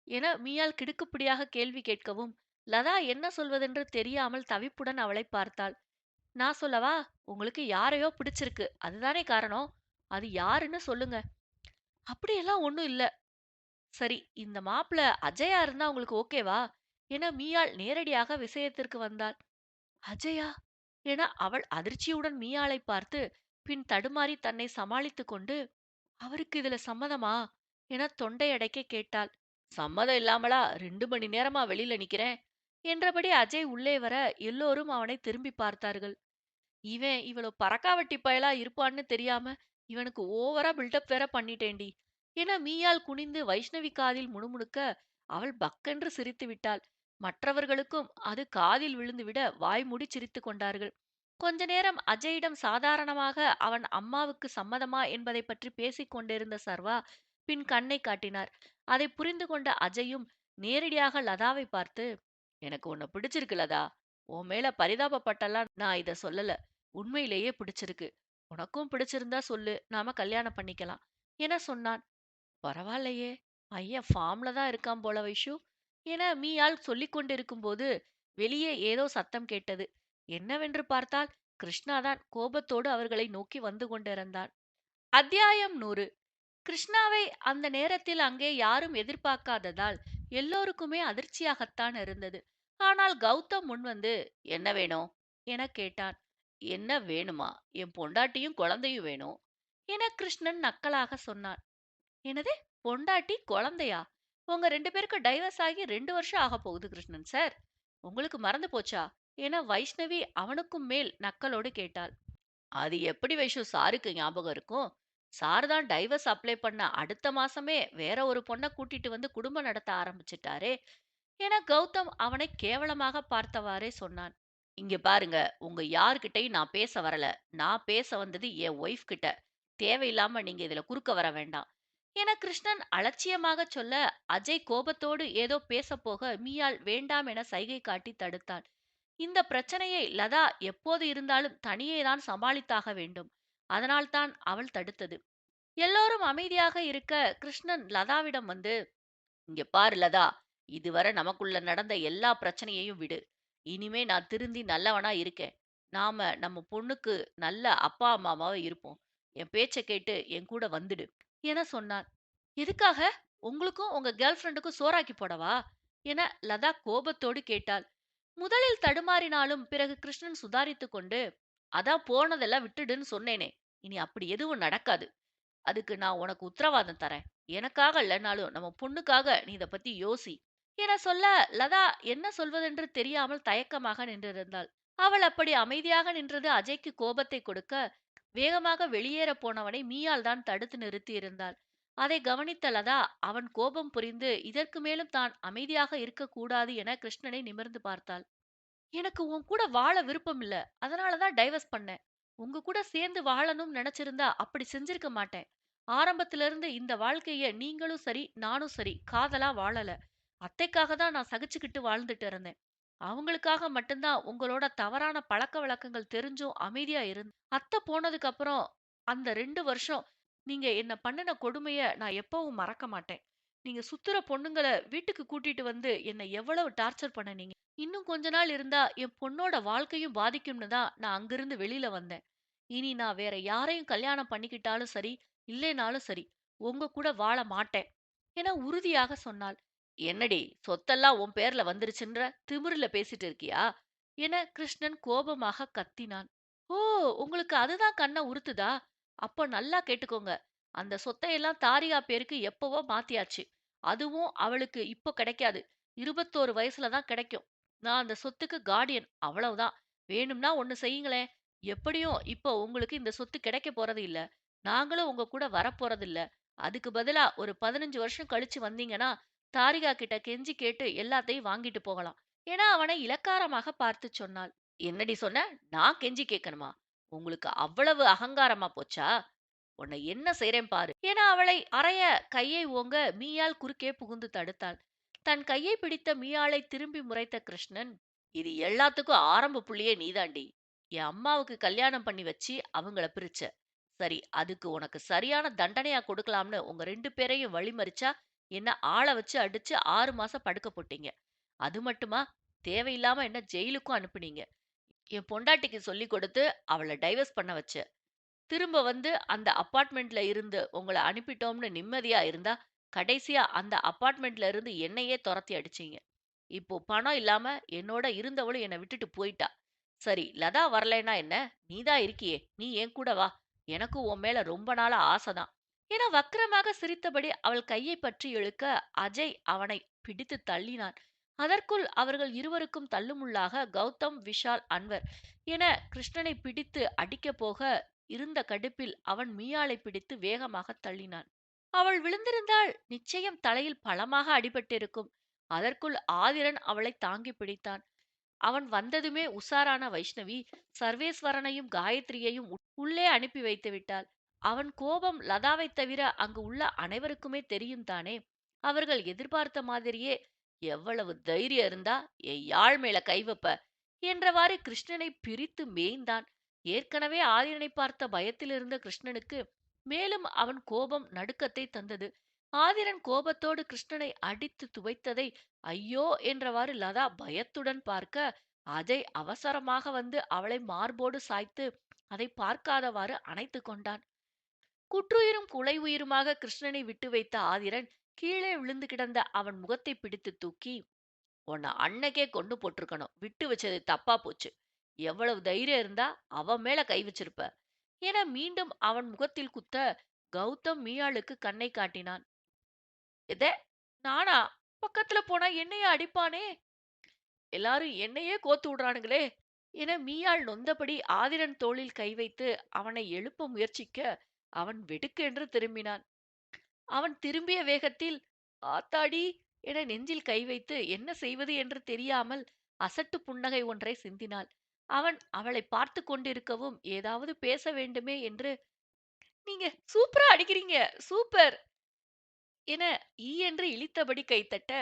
என மீயாள் கிடுக்குப்பிடியாக கேள்வி கேட்கவும், லதா என்ன சொல்வதென்று தெரியாமல் தவிப்புடன் அவளை பார்த்தாள். நான் சொல்லவா? உங்களுக்கு யாரையோ பிடிச்சிருக்கு, அதுதானே காரணம். அது யாருன்னு சொல்லுங்க. அப்படியெல்லாம் ஒண்ணும் இல்ல. சரி, இந்த மாப்பிள அஜயா இருந்தா உங்களுக்கு ஓகேவா என மீயாள் நேரடியாக விஷயத்திற்கு வந்தாள். அஜயா என அவள் அதிர்ச்சியுடன் மீயாளை பார்த்து பின் தடுமாறி தன்னை சமாளித்துக் கொண்டு, அவருக்கு இதுல சம்மதமா என தொண்டை அடைக்க கேட்டாள். சம்மதம் இல்லாமலா 2 மணி நேரமா வெளியில நிக்கிறேன் என்றபடி அஜய் உள்ளே வர எல்லோரும் அவனை திரும்பி பார்த்தார்கள். இவன் இவ்வளவு பறக்காவட்டி பயலா இருப்பான்னு தெரியாம இவனுக்கு ஓவரா பில்டப் வேற பண்ணிட்டேன்டி என மீயால் குனிந்து வைஷ்ணவி காதில் முணுமுணுக்க அவள் பக்கென்று சிரித்து விட்டாள். மற்றவர்களுக்கும் அது காதில் விழுந்துவிட வாய்மூடி சிரித்துக் கொண்டார்கள். கொஞ்ச நேரம் அஜயிடம் சாதாரணமாக அவன் அம்மாவுக்கு சம்மதமா என்பதை பற்றி பேசிக் கொண்டிருந்த சர்வா பின் கண்ணை காட்டினார். அதை புரிந்து கொண்ட அஜயும் நேரடியாக லதாவை பார்த்து, எனக்கு உன்னை பிடிச்சிருக்கு லதா. உன் மேல பரிதாபப்பட்டெல்லாம் நான் இத சொல்லல. உண்மையிலேயே பிடிச்சிருக்கு. உனக்கும் பிடிச்சிருந்தா சொல்லு, நாம கல்யாணம் பண்ணிக்கலாம் என சொன்னான். பரவாயில்லையே, பையன் ஃபார்ம்ல தான் இருக்கான் போல வைஷு என மீயாள் சொல்லிக் கொண்டிருக்கும்போது வெளியே ஏதோ சத்தம் கேட்டது. என்னவென்று பார்த்தால் கிருஷ்ணாதான் கோபத்தோடு அவர்களை நோக்கி வந்து கொண்டிருந்தான். அத்தியாயம் 100. கிருஷ்ணாவை அந்த நேரத்தில் அங்கே யாரும் எதிர்பார்க்காததால் எல்லோருக்குமே அதிர்ச்சியாகத்தான் இருந்தது. ஆனால் கௌதம் முன்வந்து, என்ன வேணும் என கேட்டான். என்ன வேணுமா? என் பொண்டாட்டியும் குழந்தையும் வேணும் என கிருஷ்ணன் நக்கலாக சொன்னான். என்னது? பொண்டாட்டி குழந்தையா? உங்க 2 பேருக்கு டைவர்ஸ் ஆகி 2 வருஷம் ஆக போகுது கிருஷ்ணன் சார். உங்களுக்கு மறந்து போச்சா என வைஷ்ணவி அவனுக்கும் மேல் நக்கலோடு கேட்டாள். அது எப்படி வைஷு சாருக்கு ஞாபகம் இருக்கும்? சார் தான் டைவர்ஸ் அப்ளை பண்ண அடுத்த மாசமே வேற ஒரு பொண்ண கூட்டிட்டு வந்து குடும்பம் நடத்த ஆரம்பிச்சிட்டாரே என கௌதம் அவனை கேவலமாக பார்த்தவாறே சொன்னான். இங்க பாருங்க, உங்க யார்கிட்டயும் நான் பேச வரல. நான் பேச வந்தது என் ஒய்ஃப் கிட்ட. தேவையில்லாம நீங்க இதுல குறுக்க வர வேண்டாம் என கிருஷ்ணன் அலட்சியமாக சொல்ல, அஜய் கோபத்தோடு ஏதோ பேசப் போக மீயாள் வேண்டாம் என சைகை காட்டி தடுத்தாள். இந்த பிரச்சனையை லதா எப்போது இருந்தாலும் தனியே தான் சமாளித்தாக வேண்டும். அதனால்தான் அவள் தடுத்தது. எல்லோரும் அமைதியாக இருக்க கிருஷ்ணன் லதாவிடம் வந்து, இங்க பாரு லதா, இதுவரை நமக்குள்ள நடந்த எல்லா பிரச்சனையையும் விடு. இனிமே நான் திருந்தி நல்லவனா இருக்கேன். நாம நம்ம பொண்ணுக்கு நல்ல அப்பா அம்மாவா இருப்போம். என் பேச்ச கேட்டு என் கூட வந்துடு என சொன்னான். எதுக்காக? உங்களுக்கும் உங்க கேர்ள் ஃப்ரெண்டுக்கும் சோறாக்கி போடவா என லதா கோபத்தோடு கேட்டாள். முதலில் தடுமாறினாலும் பிறகு கிருஷ்ணன் சுதாரித்துக் கொண்டு, அதான் போனதெல்லாம் விட்டுடுன்னு சொன்னேனே, இனி அப்படி எதுவும் நடக்காது. அதுக்கு நான் உனக்கு உத்தரவாதம் தரேன். எனக்காக இல்லைனாலும் நம்ம பொண்ணுக்காக நீ இத பத்தி யோசி என சொல்ல, லதா என்ன சொல்வதென்று தெரியாமல் தயக்கமாக நின்றிருந்தாள். அவள் அப்படி அமைதியாக நின்றது அஜய்க்கு கோபத்தை கொடுக்க, வேகமாக வெளியேற போனவனை மீயாள் தான் தடுத்து நிறுத்தியிருந்தாள். அதை கவனித்த லதா, அவன் கோபம் புரிந்து இதற்கு மேலும் தான் அமைதியாக இருக்கக்கூடாது என கிருஷ்ணனை நிமிர்ந்து பார்த்தாள். எனக்கு உன் கூட வாழ விருப்பம் இல்ல. அதனால தான் டைவர்ஸ் பண்ணேன். உங்க கூட சேர்ந்து வாழணும்னு நினைச்சிருந்தா அப்படி செஞ்சிருக்க மாட்டேன். ஆரம்பத்துல இருந்து இந்த வாழ்க்கைய நீங்களும் சரி, நானும் சரி காதலா வாழல. அத்தைக்காக தான் நான் சகிச்சுக்கிட்டு வாழ்ந்துட்டு இருந்தேன். அவங்களுக்காக மட்டும்தான் உங்களோட தவறான பழக்கவழக்கங்கள் தெரிஞ்சும் அமைதியா அத்தை போனதுக்கு அப்புறம் அந்த 2 வருஷம் நீங்க என்ன பண்ணுன கொடுமைய நான் எப்பவும் மறக்க மாட்டேன். நீங்க சுத்துற பொண்ணுங்கள வீட்டுக்கு கூட்டிட்டு வந்து என்ன எவ்வளவு டார்ச்சர் பண்ணுனீங்க. இன்னும் கொஞ்ச நாள் இருந்தா என் பொண்ணோட வாழ்க்கையும் பாதிக்கும்னு தான் நான் அங்கிருந்து வெளியில வந்தேன். இனி நான் வேற யாரையும் கல்யாணம் பண்ணிக்கிட்டாலும் சரி, இல்லைனாலும் சரி, உங்க கூட வாழ மாட்டேன் என உறுதியாக சொன்னாள். என்னடி சொத்தெல்லாம் உன் பேர்ல வந்துருச்சுன்ற திமிருல பேசிட்டு இருக்கியா என கிருஷ்ணன் கோபமாக கத்தினான். ஓ, உங்களுக்கு அதுதான் கண்ணை உறுத்துதா? அப்ப நல்லா கேட்டுக்கோங்க. அந்த சொத்தையெல்லாம் தாரிகா பேருக்கு எப்பவோ மாத்தியாச்சு. அதுவும் அவளுக்கு இப்போ கிடைக்காது. 21 வயசுல தான் கிடைக்கும். நான் அந்த சொத்துக்கு கார்டியன், அவ்வளவுதான். வேணும்னா ஒண்ணு செய்யுங்களேன். எப்படியும் இப்போ உங்களுக்கு இந்த சொத்து கிடைக்க போறது இல்ல. நாங்களும் உங்க கூட வரப்போறது இல்ல. அதுக்கு பதிலா ஒரு 15 வருஷம் கழிச்சு வந்தீங்கன்னா தாரிகா கிட்ட கெஞ்சி கேட்டு எல்லாத்தையும் வாங்கிட்டு போகலாம் என அவனை இளக்காரமாக பார்த்து சொன்னாள். என்னடி சொன்ன? நான் கெஞ்சி கேட்கணுமா? உங்களுக்கு அவ்வளவு அகங்காரமா போச்சா? உன்னை என்ன செய்றேன் பாரு என அவளை அறைய கையை ஓங்க மீயாள் குறுக்கே புகுந்து தடுத்தாள். தன் கையை பிடித்த மீயாளை திரும்பி முறைத்த கிருஷ்ணன், இது எல்லாத்துக்கும் ஆரம்ப புள்ளியே நீதாண்டி. என் அம்மாவுக்கு கல்யாணம் பண்ணி வச்சு அவங்கள பிரிச்ச. சரி, அதுக்கு உனக்கு சரியான தண்டனையா கொடுக்கலாம்னு உங்க 2 பேரையும் வழிமறிச்சா என்ன ஆள வச்சு அடிச்சு 6 மாசம் படுக்க போட்டீங்க. அது மட்டுமா, தேவையில்லாம என்ன ஜெயிலுக்கும் அனுப்புனீங்க. என் பொண்டாட்டிக்கு சொல்லி கொடுத்து அவள டைவர்ஸ் பண்ண வச்ச. திரும்ப வந்து அந்த அப்பார்ட்மெண்ட்ல இருந்து உங்கள அனுப்பிட்டோம்னு நிம்மதியா இருந்தா, கடைசியா அந்த அப்பார்ட்மெண்ட்ல இருந்து என்னையே தொரத்தி அடிச்சீங்க. இப்போ பணம் இல்லாம என்னோட இருந்தவளும் என்னை விட்டுட்டு போயிட்டா. சரி, லதா வரலைன்னா என்ன? நீதான் இருக்கியே, நீ என் கூட வா. எனக்கும் உன் மேல ரொம்ப நாளா ஆசைதான் என வக்கிரமாக சிரித்தபடி அவள் கையை பற்றி இழுக்க அஜய் அவனை பிடித்து தள்ளினான். அதற்குள் அவர்கள் இருவருக்கும் தள்ளுமுள்ளாக கௌதம், விஷால், அன்வர் என கிருஷ்ணனை பிடித்து அடிக்கப் போக இருந்த கடுப்பில் அவன் மீயாளை பிடித்து வேகமாக தள்ளினான். அவள் விழுந்திருந்தால் நிச்சயம் தலையில் பலமாக அடிபட்டிருக்கும். அதற்குள் ஆதிரன் அவளை தாங்கி பிடித்தான். அவன் வந்ததுமே உஷாரான வைஷ்ணவி சர்வேஸ்வரனையும் காயத்ரியையும் உள்ளே அனுப்பி வைத்து விட்டாள். அவன் கோபம் லதாவைத் தவிர அங்கு உள்ள அனைவருக்குமே தெரியும் தானே. அவர்கள் எதிர்பார்த்த மாதிரியே, எவ்வளவு தைரியம் இருந்தா என் யாழ் மேல கை வைப்ப என்றவாறு கிருஷ்ணனை பிரித்து மேய்ந்தான். ஏற்கனவே ஆதிரனை பார்த்த பயத்தில் இருந்த கிருஷ்ணனுக்கு மேலும் அவன் கோபம் நடுக்கத்தை தந்தது. ஆதிரன் கோபத்தோடு கிருஷ்ணனை அடித்து துவைத்ததை ஐயோ என்றவாறு லதா பயத்துடன் பார்க்க, அஜய் அவசரமாக வந்து அவளை மார்போடு சாய்த்து அதை பார்க்காதவாறு அணைத்து கொண்டான். குற்றுயிரும் குலை உயிருமாக கிருஷ்ணனை விட்டு வைத்த ஆதிரன் கீழே விழுந்து கிடந்த அவன் முகத்தை பிடித்து தூக்கி, உன்னை அன்னைக்கே கொண்டு போட்டிருக்கணும், விட்டு வச்சது தப்பா போச்சு. எவ்வளவு தைரியம் இருந்தா அவன் மேல கை வச்சிருப்ப என மீண்டும் அவன் முகத்தில் குத்த கௌதம் மீயாளுக்கு கண்ணை காட்டினான். எதே, நானா? பக்கத்துல போனா என்னைய அடிப்பானே, எல்லாரும் என்னையே கோத்து விடுறானுங்களே என மீயாள் நொந்தபடி ஆதிரன் தோளில் கை வைத்து அவனை எழுப்ப முயற்சிக்க அவன் வெடுக்கென்று திரும்பினான். அவன் திரும்பிய வேகத்தில் ஆத்தாடி என நெஞ்சில் கை வைத்து என்ன செய்வது என்று தெரியாமல் அசட்டு புன்னகை ஒன்றை சிந்தினாள். அவன் அவளை பார்த்து கொண்டிருக்கவும் ஏதாவது பேச வேண்டுமே என்று, நீங்க சூப்பரா அடிக்கிறீங்க, சூப்பர் என ஈ என்று இளித்தபடி கைத்தட்ட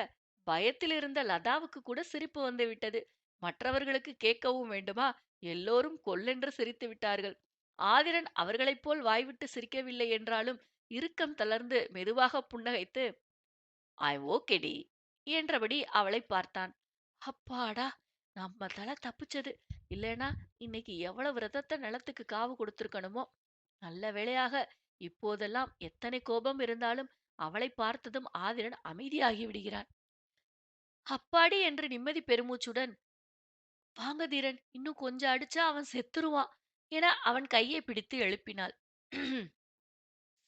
பயத்தில் இருந்த லதாவுக்கு கூட சிரிப்பு வந்து விட்டது. மற்றவர்களுக்கு கேட்கவும் வேண்டுமா? எல்லோரும் கொல்லென்று சிரித்து விட்டார்கள். ஆதிரன் அவர்களைப் போல் வாய்விட்டு சிரிக்கவில்லை என்றாலும் இறுக்கம் தளர்ந்து மெதுவாக புன்னகைத்து, ஐ ஓகேடி என்றபடி அவளை பார்த்தான். அப்பாடா, நம்ம தலை தப்பிச்சது. இல்லைனா இன்னைக்கு எவ்வளவு ரத்தத்தை நிலத்துக்கு காவு கொடுத்திருக்கணுமோ. நல்ல வேளையாக இப்போதெல்லாம் எத்தனை கோபம் இருந்தாலும் அவளை பார்த்ததும் ஆதிரன் அமைதியாகி விடுகிறான். அப்பாடி என்று நிம்மதி பெருமூச்சுடன், வாங்க தீரன், இன்னும் கொஞ்சம் அடிச்சா அவன் செத்துருவான் என அவன் கையை பிடித்து எழுப்பினாள்.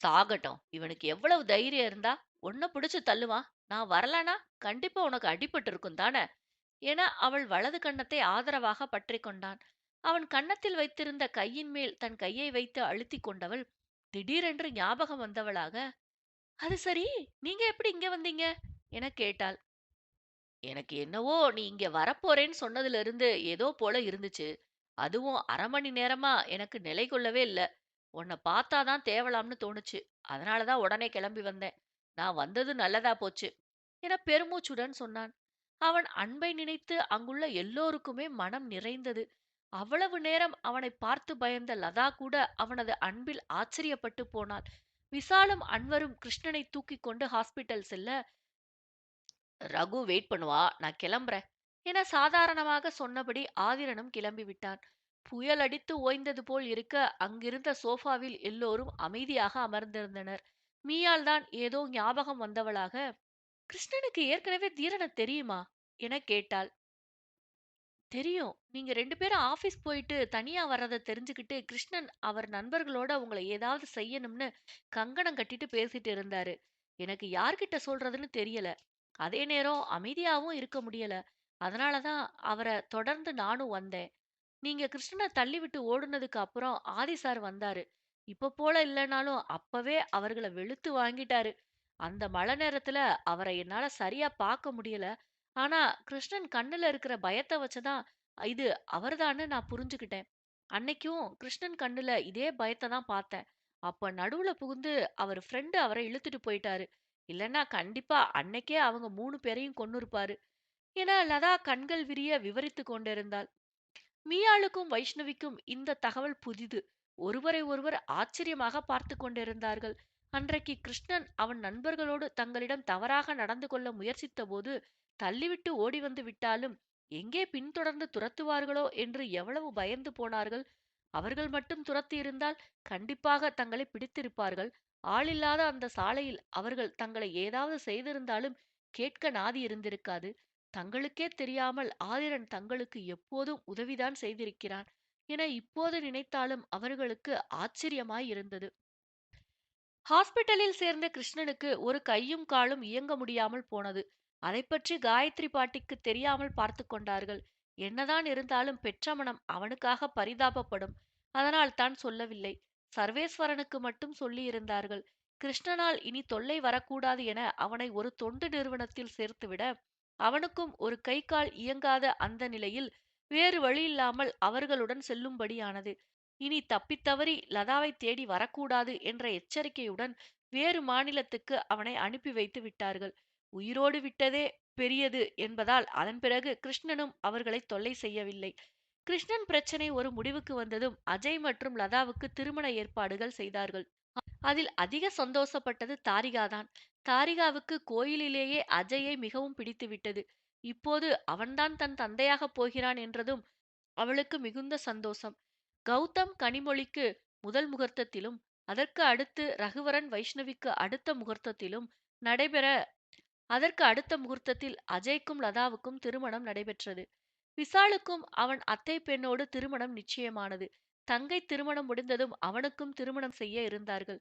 சாகட்டும், இவனுக்கு எவ்வளவு தைரியம் இருந்தா உன்ன பிடிச்சு தள்ளுவான். நான் வரலனா கண்டிப்பா உனக்கு அடிபட்டு இருக்கும் தானே என அவள் வலது கன்னத்தை ஆதரவாக பற்றிக் கொண்டான். அவன் கன்னத்தில் வைத்திருந்த கையின் மேல் தன் கையை வைத்து அழுத்திக் கொண்டவள் திடீரென்று ஞாபகம் வந்தவளாக, அது சரி, நீங்க எப்படி இங்க வந்தீங்க என கேட்டாள். எனக்கு என்னவோ நீ இங்க வரப்போறேன்னு சொன்னதுல இருந்து ஏதோ போல இருந்துச்சு. அதுவும் 1/2 மணி நேரமா எனக்கு நிலை கொள்ளவே இல்ல. உன்னை பார்த்தாதான் தேவலாம்னு தோணுச்சு. அதனாலதான் உடனே கிளம்பி வந்தேன். நான் வந்தது நல்லதா போச்சு என பெருமூச்சுடன் சொன்னான். அவன் அன்பை நினைத்து அங்குள்ள எல்லோருக்குமே மனம் நிறைந்தது. அவ்வளவு நேரம் அவனை பார்த்து பயந்த லதா கூட அவனது அன்பில் ஆச்சரியப்பட்டு போனாள். விசாலும் அன்வரும் கிருஷ்ணனை தூக்கிக் கொண்டு ஹாஸ்பிட்டல் செல்ல, ரகு வெயிட் பண்ணுவா, நான் கிளம்புறேன் என சாதாரணமாக சொன்னபடி ஆதிரனும் கிளம்பி விட்டான். புயல் அடித்து ஓய்ந்தது போல் இருக்க அங்கிருந்த சோஃபாவில் எல்லோரும் அமைதியாக அமர்ந்திருந்தனர். மீயாள் தான் ஏதோ ஞாபகம் வந்தவளாக, கிருஷ்ணனுக்கு ஏற்கனவே தீரனை தெரியுமா என கேட்டாள். தெரியும். நீங்க 2 பேரும் ஆபீஸ் போயிட்டு தனியா வர்றத தெரிஞ்சுக்கிட்டு கிருஷ்ணன் அவர் நண்பர்களோட உங்களை ஏதாவது செய்யணும்னு கங்கணம் கட்டிட்டு பேசிட்டு இருந்தாரு. எனக்கு யார்கிட்ட சொல்றதுன்னு தெரியல. அதே நேரம் அமைதியாவும் இருக்க முடியல. அதனால தான் அவர தொடர்ந்து நானும் வந்தேன். நீங்க கிருஷ்ணன தள்ளிவிட்டு ஓடுனதுக்கு அப்புறம் ஆதி சார் வந்தாரு. இப்ப போல இல்லனாலும் அப்பவே அவர்கள வெளுத்து வாங்கிட்டாரு. அந்த மழை நேரத்துல அவரை என்னால சரியா பார்க்க முடியல. ஆனா கிருஷ்ணன் கண்ணுல இருக்கிற பயத்த வச்சுதான் இது அவர்தான்னு நான் புரிஞ்சுக்கிட்டேன். அன்னைக்கும் கிருஷ்ணன் கண்ணுல இதே பயத்த தான் பார்த்தேன். அப்ப நடுவுல புகுந்து அவர் ஃப்ரெண்டு அவரை இழுத்துட்டு போயிட்டாரு. இல்லன்னா கண்டிப்பா அன்னைக்கே அவங்க 3 பேரையும் கொன்னுருப்பாரு என லதா கண்கள் விரிய விவரித்துக் கொண்டிருந்தாள். மீயாளுக்கும் வைஷ்ணவிக்கும் இந்த தகவல் புதிது. ஒருவரை ஒருவர் ஆச்சரியமாக பார்த்து கொண்டிருந்தார்கள். அன்றைக்கு கிருஷ்ணன் அவன் நண்பர்களோடு தங்களிடம் தவறாக நடந்து கொள்ள முயற்சித்த போது தள்ளிவிட்டு ஓடி வந்து விட்டாலும் எங்கே பின்தொடர்ந்து துரத்துவார்களோ என்று எவ்வளவு பயந்து போனார்கள். அவர்கள் மட்டும் துரத்தி இருந்தால் கண்டிப்பாக தங்களை பிடித்திருப்பார்கள். ஆளில்லாத அந்த சாலையில் அவர்கள் தங்களை ஏதாவது செய்திருந்தாலும் கேட்க நாதி இருந்திருக்காது. தங்களுக்கே தெரியாமல் ஆதிரன் தங்களுக்கு எப்போதும் உதவிதான் செய்திருக்கிறான் என இப்போது நினைத்தாலும் அவர்களுக்கு ஆச்சரியமாய் இருந்தது. ஹாஸ்பிட்டலில் சேர்ந்த கிருஷ்ணனுக்கு ஒரு கையும் காலும் இயங்க முடியாமல் போனது. அதை பற்றி காயத்ரி பாட்டிக்கு தெரியாமல் பார்த்து கொண்டார்கள். என்னதான் இருந்தாலும் பெற்ற மனம் அவனுக்காக பரிதாபப்படும். அதனால் தான் சொல்லவில்லை. சர்வேஸ்வரனுக்கு மட்டும் சொல்லி இருந்தார்கள். கிருஷ்ணனால் இனி தொல்லை வரக்கூடாது என அவனை ஒரு தொண்டு நிறுவனத்தில் சேர்த்துவிட, அவனுக்கும் ஒரு கை கால் இயங்காத அந்த நிலையில் வேறு வழியில்லாமல் அவர்களுடன் செல்லும்படியானது. இனி தப்பித்தவறி லதாவை தேடி வரக்கூடாது என்ற எச்சரிக்கையுடன் வேறு மாநிலத்துக்கு அவனை அனுப்பி வைத்து விட்டார்கள். உயிரோடு விட்டதே பெரியது என்பதால் அதன் பிறகு கிருஷ்ணனும் அவர்களை தொல்லை செய்யவில்லை. கிருஷ்ணன் பிரச்சனை ஒரு முடிவுக்கு வந்ததும் அஜய் மற்றும் லதாவுக்கு திருமண ஏற்பாடுகள் செய்தார்கள். அதில் அதிக சந்தோஷப்பட்டது தாரிகாதான். தாரிகாவுக்கு கோயிலிலேயே அஜயை மிகவும் பிடித்துவிட்டது. இப்போது அவன்தான் தன் தந்தையாகப் போகிறான் என்றதும் அவளுக்கு மிகுந்த சந்தோஷம். கௌதம் கனிமொழிக்கு முதல் முகூர்த்தத்திலும், அதற்கு அடுத்து ரகுவரன் வைஷ்ணவிக்கு அடுத்த முகூர்த்தத்திலும் நடைபெற, அதற்கு அடுத்த முகூர்த்தத்தில் அஜய்க்கும் லதாவுக்கும் திருமணம் நடைபெற்றது. விசாலுக்கும் அவன் அத்தை பெண்ணோடு திருமணம் நிச்சயமானது. தங்கை திருமணம் முடிந்ததும் அவனுக்கும் திருமணம் செய்ய இருந்தார்கள்.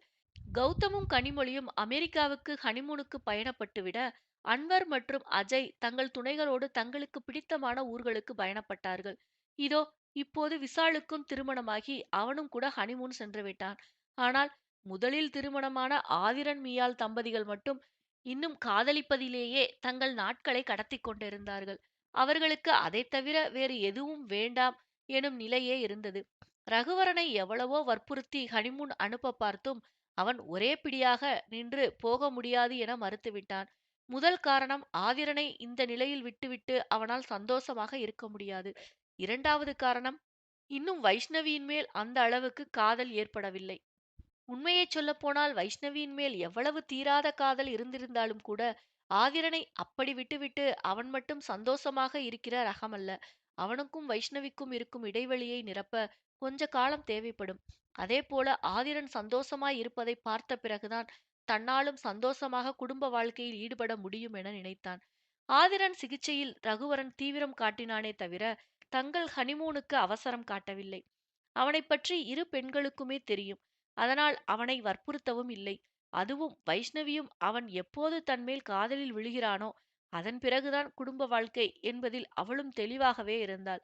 கௌதமும் கனிமொழியும் அமெரிக்காவுக்கு ஹனிமூனுக்கு பயணப்பட்டுவிட, அன்வர் மற்றும் அஜய் தங்கள் துணைகளோடு தங்களுக்கு பிடித்தமான ஊர்களுக்கு பயணப்பட்டார்கள். இதோ இப்போது விசாலுக்கும் திருமணமாகி அவனும் கூட ஹனிமூன் சென்று விட்டான். ஆனால் முதலில் திருமணமான ஆதிரன் மீயாள் தம்பதிகள் மட்டும் இன்னும் காதலிப்பதிலேயே தங்கள் நாட்களை கடத்திக் கொண்டிருந்தார்கள். அவர்களுக்கு அதை தவிர வேறு எதுவும் வேண்டாம் எனும் நிலையே இருந்தது. ரகுவரனை எவ்வளவோ வற்புறுத்தி ஹனிமூன் அனுப்ப பார்த்தும் அவன் ஒரே பிடியாக நின்று போக முடியாது என மறுத்துவிட்டான். முதல் காரணம், ஆதிரனை இந்த நிலையில் விட்டுவிட்டு அவனால் சந்தோஷமாக இருக்க முடியாது. இரண்டாவது காரணம், இன்னும் வைஷ்ணவியின் மேல் அந்த அளவுக்கு காதல் ஏற்படவில்லை. உண்மையைச் சொல்லப்போனால் வைஷ்ணவியின் மேல் எவ்வளவு தீராத காதல் இருந்திருந்தாலும் கூட ஆதிரனை அப்படி விட்டுவிட்டு அவன் மட்டும் சந்தோஷமாக இருக்கிற ரகமல்ல. அவனுக்கும் வைஷ்ணவிக்கும் இருக்கும் இடைவெளியை நிரப்ப கொஞ்ச காலம் தேவைப்படும். அதே போல ஆதிரன் சந்தோஷமாய் இருப்பதை பார்த்த பிறகுதான் தன்னாலும் சந்தோஷமாக குடும்ப வாழ்க்கையில் ஈடுபட முடியும் என நினைத்தான். ஆதிரன் சிகிச்சையில் ரகுவரன் தீவிரம் காட்டினானே தவிர தங்கள் ஹனிமூனுக்கு அவசரம் காட்டவில்லை. அவனை பற்றி இரு பெண்களுக்குமே தெரியும். அதனால் அவனை வற்புறுத்தவும் இல்லை. அதுவும் வைஷ்ணவியும் அவன் எப்போது தன்மேல் காதலில் விழுகிறானோ அதன் பிறகுதான் குடும்ப வாழ்க்கை என்பதில் அவளும் தெளிவாகவே இருந்தாள்.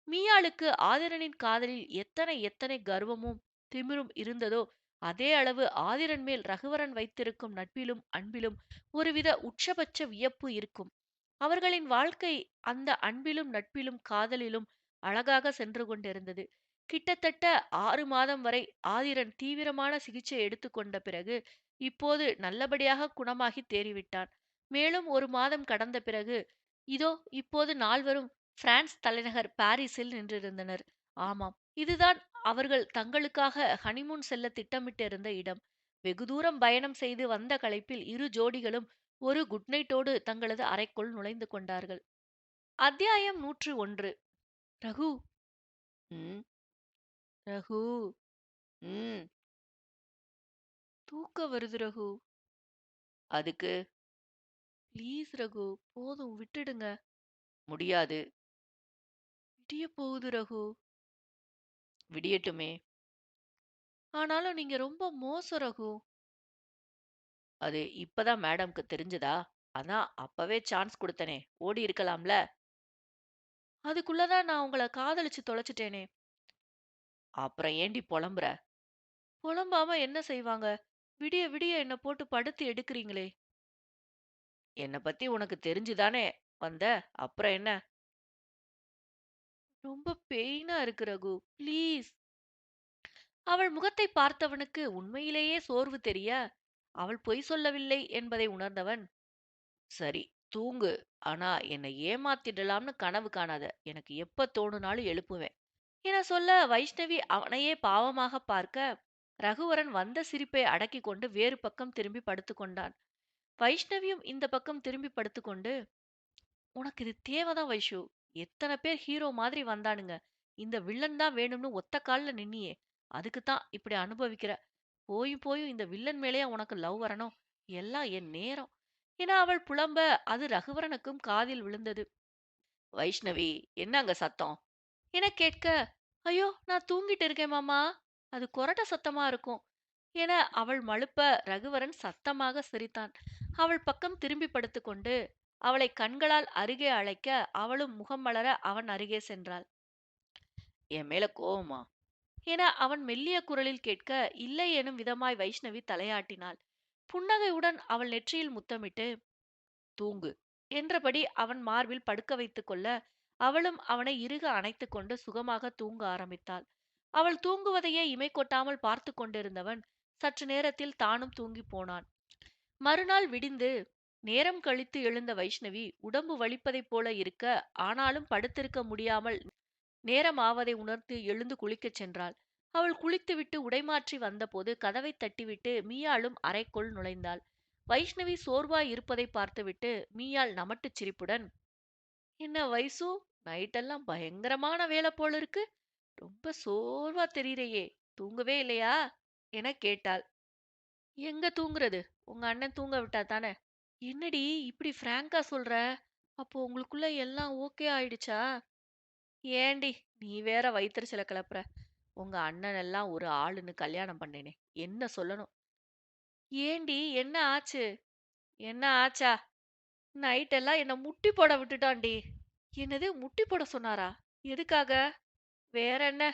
மீயாளுக்கு ஆதிரனின் காதலில் எத்தனை எத்தனை கர்வமும் திமிரும் இருந்ததோ அதே அளவு ஆதிரன் மேல் ரகுவரன் வைத்திருக்கும் நட்பிலும் அன்பிலும் ஒருவித உச்சபட்ச வியப்பு இருக்கும். அவர்களின் வாழ்க்கை அந்த அன்பிலும் நட்பிலும் காதலிலும் அழகாக சென்று கொண்டிருந்தது. கிட்டத்தட்ட 6 மாதம் வரை ஆதிரன் தீவிரமான சிகிச்சை எடுத்துக்கொண்ட பிறகு இப்போது நல்லபடியாக குணமாகி தேறிவிட்டான். மேலும் 1 மாதம் கடந்த பிறகு இதோ இப்போது நால்வரும் பிரான்ஸ் தலைநகர் பாரிஸில் நின்றிருந்தனர். ஆமாம், இதுதான் அவர்கள் தங்களுக்காக ஹனிமூன் செல்ல திட்டமிட்டிருந்த இடம். வெகு தூரம் பயணம் செய்து வந்த களைப்பில் இரு ஜோடிகளும் ஒரு குட் நைட்டோடு தங்களது அறைக்குள் நுழைந்து கொண்டார்கள். அத்தியாயம் 101. ரகு. ம். ரகு. ம். தூக்க வருது ரகு. அதுக்கு ப்ளீஸ் ரகு, போதும் விட்டுடுங்க. முடியாது. விடிய போகுது ரகு. விடியட்டுமே. ஆனாலும் நீங்க ரொம்ப மோசம் ரகு. அது இப்பதான் மேடம்க்கு தெரிஞ்சதா? அதான் அப்பவே சான்ஸ் கொடுத்தனே, ஓடி இருக்கலாம்ல. அதுக்குள்ளதான் நான் உங்களை காதலிச்சு தொலைச்சிட்டேனே. அப்புறம் ஏண்டி புலம்புற? புலம்பாம என்ன செய்வாங்க? விடிய விடிய என்ன போட்டு படுத்து எடுக்குறீங்களே. என்ன பத்தி உனக்கு தெரிஞ்சுதானே வந்த? அப்புறம் என்ன? ரொம்ப பெயினா இருக்கு ரகு. ப்ளீஸ். அவள் முகத்தை பார்த்தவனுக்கு உண்மையிலேயே சோர்வு தெரிய, அவள் பொய் சொல்லவில்லை என்பதை உணர்ந்தவன், சரி, தூங்கு. ஆனா என்னை ஏமாத்திடலாம்னு கனவு காணாத. எனக்கு எப்ப தோணுனாலும் எழுப்புவேன் என சொல்ல வைஷ்ணவி அவனையே பாவமாக பார்க்க, ரகுவரன் வந்த சிரிப்பை அடக்கிக் கொண்டு வேறு பக்கம் திரும்பி படுத்துக்கொண்டான். வைஷ்ணவியும் இந்த பக்கம் திரும்பி படுத்துக்கொண்டு, உனக்கு இது தேவைதான் வைஷு. எத்தனை பேர் ஹீரோ மாதிரி வந்தானுங்க. இந்த வில்லன் தான் வேணும்னு ஒத்த கால்ல நின்னியே. அதுக்குத்தான் இப்படி அனுபவிக்கிற. போயும் போயும் இந்த வில்லன் மேலேயே உனக்கு லவ் வரணும். எல்லாம் என் நேரம் என அவள் புலம்ப, அது ரகுவரனுக்கும் காதில் விழுந்தது. வைஷ்ணவி, என்ன அங்க சத்தம் என கேட்க, ஐயோ நான் தூங்கிட்டு இருக்கேன் மாமா. அது கொரட்ட சத்தமா இருக்கும் என அவள் மழுப்ப ரகுவரன் சத்தமாக சிரித்தான். அவள் பக்கம் திரும்பி படுத்துக்கொண்டு அவளை கண்களால் அருகே அழைக்க அவளும் முகம் மலர அவன் அருகே சென்றாள். என் மேல கோவமா என அவன் மெல்லிய குரலில் கேட்க, இல்லை எனும் விதமாய் வைஷ்ணவி தலையாட்டினாள். புன்னகையுடன் அவள் நெற்றியில் முத்தமிட்டு, தூங்கு என்றபடி அவன் மார்பில் படுக்க வைத்துக் கொள்ள, அவளும் அவனை இறுக அணைத்துக் கொண்டு சுகமாக தூங்க ஆரம்பித்தாள். அவள் தூங்குவதையே இமை கொட்டாமல் பார்த்து கொண்டிருந்தவன் சற்று நேரத்தில் தானும் தூங்கி போனான். மறுநாள் விடிந்து நேரம் கழித்து எழுந்த வைஷ்ணவி உடம்பு வலிப்பதைப் போல இருக்க, ஆனாலும் படுத்திருக்க முடியாமல் நேரம் ஆவதை உணர்ந்து எழுந்து குளிக்கச் சென்றாள். அவள் குளித்துவிட்டு உடைமாற்றி வந்தபோது கதவை தட்டிவிட்டு மீயாளும் அறைக்குள் நுழைந்தாள். வைஷ்ணவி சோர்வாய் இருப்பதை பார்த்துவிட்டு மீயாள் நமட்டுச் சிரிப்புடன், என்ன வைசு, நைட்டெல்லாம் பயங்கரமான வேலை போல இருக்கு. ரொம்ப சோர்வா தெரியுறையே, தூங்கவே இல்லையா என கேட்டாள். எங்க தூங்குறது, உங்க அண்ணன் தூங்க விட்டா தானே. என்னடி இப்படி பிராங்கா சொல்ற? அப்போ உங்களுக்குள்ள எல்லாம் ஓகே ஆயிடுச்சா? ஏண்டி நீ வேற வயித்தெரிச்சல கிளப்புற. உங்க அண்ணன் எல்லாம் ஒரு ஆளுன்னு கல்யாணம் பண்ணேனே, என்ன சொல்லணும். ஏண்டி என்ன ஆச்சு? என்ன ஆச்சா? நைட் எல்லாம் என்ன முட்டி போட விட்டுட்டான்டி. என்னது முட்டி போட சொன்னாரா? எதுக்காக? வேற என்ன,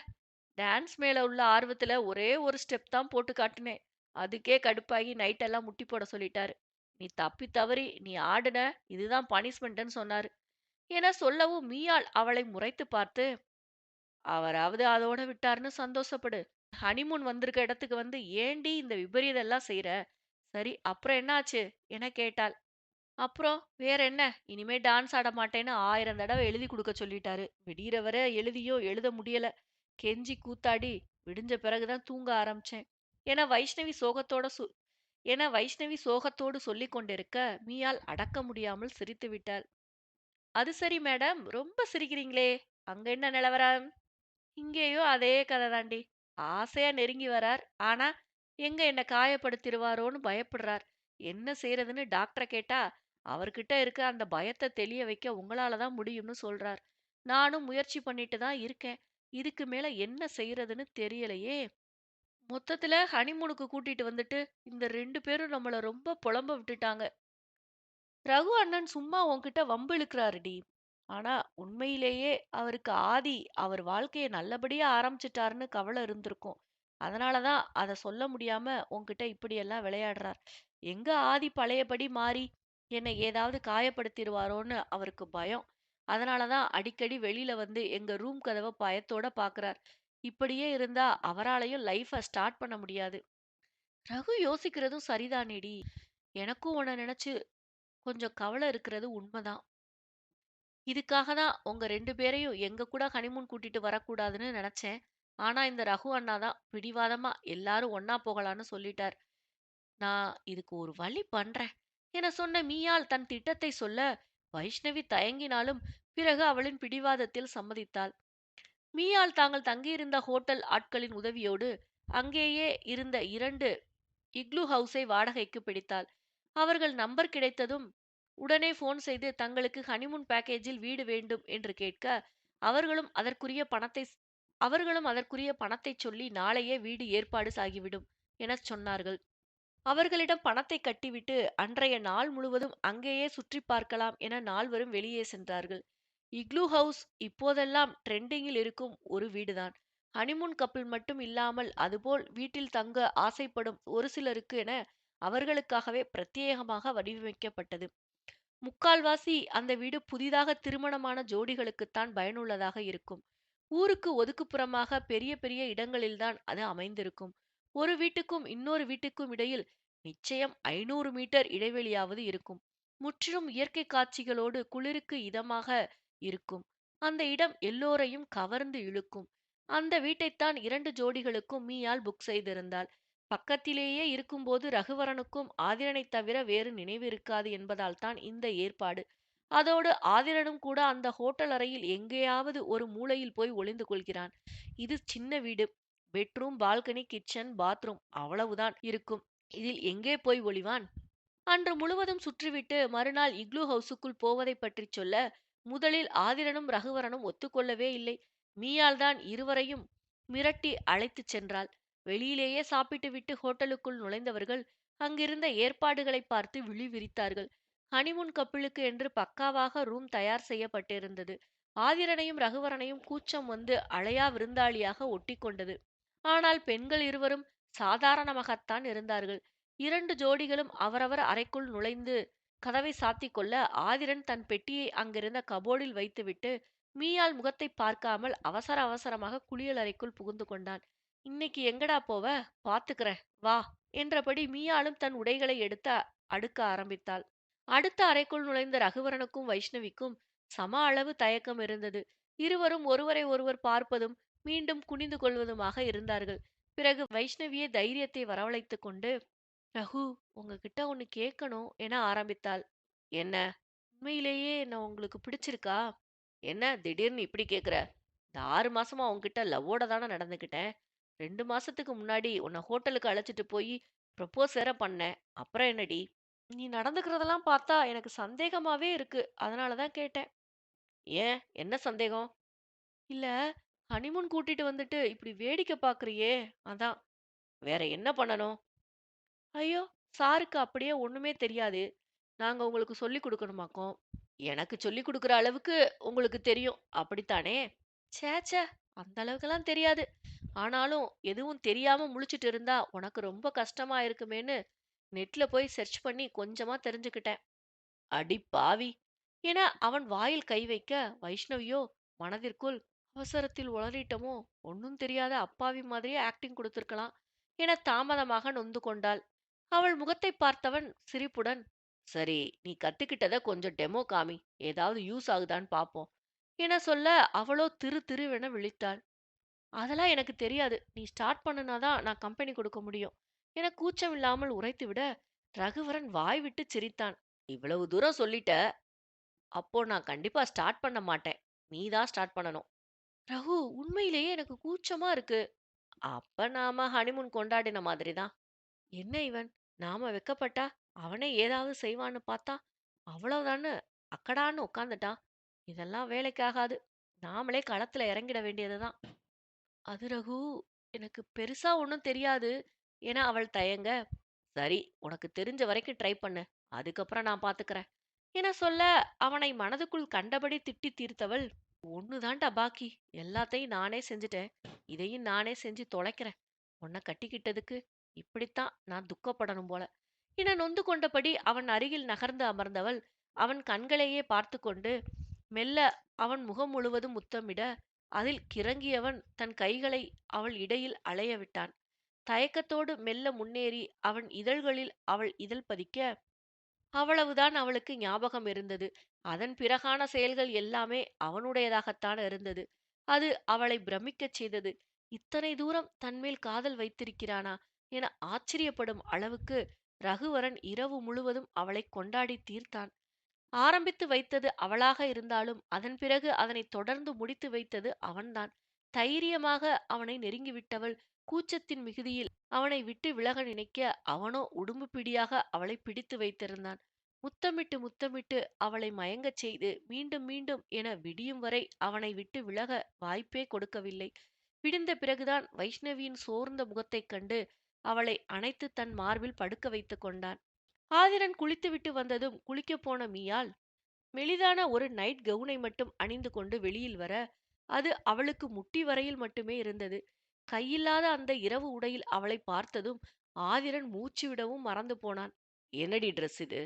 டான்ஸ் மேல உள்ள ஆர்வத்துல ஒரே ஒரு ஸ்டெப் தான் போட்டு காட்டுனேன். அதுக்கே கடுப்பாகி நைட் எல்லாம் முட்டி போட சொல்லிட்டாரு. நீ தப்பி தவறி நீ ஆடுன, இதுதான் பனிஷ்மெண்ட்னு சொன்னாரு என சொல்லவும் மீயாள் அவளை முறைத்து பார்த்து, அவராவது அதோட விட்டாருன்னு சந்தோஷப்படு. ஹனிமூன் வந்திருக்க இடத்துக்கு வந்து ஏண்டி இந்த விபரீதம் எல்லாம் செய்யற? சரி, அப்புறம் என்னாச்சு என கேட்டாள். அப்புறம் வேற என்ன, இனிமே டான்ஸ் ஆட மாட்டேன்னு 1000 தடவை எழுதி கொடுக்க சொல்லிட்டாரு. விடியற வரை எழுதியும் எழுத முடியல. கெஞ்சி கூத்தாடி விடிஞ்ச பிறகுதான் தூங்க ஆரம்பிச்சேன் என வைஷ்ணவி சோகத்தோடு சொல்லிக் கொண்டிருக்க, மீயால் அடக்க முடியாமல் சிரித்து விட்டாள். அது சரி மேடம், ரொம்ப சிரிக்கிறீங்களே. அங்க என்ன நிலவரம்? இங்கேயும் அதே கதை தாண்டி. ஆசையா நெருங்கி வரார். ஆனா எங்க என்ன காயப்படுத்திடுவாரோன்னு பயப்படுறார். என்ன செய்யறதுன்னு டாக்டரை கேட்டா, அவர்கிட்ட இருக்க அந்த பயத்தை தெளிய வைக்க உங்களால தான் முடியும்னு சொல்றார். நானும் முயற்சி பண்ணிட்டு தான் இருக்கேன். இதுக்கு மேல என்ன செய்யறதுன்னு தெரியலையே. மொத்தத்துல ஹனிமூனுக்கு கூட்டிட்டு வந்துட்டு இந்த 2 பேரும் நம்மள ரொம்ப புலம்ப விட்டுட்டாங்க. ரகு அண்ணன் சும்மா உன்கிட்ட வம்பு இழுக்கிறாருடி. ஆனா உண்மையிலேயே அவருக்கு அவர் வாழ்க்கைய நல்லபடியா ஆரம்பிச்சிட்டாருன்னு கவலை இருந்திருக்கும். அதனாலதான் அத சொல்ல முடியாம உன்கிட்ட இப்படியெல்லாம் விளையாடுறார். எங்க ஆதி பழையபடி மாறி என்னை ஏதாவது காயப்படுத்திடுவாரோன்னு அவருக்கு பயம். அதனாலதான் அடிக்கடி வெளியில வந்து எங்க ரூம் கதவை பயத்தோட பாக்குறார். இப்படியே இருந்தா அவராலையும் லைஃப ஸ்டார்ட் பண்ண முடியாது. ரகு யோசிக்கிறதும் சரிதானேடி. எனக்கும் உன்னை நினைச்சு கொஞ்சம் கவலை இருக்கிறது உண்மைதான். இதுக்காக தான் உங்க 2 பேரையும் எங்க கூட ஹனிமூன் கூட்டிட்டு வரக்கூடாதுன்னு நினைச்சேன். ஆனா இந்த ரகு அண்ணா தான் பிடிவாதமா எல்லாரும் ஒண்ணா போகலான்னு சொல்லிட்டார். நான் இதுக்கு ஒரு வழி பண்றேன் என சொன்ன மீயாள் தன் திட்டத்தை சொல்ல, வைஷ்ணவி தயங்கினாலும் பிறகு அவளின் பிடிவாதத்தில் சம்மதித்தாள். மீயாள் தாங்கள் தங்கியிருந்த ஹோட்டல் ஆட்களின் உதவியோடு அங்கேயே இருந்த 2 இக்லூ ஹவுஸை வாடகைக்கு பிடித்தாள். அவர்கள் நம்பர் கிடைத்ததும் உடனே போன் செய்து தங்களுக்கு ஹனிமூன் பேக்கேஜில் வீடு வேண்டும் என்று கேட்க, அவர்களும் அதற்குரிய பணத்தை சொல்லி நாளையே வீடு ஏற்பாடு ஆகிவிடும் என சொன்னார்கள். அவர்களிடம் பணத்தை கட்டிவிட்டு அன்றைய நாள் முழுவதும் அங்கேயே சுற்றி பார்க்கலாம் என நால்வரும் வெளியே சென்றார்கள். இக்லூ ஹவுஸ் இப்போதெல்லாம் ட்ரெண்டிங்கில் இருக்கும் ஒரு வீடுதான். ஹனிமூன் கப்பல் மட்டும் இல்லாமல் அதுபோல் வீட்டில் தங்க ஆசைப்படும் ஒரு சிலருக்கு என அவர்களுக்காகவே பிரத்யேகமாக வடிவமைக்கப்பட்டது. முக்கால்வாசி அந்த வீடு புதிதாக திருமணமான ஜோடிகளுக்குத்தான் பயனுள்ளதாக இருக்கும். ஊருக்கு ஒதுக்குப்புறமாக பெரிய பெரிய இடங்களில்தான் அது அமைந்திருக்கும். ஒரு வீட்டுக்கும் இன்னொரு வீட்டுக்கும் இடையில் நிச்சயம் 500 மீட்டர் இடைவெளியாவது இருக்கும். முற்றிலும் இயற்கை காட்சிகளோடு குளிருக்கு இதமாக இருக்கும். அந்த இடம் எல்லோரையும் கவர்ந்து இழுக்கும். அந்த வீட்டைத்தான் 2 ஜோடிகளுக்கும் மீயால் புக் செய்திருந்தாள். பக்கத்திலேயே இருக்கும்போது ரகுவரனுக்கும் ஆதிரனைத் தவிர வேறு நினைவு இருக்காது என்பதால் தான் இந்த ஏற்பாடு. அதோடு ஆதிரனும் கூட அந்த ஹோட்டல் அறையில் எங்கேயாவது ஒரு மூலையில் போய் ஒளிந்து கொள்கிறான். இது சின்ன வீடு. பெட்ரூம், பால்கனி, கிச்சன், பாத்ரூம் அவ்வளவுதான் இருக்கும். இதில் எங்கே போய் ஒளிவான்? அன்று முழுவதும் சுற்றிவிட்டு மறுநாள் இக்லூ ஹவுஸுக்குள் போவதை பற்றி சொல்ல, முதலில் ஆதிரனும் ரகுவரனும் ஒத்துக்கொள்ளவே இல்லை. மீயாள் தான் இருவரையும் மிரட்டி அழைத்துச் சென்றாள். வெளியிலேயே சாப்பிட்டு விட்டு ஹோட்டலுக்குள் நுழைந்தவர்கள் அங்கிருந்த ஏற்பாடுகளை பார்த்து விழி விரித்தார்கள். ஹனிமூன் கப்பிளுக்கு என்று பக்காவாக ரூம் தயார் செய்யப்பட்டிருந்தது. ஆதிரனையும் ரகுவரனையும் கூச்சம் வந்து அழையா விருந்தாளியாக ஒட்டி கொண்டது. ஆனால் பெண்கள் இருவரும் சாதாரணமாகத்தான் இருந்தார்கள். 2 ஜோடிகளும் அவரவர் அறைக்குள் நுழைந்து கதவை சாத்திக் கொள்ள, ஆதிரன் தன் பெட்டியை அங்கிருந்த கபோர்டில் வைத்துவிட்டு மீயாள் முகத்தை பார்க்காமல் அவசர அவசரமாக குளியலறைக்குள் புகுந்து கொண்டான். இன்னைக்கு எங்கடா போவ? பாத்துக்கிறேன் வா என்றபடி மீயாளும் தன் உடைகளை எடுத்து அடுக்க ஆரம்பித்தாள். அடுத்த அறைக்குள் நுழைந்த ரகுவரனுக்கும் வைஷ்ணவிக்கும் சம அளவு தயக்கம் இருந்தது. இருவரும் ஒருவரை ஒருவர் பார்ப்பதும் மீண்டும் குனிந்து கொள்வதுமாக இருந்தார்கள். பிறகு வைஷ்ணவியே தைரியத்தை வரவழைத்துக் கொண்டு, ரகு, உங்ககிட்ட ஒன்னு கேட்கணும் என ஆரம்பித்தாள். என்ன? உண்மையிலேயே நான் உங்களுக்கு பிடிச்சிருக்கா? என்ன திடீர்னு இப்படி கேக்குற? இந்த 6 மாசமா உன்கிட்ட லவ்வோட தானே நடந்துக்கிட்டேன். 2 மாசத்துக்கு முன்னாடி உன்னை ஹோட்டலுக்கு அழைச்சிட்டு போய் ப்ரப்போஸ் வேற பண்ணேன். அப்புறம் என்னடி? நீ நடந்துக்கிறதெல்லாம் பார்த்தா எனக்கு சந்தேகமாவே இருக்கு. அதனாலதான் கேட்டேன். ஏன்? என்ன சந்தேகம்? இல்ல, ஹனிமூன் கூட்டிட்டு வந்துட்டு இப்படி வேடிக்கை பாக்குறியே, அதான். வேற என்ன பண்ணணும்? ஐயோ, சாருக்கு அப்படியே ஒண்ணுமே தெரியாது. நாங்க உங்களுக்கு சொல்லி கொடுக்கணுமாக்கும். எனக்கு சொல்லி கொடுக்குற அளவுக்கு உங்களுக்கு தெரியும், அப்படித்தானே? ச்சே ச்சே, அந்த அளவுக்கெல்லாம் தெரியாது. ஆனாலும் எதுவும் தெரியாம முழிச்சிட்டு இருந்தா உனக்கு ரொம்ப கஷ்டமா இருக்குமேன்னு நெட்ல போய் சர்ச் பண்ணி கொஞ்சமா தெரிஞ்சுக்கிட்டேன். அடி பாவி என அவன் வாயில் கை வைக்க, வைஷ்ணவியோ மனதிற்குள் அவசரத்தில் உளறிட்டமோ, ஒன்னும் தெரியாத அப்பாவி மாதிரியே ஆக்டிங் கொடுத்திருக்கலாம் என தாமதமாக நொந்து கொண்டாள். அவள் முகத்தை பார்த்தவன் சிரிப்புடன், சரி, நீ கத்துக்கிட்டத கொஞ்சம் டெமோ காமி, ஏதாவது யூஸ் ஆகுதான்னு பாப்போம் என சொல்ல, அவளோ திரு திருவென விழித்தாள். அதெல்லாம் எனக்கு தெரியாது. நீ ஸ்டார்ட் பண்ணுனாதான் நான் கம்பெனி கொடுக்க முடியும் என கூச்சமில்லாமல் உரைத்துவிட, ரகுவரன் வாய் விட்டு சிரித்தான். இவ்வளவு தூரம் சொல்லிட்ட, அப்போ நான் கண்டிப்பா ஸ்டார்ட் பண்ண மாட்டேன். நீ தான் ஸ்டார்ட் பண்ணணும். ரகு, உண்மையிலேயே எனக்கு கூச்சமா இருக்கு. அப்ப நாம ஹனிமூன் கொண்டாடின மாதிரி தான். என்ன இவன், நாம வெக்கப்பட்டா அவனே ஏதாவது செய்வான்னு பார்த்தா அவ்வளவுதான்னு அக்கடான்னு உட்காந்துட்டான். இதெல்லாம் வேலைக்காகாது. நாமளே களத்துல இறங்கிட வேண்டியதுதான். அது ரகு, எனக்கு பெருசா ஒண்ணும் தெரியாது என அவள் தயங்க, சரி உனக்கு தெரிஞ்ச வரைக்கும் ட்ரை பண்ணு. அதுக்கப்புறம் நான் பாத்துக்கறேன் என சொல்ல அவனை மனதுக்குள் கண்டபடி திட்டி தீர்த்தவள், ஒண்ணுதான்டா பாக்கி. எல்லாத்தையும் நானே செஞ்சுட்டேன். இதையும் நானே செஞ்சு தொலைக்கிறேன். உன்னை கட்டிக்கிட்டதுக்கு இப்படித்தான் நான் துக்கப்படணும் போல என நொந்து கொண்டபடி அவன் அருகில் நகர்ந்து அமர்ந்தவள் அவன் கண்களையே பார்த்து கொண்டு மெல்ல அவன் முகம் முழுவதும் முத்தமிட, அதில் கிறங்கியவன் தன் கைகளை அவள் இடையில் அலைய விட்டான். தயக்கத்தோடு மெல்ல முன்னேறி அவன் இதழ்களில் அவள் இதழ் பதிக்க, அவ்வளவுதான் அவளுக்கு ஞாபகம் இருந்தது. அதன் பிறகான செயல்கள் எல்லாமே அவனுடையதாகத்தான் இருந்தது. அது அவளை பிரமிக்கச் செய்தது. இத்தனை தூரம் தன்மேல் காதல் வைத்திருக்கிறானா என ஆச்சரியப்படும் அளவுக்கு ரகுவரன் இரவு முழுவதும் அவளை கொண்டாடி தீர்த்தான். ஆரம்பித்து வைத்தது அவளாக இருந்தாலும் அதன் பிறகு அதனை தொடர்ந்து முடித்து வைத்தது அவன்தான். தைரியமாக அவனை நெருங்கிவிட்டவள் கூச்சத்தின் மிகுதியில் அவனை விட்டு விலக நினைக்க, அவனோ உடும்பு பிடியாக அவளை பிடித்து வைத்திருந்தான். முத்தமிட்டு முத்தமிட்டு அவளை மயங்கச் செய்து மீண்டும் மீண்டும் என விடியும் வரை அவனை விட்டு விலக வாய்ப்பே கொடுக்கவில்லை. விடிந்த பிறகுதான் வைஷ்ணவியின் சோர்ந்த முகத்தைக் கண்டு அவளை அணைத்து தன் மார்பில் படுக்க வைத்துக் கொண்டான். ஆதிரன் குளித்துவிட்டு வந்ததும் குளிக்கப் போன மீயாள் மெலிதான ஒரு நைட் கவுனை மட்டும் அணிந்து கொண்டு வெளியில் வர, அது அவளுக்கு முட்டி வரையில் மட்டுமே இருந்தது. கையில்லாத அந்த இரவு உடையில் அவளை பார்த்ததும் ஆதிரன் மூச்சு விடவும் மறந்து போனான். என்னடி ட்ரெஸ் இது?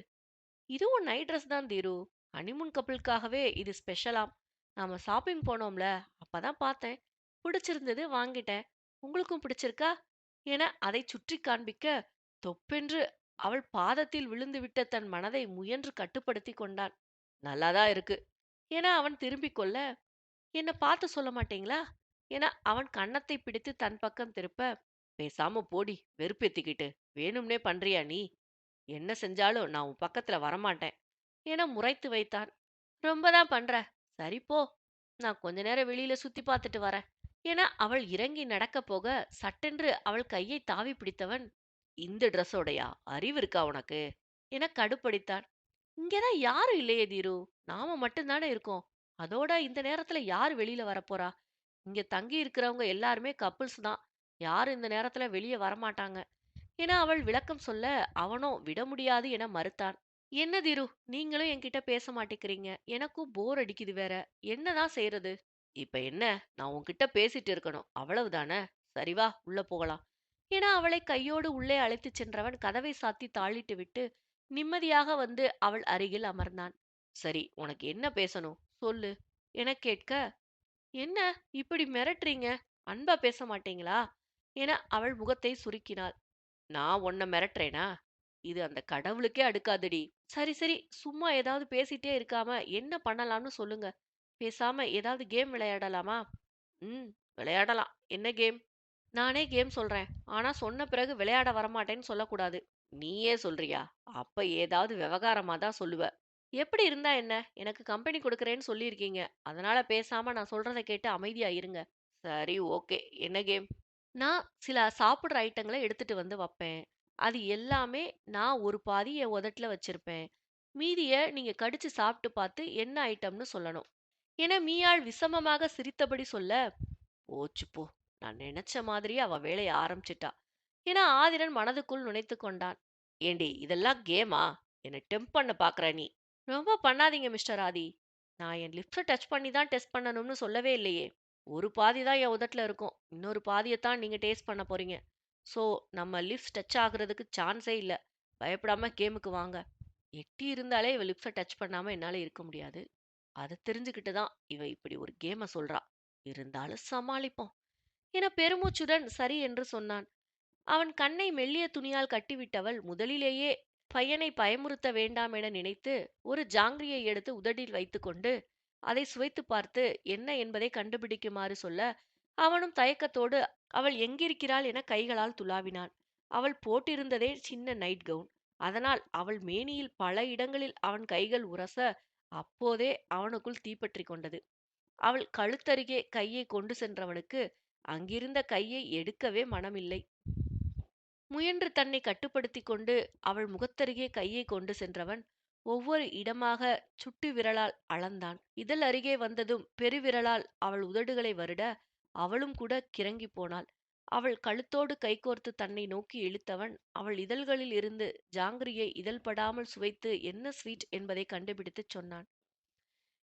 இதுவும் நைட் ட்ரெஸ் தான் தீரு. ஹனிமூன் கப்பலுக்காகவே இது ஸ்பெஷலாம். நாம ஷாப்பிங் போனோம்ல, அப்பதான் பார்த்தேன். பிடிச்சிருந்தது வாங்கிட்டேன். உங்களுக்கும் பிடிச்சிருக்கா என அதை சுற்றி காண்பிக்க, தொப்பென்று அவள் பாதத்தில் விழுந்துவிட்ட தன் மனதை முயன்று கட்டுப்படுத்தி கொண்டான். நல்லாதான் இருக்கு என அவன் திரும்பிக் கொள்ள, என்ன பார்த்து சொல்ல மாட்டீங்களா என அவன் கன்னத்தை பிடித்து தன் பக்கம் திருப்ப, பேசாம போடி வெறுப்பேத்திக்கிட்டு. வேணும்னே பண்றியா நீ? என்ன செஞ்சாலும் நான் உன் பக்கத்துல வரமாட்டேன் என முறைத்து வைத்தான். ரொம்ப தான் பண்ற. சரி போ, நான் கொஞ்ச நேரம் வெளியில சுத்தி பார்த்துட்டு வரேன் என அவள் இறங்கி நடக்கப் போக, சட்டென்று அவள் கையை தாவி பிடித்தவன், இந்த ட்ரெஸ்ஸோடயா? அறிவு இருக்கா உனக்கு என கடுப்படித்தான். இங்கதான் யாரும் இல்லையே தீரு. நாம மட்டும்தானே இருக்கோம். அதோட இந்த நேரத்துல யாரு வெளியில வரப்போறா? இங்க தங்கி இருக்கிறவங்க எல்லாருமே கப்புள்ஸ் தான். யாரும் இந்த நேரத்துல வெளியே வரமாட்டாங்க என அவள் விளக்கம் சொல்ல, அவனோ விட முடியாது என மறுத்தான். என்ன தீரு, நீங்களும் என்கிட்ட பேச மாட்டேங்கிறீங்க. எனக்கும் போர் அடிக்குது வேற. என்னதான் செய்யறது? இப்ப என்ன? நான் உன்கிட்ட பேசிட்டு இருக்கணும், அவ்வளவுதானே? சரி வா, உள்ள போகலாம் என அவளை கையோடு உள்ளே அழைத்துச் சென்றவன் கதவை சாத்தி தாளிட்டு விட்டு நிம்மதியாக வந்து அவள் அருகில் அமர்ந்தான். சரி, உனக்கு என்ன பேசணும் சொல்லு என கேட்க, என்ன இப்படி மிரட்டுறீங்க? அன்பா பேச மாட்டீங்களா என அவள் முகத்தை சுருக்கினாள். நான் உன்னை மிரட்டுறேனா? இது அந்த கடவுளுக்கே அடுக்காதடி. சரி சரி, சும்மா ஏதாவது பேசிட்டே இருக்காம என்ன பண்ணலாம்னு சொல்லுங்க. பேசாம ஏதாவது கேம் விளையாடலாமா? ம், விளையாடலாம். என்ன கேம்? நானே கேம் சொல்றேன். ஆனா சொன்ன பிறகு விளையாட வரமாட்டேன்னு சொல்லக்கூடாது. நீயே சொல்றியா? அப்ப ஏதாவது விவகாரமா தான் சொல்லுவ. எப்படி இருந்தா என்ன? எனக்கு கம்பெனி கொடுக்கறேன்னு சொல்லியிருக்கீங்க. அதனால பேசாம நான் சொல்றத கேட்டு அமைதியா இருங்க. சரி, ஓகே. என்ன கேம்? நான் சில சாப்பிடுற ஐட்டங்கள எடுத்துட்டு வந்து வப்பேன். அது எல்லாமே நான் ஒரு பாதி என் உதட்டுல வச்சிருப்பேன். மீதிய நீங்க கடிச்சு சாப்பிட்டு பார்த்து என்ன ஐட்டம்னு சொல்லணும். என மீயாள் விஷமமாக சிரித்தபடி சொல்ல, போச்சு போ. நான் நினைச்ச மாதிரியே அவ வேலைய ஆரம்பிச்சிட்டா என ஆதிரன் மனதுக்குள் நுனைத்துக் கொண்டான். ஏண்டி இதெல்லாம் கேமா? என்ன டெம்ப் பண்ண பாக்குற நீ? ரொம்ப பண்ணாதீங்க மிஸ்டர் ஆதி. நான் என் லிப்ஸ டச் பண்ணி தான் டெஸ்ட் பண்ணணும்னு சொல்லவே இல்லையே. ஒரு பாதி தான் என் உதட்டுல இருக்கும். இன்னொரு பாதியத்தான் நீங்க டேஸ்ட் பண்ண போறீங்க. சோ நம்ம லிப்ஸ் டச் ஆகுறதுக்கு சான்ஸே இல்ல. பயப்படாம கேமுக்கு வாங்க. எட்டி இருந்தாலே இவ லிப்ஸ டச் பண்ணாம என்னால இருக்க முடியாது. அத தெரிஞ்சுக்கிட்டு தான் இவ இப்படி ஒரு கேம சொல்றா. இருந்தாலும் சமாளிப்போம் என பெருமூச்சுடன் சரி என்று சொன்னான். அவன் கண்ணை மெல்லிய துணியால் கட்டிவிட்டவள் முதலிலேயே பையனை பயமுறுத்த வேண்டாம் என நினைத்து ஒரு ஜாங்கிரியை எடுத்து உதட்டில் வைத்துக்கொண்டு அதை சுவைத்து பார்த்து என்ன என்பதை கண்டுபிடிக்குமாறு சொல்ல, அவனும் தயக்கத்தோடு அவள் எங்கிருக்கிறாள் என கைகளால் துளாவினான். அவள் போட்டிருந்ததே சின்ன நைட் கவுன். அதனால் அவள் மேனியில் பல இடங்களில் அவன் கைகள் உரச, அப்போதே அவனுக்குள் தீப்பற்றிக் கொண்டது. அவள் கழுத்தருகே கையை கொண்டு சென்றவனுக்கு அங்கிருந்த கையை எடுக்கவே மனமில்லை. முயன்று தன்னை கட்டுப்படுத்திக் கொண்டு அவள் முகத்தருகே கையை கொண்டு சென்றவன் ஒவ்வொரு இடமாக சுட்டு விரலால் அளந்தான். இதழ் அருகே வந்ததும் பெருவிரலால் அவள் உதடுகளை வருட அவளும் கூட கிறங்கி போனாள். அவள் கழுத்தோடு கைகோர்த்து தன்னை நோக்கி இழுத்தவன் அவள் இதழ்களில் இருந்து ஜாங்கிரியை இதழ் படாமல் சுவைத்து என்ன ஸ்வீட் என்பதை கண்டுபிடித்துச் சொன்னான்.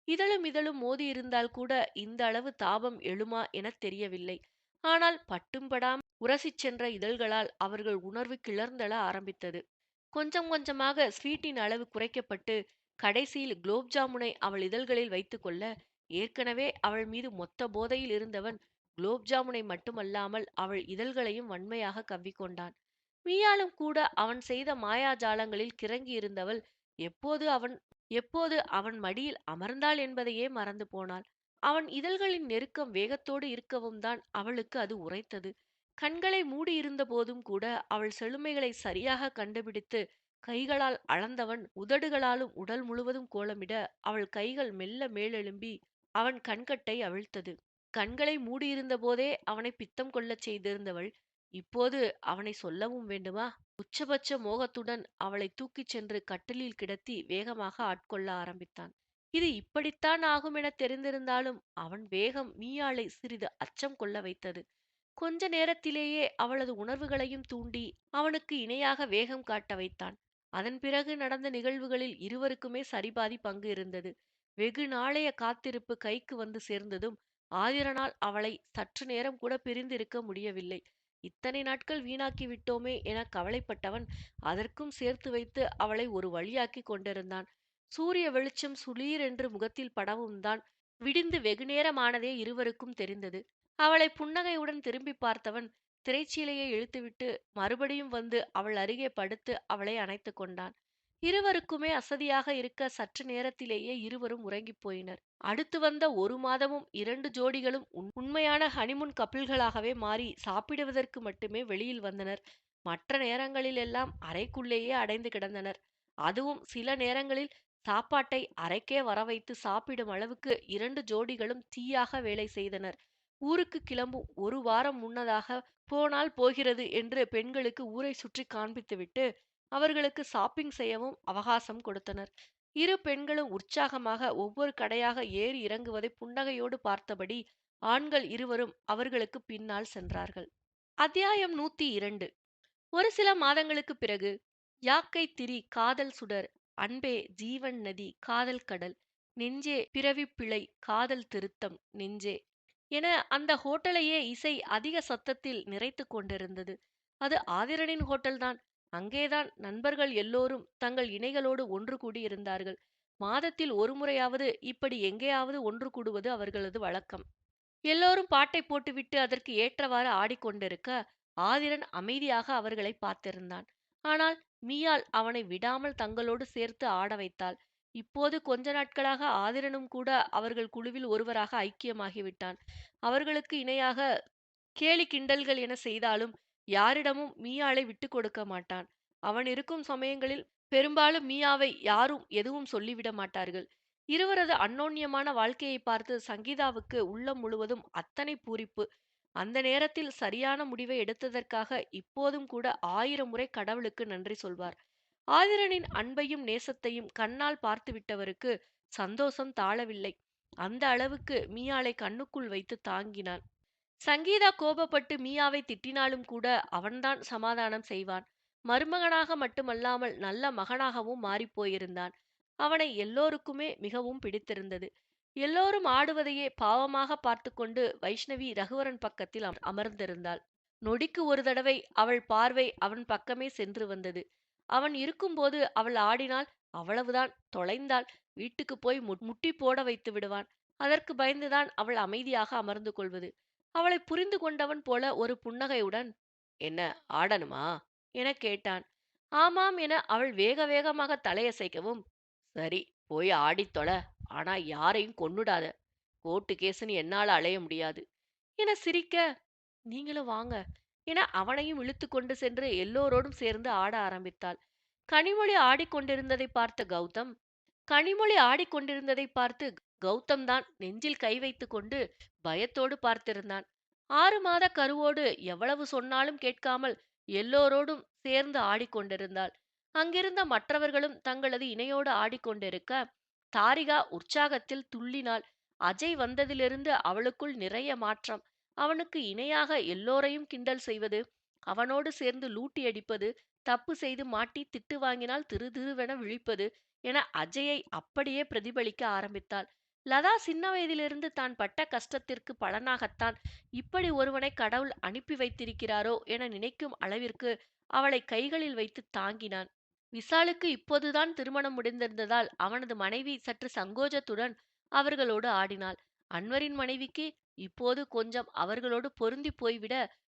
இதழும் இதழும் மோதி இருந்தால் கூட இந்த அளவு தாபம் எழுமா எனத் தெரியவில்லை. ஆனால் பட்டும் படாமல் உரசிச் சென்ற இதழ்களால் அவர்கள் உணர்வு கிளர்ந்தெழ ஆரம்பித்தது. கொஞ்சம் கொஞ்சமாக ஸ்வீட்டின் அளவு குறைக்கப்பட்டு கடைசியில் குலோப் ஜாமுனை அவள் இதழ்களில் வைத்துக் கொள்ள, ஏற்கனவே அவள் மீது மொத்த போதையில் இருந்தவன் குலோப் ஜாமுனை மட்டுமல்லாமல் அவள் இதழ்களையும் வன்மையாக கவ்விக்கொண்டான். மீயாளும் கூட அவன் செய்த மாயாஜாலங்களில் கிறங்கி இருந்தவள் எப்போது அவன் எப்போது அவன் மடியில் அமர்ந்தாள் என்பதையே மறந்து போனாள். அவன் இதழ்களின் நெருக்கம் வேகத்தோடு இருக்கவும் தான் அவளுக்கு அது உரைத்தது. கண்களை மூடியிருந்த போதும் கூட அவள் செழுமைகளை சரியாக கண்டுபிடித்து கைகளால் அளந்தவன் உதடுகளாலும் உடல் முழுவதும் கோலமிட அவள் கைகள் மெல்ல மேலெழும்பி அவன் கண்கட்டை அவிழ்த்தது. கண்களை மூடியிருந்த போதே அவனை பித்தம் கொள்ளச் செய்திருந்தவள் இப்போது அவனை சொல்லவும் வேண்டுமா? உச்சபட்ச மோகத்துடன் அவளை தூக்கிச் சென்று கட்டிலில் கிடத்தி வேகமாக ஆட்கொள்ள ஆரம்பித்தான். இது இப்படித்தான் ஆகுமென தெரிந்திருந்தாலும் அவன் வேகம் மீயாளை சிறிது அச்சம் கொள்ள வைத்தது. கொஞ்ச நேரத்திலேயே அவளது உணர்வுகளையும் தூண்டி அவனுக்கு இணையாக வேகம் காட்ட வைத்தான். அதன் பிறகு நடந்த நிகழ்வுகளில் இருவருக்குமே சரிபாதி பங்கு இருந்தது. வெகு நாளைய காத்திருப்பு கைக்கு வந்து சேர்ந்ததும் ஆதிரனால் அவளை சற்று நேரம் கூட பிரிந்திருக்க முடியவில்லை. இத்தனை நாட்கள் வீணாக்கி விட்டோமே என கவலைப்பட்டவன் அதற்கும் சேர்த்து வைத்து அவளை ஒரு வழியாக்கி கொண்டிருந்தான். சூரிய வெளிச்சம் சுளீரென்று முகத்தில் படவும் தான் விடிந்து வெகுநேரமானதே இருவருக்கும் தெரிந்தது. அவளை புன்னகையுடன் திரும்பி பார்த்தவன் திரைச்சீலையை இழுத்துவிட்டு மறுபடியும் வந்து அவள் அருகே படுத்து அவளை அணைத்து கொண்டான். இருவருக்குமே அசதியாக இருக்க சற்று நேரத்திலேயே இருவரும் உறங்கிப் போயினர். அடுத்து வந்த ஒரு மாதமும் இரண்டு ஜோடிகளும் உண்மையான ஹனிமூன் கப்பிள்களாகவே மாறி சாப்பிடுவதற்கு மட்டுமே வெளியில் வந்தனர். மற்ற நேரங்களிலெல்லாம் அறைக்குள்ளேயே அடைந்து கிடந்தனர். அதுவும் சில நேரங்களில் சாப்பாட்டை அறைக்கே வரவைத்து சாப்பிடும் அளவுக்கு இரண்டு ஜோடிகளும் தீயாக வேலை செய்தனர். ஊருக்கு கிளம்பும் ஒரு வாரம் முன்னதாக போனால் போகிறது என்று பெண்களுக்கு ஊரை சுற்றி காண்பித்துவிட்டு அவர்களுக்கு ஷாப்பிங் செய்யவும் அவகாசம் கொடுத்தனர். இரு பெண்களும் உற்சாகமாக ஒவ்வொரு கடையாக ஏறி இறங்குவதை புன்னகையோடு பார்த்தபடி ஆண்கள் இருவரும் அவர்களுக்கு பின்னால் சென்றார்கள். அத்தியாயம் 102. ஒரு சில மாதங்களுக்கு பிறகு யாக்கை திரி காதல் சுடர் அன்பே ஜீவன் நதி காதல் கடல் நெஞ்சே பிறவி பிழை காதல் திருத்தம் நெஞ்சே என அந்த ஹோட்டலையே இசை அதிக சத்தத்தில் நிறைத்து கொண்டிருந்தது. அது ஆதிரனின் ஹோட்டல்தான். அங்கேதான் நண்பர்கள் எல்லோரும் தங்கள் இணைகளோடு ஒன்று கூடி இருந்தார்கள். மாதத்தில் ஒரு முறையாவது இப்படி எங்கேயாவது ஒன்று கூடுவது அவர்களது வழக்கம். எல்லோரும் பாட்டை போட்டுவிட்டு அதற்கு ஏற்றவாறு ஆடிக்கொண்டிருக்க ஆதிரன் அமைதியாக அவர்களை பார்த்திருந்தான். ஆனால் மீயாள் அவனை விடாமல் தங்களோடு சேர்த்து ஆட வைத்தாள். இப்போது கொஞ்ச நாட்களாக ஆதிரனும் கூட அவர்கள் குழுவில் ஒருவராக ஐக்கியமாகிவிட்டான். அவர்களுக்கு இணையாக கேலி கிண்டல்கள் என செய்தாலும் யாரிடமும் மீயாளை விட்டு கொடுக்க மாட்டான். அவன் இருக்கும் சமயங்களில் பெரும்பாலும் மீயாவை யாரும் எதுவும் சொல்லிவிட மாட்டார்கள். இருவரது அந்யோன்யமான வாழ்க்கையை பார்த்து சங்கீதாவுக்கு உள்ளம் முழுவதும் அத்தனை பூரிப்பு. அந்த நேரத்தில் சரியான முடிவை எடுத்ததற்காக இப்போதும் கூட 1000 முறை கடவுளுக்கு நன்றி சொல்வார். ஆதிரனின் அன்பையும் நேசத்தையும் கண்ணால் பார்த்துவிட்டவருக்கு சந்தோஷம் தாழவில்லை. அந்த அளவுக்கு மீயாளை கண்ணுக்குள் வைத்து தாங்கினான். சங்கீதா கோபப்பட்டு மீயாவை திட்டினாலும் கூட அவன்தான் சமாதானம் செய்வான். மருமகனாக மட்டுமல்லாமல் நல்ல மகனாகவும் மாறிப்போயிருந்தான். அவனை எல்லோருக்குமே மிகவும் பிடித்திருந்தது. எல்லோரும் ஆடுவதையே பாவமாக பார்த்து கொண்டு வைஷ்ணவி ரகுவரன் பக்கத்தில் அமர்ந்திருந்தாள். நொடிக்கு ஒரு தடவை அவள் பார்வை அவன் பக்கமே சென்று வந்தது. அவன் இருக்கும்போது அவள் ஆடினால் அவ்வளவுதான், தொலைந்தாள். வீட்டுக்கு போய் முட்டி போட வைத்து விடுவான். அதற்கு பயந்துதான் அவள் அமைதியாக அமர்ந்து கொள்வது. அவளை புரிந்து கொண்டவன் போல ஒரு புன்னகையுடன், என்ன ஆடணுமா என கேட்டான். ஆமாம் என அவள் வேக வேகமாக தலையசைக்கவும், சரி போய் ஆடித் தொல, ஆனா யாரையும் கொன்னுடாத, கோர்ட்டு கேசுன்னு என்னால அலைய முடியாது என சிரிக்க, நீங்களும் வாங்க என அவனையும் இழுத்து கொண்டு சென்று எல்லோரோடும் சேர்ந்து ஆட ஆரம்பித்தாள். கனிமொழி ஆடிக்கொண்டிருந்ததை பார்த்த கௌதம் கனிமொழி ஆடிக்கொண்டிருந்ததை பார்த்து கௌதம் தான் நெஞ்சில் கை வைத்து கொண்டு பயத்தோடு பார்த்திருந்தான். 6 மாத கருவோடு எவ்வளவு சொன்னாலும் கேட்காமல் எல்லோரோடும் சேர்ந்து ஆடிக்கொண்டிருந்தாள். அங்கிருந்த மற்றவர்களும் தங்களது இணையோடு ஆடிக்கொண்டிருக்க தாரிகா உற்சாகத்தில் துள்ளினாள். அஜய் வந்ததிலிருந்து அவளுக்குள் நிறைய மாற்றம். அவனுக்கு இணையாக எல்லோரையும் கிண்டல் செய்வது, அவனோடு சேர்ந்து லூட்டி அடிப்பது, தப்பு செய்து மாட்டி திட்டு வாங்கினால் திருதிருவென விழிப்பது என அஜயை அப்படியே பிரதிபலிக்க ஆரம்பித்தாள். லதா சின்ன வயதிலிருந்து தான் பட்ட கஷ்டத்திற்கு பலனாகத்தான் இப்படி ஒருவனை கடவுள் அனுப்பி வைத்திருக்கிறாரோ என நினைக்கும் அளவிற்கு அவளை கைகளில் வைத்து தாங்கினான். விஷாலுக்கு இப்போதுதான் திருமணம் முடிந்திருந்ததால் அவனது மனைவி சற்று சங்கோஜத்துடன் அவர்களோடு ஆடினாள். அன்வரின் மனைவிக்கு இப்போது கொஞ்சம் அவர்களோடு பொருந்தி போய்விட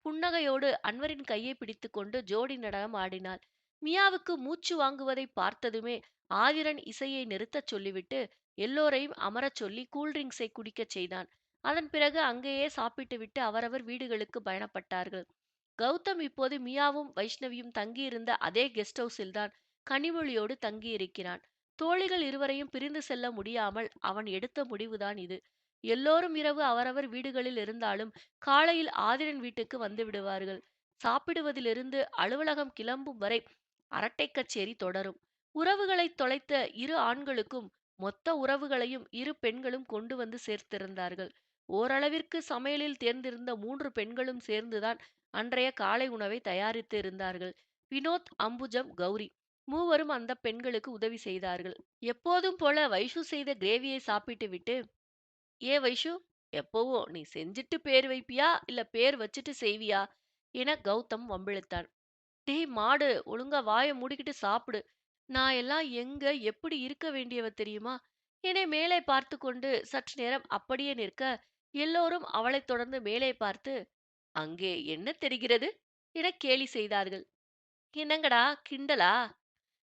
புன்னகையோடு அன்வரின் கையை பிடித்துக்கொண்டு ஜோடி நடனம் ஆடினாள். மியாவுக்கு மூச்சு வாங்குவதை பார்த்ததுமே ஆதிரன் இசையை நிறுத்தச் சொல்லிவிட்டு எல்லோரையும் அமரச் சொல்லி கூல்ட்ரிங்க்ஸை குடிக்கச் செய்தான். அதன் பிறகு அங்கேயே சாப்பிட்டுவிட்டு அவரவர் வீடுகளுக்கு பயணப்பட்டார்கள். கௌதம் இப்போது மியாவும் வைஷ்ணவியும் தங்கியிருந்த அதே கெஸ்ட் ஹவுஸில்தான் கனிமொழியோடு தங்கியிருக்கிறான். தோழிகள் இருவரையும் பிரிந்து செல்ல முடியாமல் அவன் எடுத்த முடிவுதான் இது. எல்லோரும் இரவு அவரவர் வீடுகளில் இருந்தாலும் காலையில் ஆதிரன் வீட்டுக்கு வந்து விடுவார்கள். சாப்பிடுவதிலிருந்து அலுவலகம் கிளம்பும் வரை அரட்டை கச்சேரி தொடரும். உறவுகளை தொலைத்த இரு ஆண்களுக்கும் மொத்த உறவுகளையும் இரு பெண்களும் கொண்டு வந்து சேர்த்திருந்தார்கள். ஓரளவிற்கு சமையலில் தேர்ந்திருந்த மூன்று பெண்களும் சேர்ந்துதான் அன்றைய காலை உணவை தயாரித்து இருந்தார்கள். வினோத், அம்புஜம், கௌரி மூவரும் அந்த பெண்களுக்கு உதவி செய்தார்கள். எப்போதும் போல வைஷு செய்த கிரேவியை சாப்பிட்டு விட்டு, ஏ வைஷு, எப்பவும் நீ செஞ்சுட்டு பேர் வைப்பியா இல்ல பேர் வச்சுட்டு செய்வியா என கௌதம் வம்பிழுத்தான். டேய் மாடு, ஒழுங்கா வாய மூடிக்கிட்டு சாப்பிடு. நான் எல்லாம் எங்க எப்படி இருக்க வேண்டியவ தெரியுமா என மேலே பார்த்து கொண்டு சற்று நேரம் அப்படியே நிற்க, எல்லோரும் அவளைத் தொடர்ந்து மேலே பார்த்து, அங்கே என்ன தெரிகிறது என கேலி செய்தார்கள். என்னங்கடா கிண்டலா?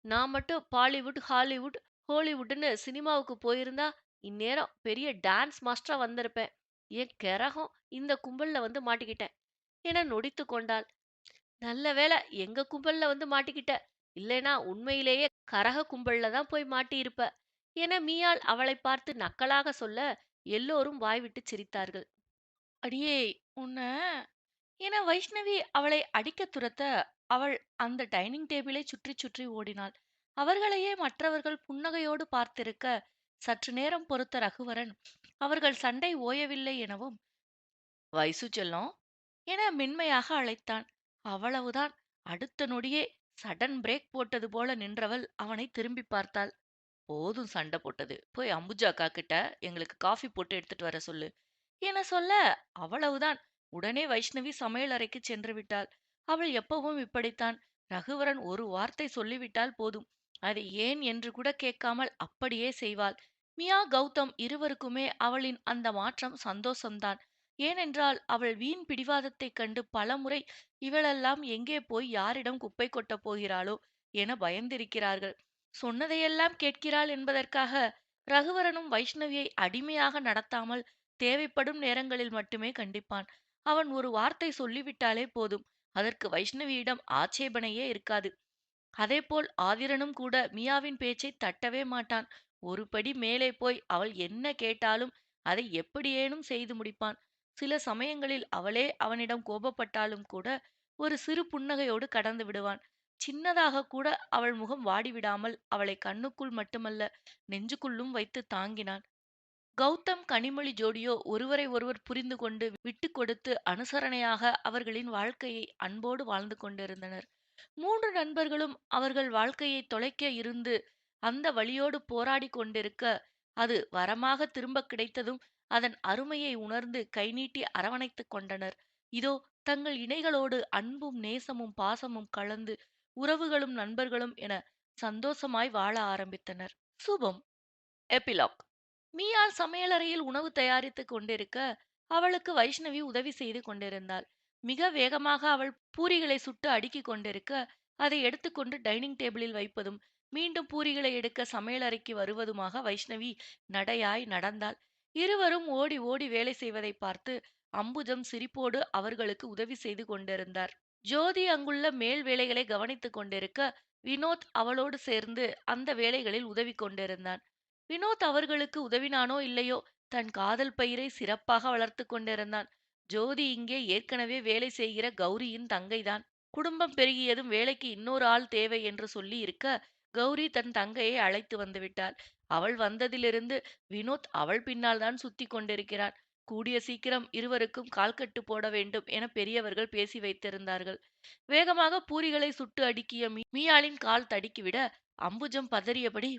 நான் மட்டும் பாலிவுட், ஹாலிவுட், ஹோலிவுட்னு சினிமாவுக்கு போயிருந்தா இந்நேரம் பெரிய டான்ஸ் மாஸ்டரா வந்திருப்பேன். என் கெரகம் இந்த கும்பல்ல வந்து மாட்டிக்கிட்டேன் என நொடித்து கொண்டாள். நல்ல வேளை எங்க கும்பல்ல வந்து மாட்டிக்கிட்ட. இல்லைனா உண்மையிலேயே கரக கும்பல்ல தான் போய் மாட்டியிருப்ப என மீயாள் அவளை பார்த்து நக்கலாக சொல்ல எல்லோரும் வாய்விட்டு சிரித்தார்கள். அடியே உன்ன என வைஷ்ணவி அவளை அடிக்க துரத்த அவள் அந்த டைனிங் டேபிளை சுற்றி சுற்றி ஓடினாள். அவர்களையே மற்றவர்கள் புன்னகையோடு பார்த்திருக்க சற்று நேரம் பொறுத்த ரகுவரன் அவர்கள் சண்டை ஓயவில்லை எனவும், வைசு செல்லம் என மென்மையாக அழைத்தான். அவ்வளவுதான். அடுத்த நொடியே சடன் பிரேக் போட்டது போல நின்றவள் அவனை திரும்பி பார்த்தாள். போதும் சண்டை போட்டது. போய் அம்புஜா அக்கா கிட்ட எங்களுக்கு காஃபி போட்டு எடுத்துட்டு வர சொல்லு என சொல்ல, அவ்வளவுதான். உடனே வைஷ்ணவி சமையல் அறைக்கு சென்று விட்டாள். அவள் எப்பவும் இப்படித்தான். ரகுவரன் ஒரு வார்த்தை சொல்லிவிட்டால் போதும், அதை ஏன் என்று கூட கேட்காமல் அப்படியே செய்வாள். மியா, கௌதம் இருவருக்குமே அவளின் அந்த மாற்றம் சந்தோஷம்தான். ஏனென்றால் அவள் வீண் பிடிவாதத்தைக் கண்டு பலமுறை இவளெல்லாம் எங்கே போய் யாரிடம் குப்பை கொட்டப் போகிறாளோ என பயந்திருக்கிறார்கள். சொன்னதையெல்லாம் கேட்கிறாள் என்பதற்காக ரகுவரனும் வைஷ்ணவியை அடிமையாக நடத்தாமல் தேவைப்படும் நேரங்களில் மட்டுமே கண்டிப்பான். அவன் ஒரு வார்த்தை சொல்லிவிட்டாலே போதும், அதற்கு வைஷ்ணவியிடம் ஆட்சேபனையே இருக்காது. அதேபோல் ஆதிரனும் கூட மியாவின் பேச்சை தட்டவே மாட்டான். ஒரு படி மேலே போய் அவள் என்ன கேட்டாலும் அதை எப்படியேனும் செய்து முடிப்பான். சில சமயங்களில் அவளே அவனிடம் கோபப்பட்டாலும் கூட ஒரு சிறு புன்னகையோடு கடந்து விடுவான். சின்னதாக கூட அவள் முகம் வாடிவிடாமல் அவளை கண்ணுக்குள் மட்டுமல்ல நெஞ்சுக்குள்ளும் வைத்து தாங்கினான். கௌதம், கனிமொழி ஜோடியோ ஒருவரை ஒருவர் புரிந்து கொண்டு விட்டு கொடுத்து அனுசரணையாக அவர்களின் வாழ்க்கையை அன்போடு வாழ்ந்து கொண்டிருந்தனர். மூன்று நண்பர்களும் அவர்கள் வாழ்க்கையை தொலைக்க இருந்து அந்த வழியோடு போராடி கொண்டிருக்க, அது வரமாக திரும்ப கிடைத்ததும் அதன் அருமையை உணர்ந்து கைநீட்டி அரவணைத்துக் கொண்டனர். இதோ தங்கள் இணைகளோடு அன்பும் நேசமும் பாசமும் கலந்து உறவுகளும் நண்பர்களும் என சந்தோஷமாய் வாழ ஆரம்பித்தனர். சுபம். எபிலாக். மீயாள் சமையலறையில் உணவு தயாரித்துக் கொண்டிருக்க அவளுக்கு வைஷ்ணவி உதவி செய்து கொண்டிருந்தாள். மிக வேகமாக அவள் பூரிகளை சுட்டு அடுக்கிக் கொண்டிருக்க அதை எடுத்துக்கொண்டு டைனிங் டேபிளில் வைப்பதும் மீண்டும் பூரிகளை எடுக்க சமையலறைக்கு வருவதுமாக வைஷ்ணவி நடையாய் நடந்தாள். இருவரும் ஓடி ஓடி வேலை செய்வதை பார்த்து அம்புஜம் சிரிப்போடு அவர்களுக்கு உதவி செய்து கொண்டிருந்தார். ஜோதி அங்குள்ள மேல் வேலைகளை கவனித்துக் கொண்டிருக்க வினோத் அவளோடு சேர்ந்து அந்த வேலைகளில் உதவி கொண்டிருந்தான். வினோத் அவர்களுக்கு உதவினானோ இல்லையோ, தன் காதல் பயிரை சிறப்பாக வளர்த்து கொண்டிருந்தான். ஜோதி இங்கே ஏற்கனவே வேலை செய்கிற கௌரியின் தங்கைதான். குடும்பம் பெருகியதும் வேலைக்கு இன்னொரு ஆள் தேவை என்று சொல்லி இருக்க கௌரி தன் தங்கையை அழைத்து வந்து விட்டாள். அவள் வந்ததிலிருந்து வினோத் அவள் பின்னால் தான் சுத்தி கொண்டிருக்கிறான். கூடிய சீக்கிரம் இருவருக்கும் கால்கட்டு போட வேண்டும் என பெரியவர்கள் பேசி வைத்திருந்தார்கள். வேகமாக பூரிகளை சுட்டு அடுக்கிய மீயாளின் கால் தடுக்கிவிட அம்புஜம் பதறியபடி,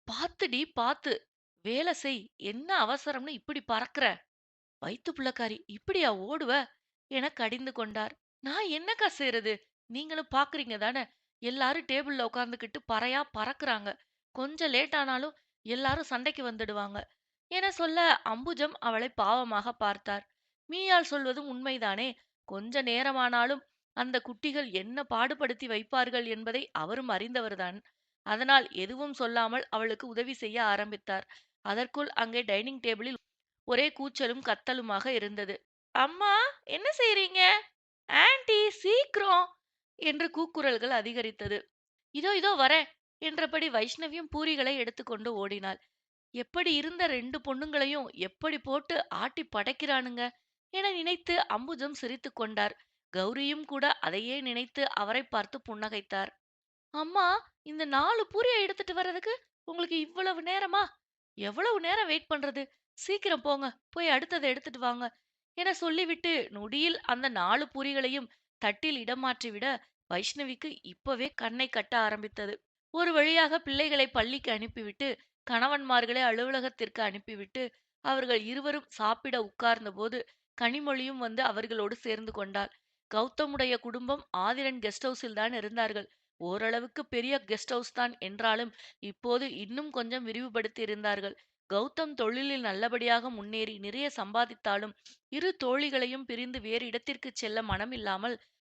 "பாத்துடி பாத்து, வேலை செய், என்ன அவசரம்னு இப்படி பறக்குற? வயித்து பிள்ளைக்காரி இப்படியா ஓடுவ?" என கடிந்து கொண்டார். "நான் என்னக்கா செய்யறது? நீங்களும் பாக்குறீங்க தானே, எல்லாரும் டேபிள்ல உட்கார்ந்துகிட்டு பறையா பறக்குறாங்க. கொஞ்சம் லேட் ஆனாலும் எல்லாரும் சண்டைக்கு வந்துடுவாங்க" என சொல்ல அம்புஜம் அவளை பாவமாக பார்த்தார். மீயாள் சொல்வதும் உண்மைதானே, கொஞ்ச நேரமானாலும் அந்த குட்டிகள் என்ன பாடுபடுத்தி வைப்பார்கள் என்பதை அவரும் அறிந்தவர்தான். அதனால் எதுவும் சொல்லாமல் அவளுக்கு உதவி செய்ய ஆரம்பித்தார். அதற்குள் அங்கே டைனிங் டேபிளில் ஒரே கூச்சலும் கத்தலுமாக இருந்தது. "அம்மா, என்ன செய்றீங்க? ஆன்ட்டி, சீக்கிரம்!" என்று கூக்குரல்கள் அதிகரித்தது. "இதோ இதோ வரேன்" என்றபடி வைஷ்ணவியும் பூரிகளை எடுத்துக்கொண்டு ஓடினாள். எப்படி இருந்த 2 பொண்ணுங்களையும் எப்படி போட்டு ஆட்டி படைக்கிறானுங்க என நினைத்து அம்புஜம் சிரித்துக் கொண்டார். கௌரியும் கூட அதையே நினைத்து அவரை பார்த்து புன்னகைத்தார். "அம்மா, இந்த 4 பூரிய எடுத்துட்டு வர்றதுக்கு உங்களுக்கு இவ்வளவு நேரமா? எவ்வளவு நேரம் வெயிட் பண்றது? சீக்கிரம் போங்க, போய் அடுத்ததை எடுத்துட்டு வாங்க" என சொல்லிவிட்டு நொடியில் அந்த 4 பூரிகளையும் தட்டில் இடம் மாற்றிவிட வைஷ்ணவிக்கு இப்பவே கண்ணை கட்ட ஆரம்பித்தது. ஒரு வழியாக பிள்ளைகளை பள்ளிக்கு அனுப்பிவிட்டு கணவன்மார்களை அலுவலகத்திற்கு அனுப்பிவிட்டு அவர்கள் இருவரும் சாப்பிட உட்கார்ந்தபோது கனிமொழியும் வந்து அவர்களோடு சேர்ந்து கொண்டாள். கௌதமுடைய குடும்பம் ஆதிரன் கெஸ்ட் ஹவுஸில் தான் இருந்தார்கள். ஓரளவுக்கு பெரிய கெஸ்ட் ஹவுஸ் தான் என்றாலும் இப்போது இன்னும் கொஞ்சம் விரிவுபடுத்தி இருந்தார்கள். கௌதம் தொழிலில் நல்லபடியாக முன்னேறி நிறைய சம்பாதித்தாலும் இரு தோழிகளையும் பிரிந்து வேறு இடத்திற்கு செல்ல மனமில்லாமல்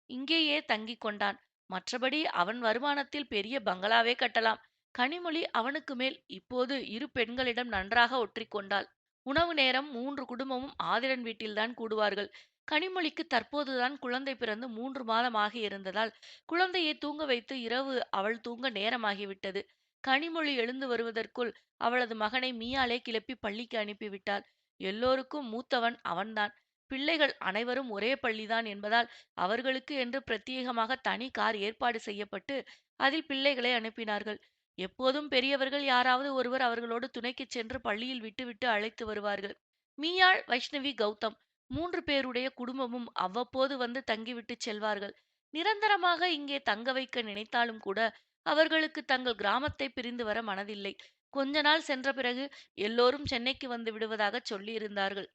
இங்கேயே தங்கிக் கொண்டான். மற்றபடி அவன் வருமானத்தில் பெரிய பங்களாவே கட்டலாம். கனிமொழி அவனுக்கு மேல். இப்போது இரு பெண்களிடம் நன்றாக ஒற்றிக்கொண்டாள். உணவு நேரம் 3 குடும்பமும் ஆதிரன் வீட்டில்தான் கூடுவார்கள். கனிமொழிக்கு தற்போதுதான் குழந்தை பிறந்து 3 மாதம் ஆகியிருந்ததால் குழந்தையை தூங்க வைத்து இரவு அவள் தூங்க நேரமாகிவிட்டது. கனிமொழி எழுந்து வருவதற்குள் அவளது மகனை மீயாலே கிளப்பி பள்ளிக்கு அனுப்பிவிட்டாள். எல்லோருக்கும் மூத்தவன் அவன்தான். பிள்ளைகள் அனைவரும் ஒரே பள்ளிதான் என்பதால் அவர்களுக்கு என்று பிரத்யேகமாக தனி கார் ஏற்பாடு செய்யப்பட்டு அதில் பிள்ளைகளை அனுப்பினார்கள். எப்போதும் பெரியவர்கள் யாராவது ஒருவர் அவர்களோடு துணைக்குச் சென்று பள்ளியில் விட்டுவிட்டு அழைத்து வருவார்கள். மீயாள், வைஷ்ணவி, கௌதம் 3 பேருடைய குடும்பமும் அவ்வப்போது வந்து தங்கிவிட்டு செல்வார்கள். நிரந்தரமாக இங்கே தங்க வைக்க நினைத்தாலும் கூட அவர்களுக்கு தங்கள் கிராமத்தை பிரிந்து வர மனதில்லை. கொஞ்ச நாள் சென்ற பிறகு எல்லோரும் சென்னைக்கு வந்து விடுவதாக சொல்லியிருந்தார்கள்.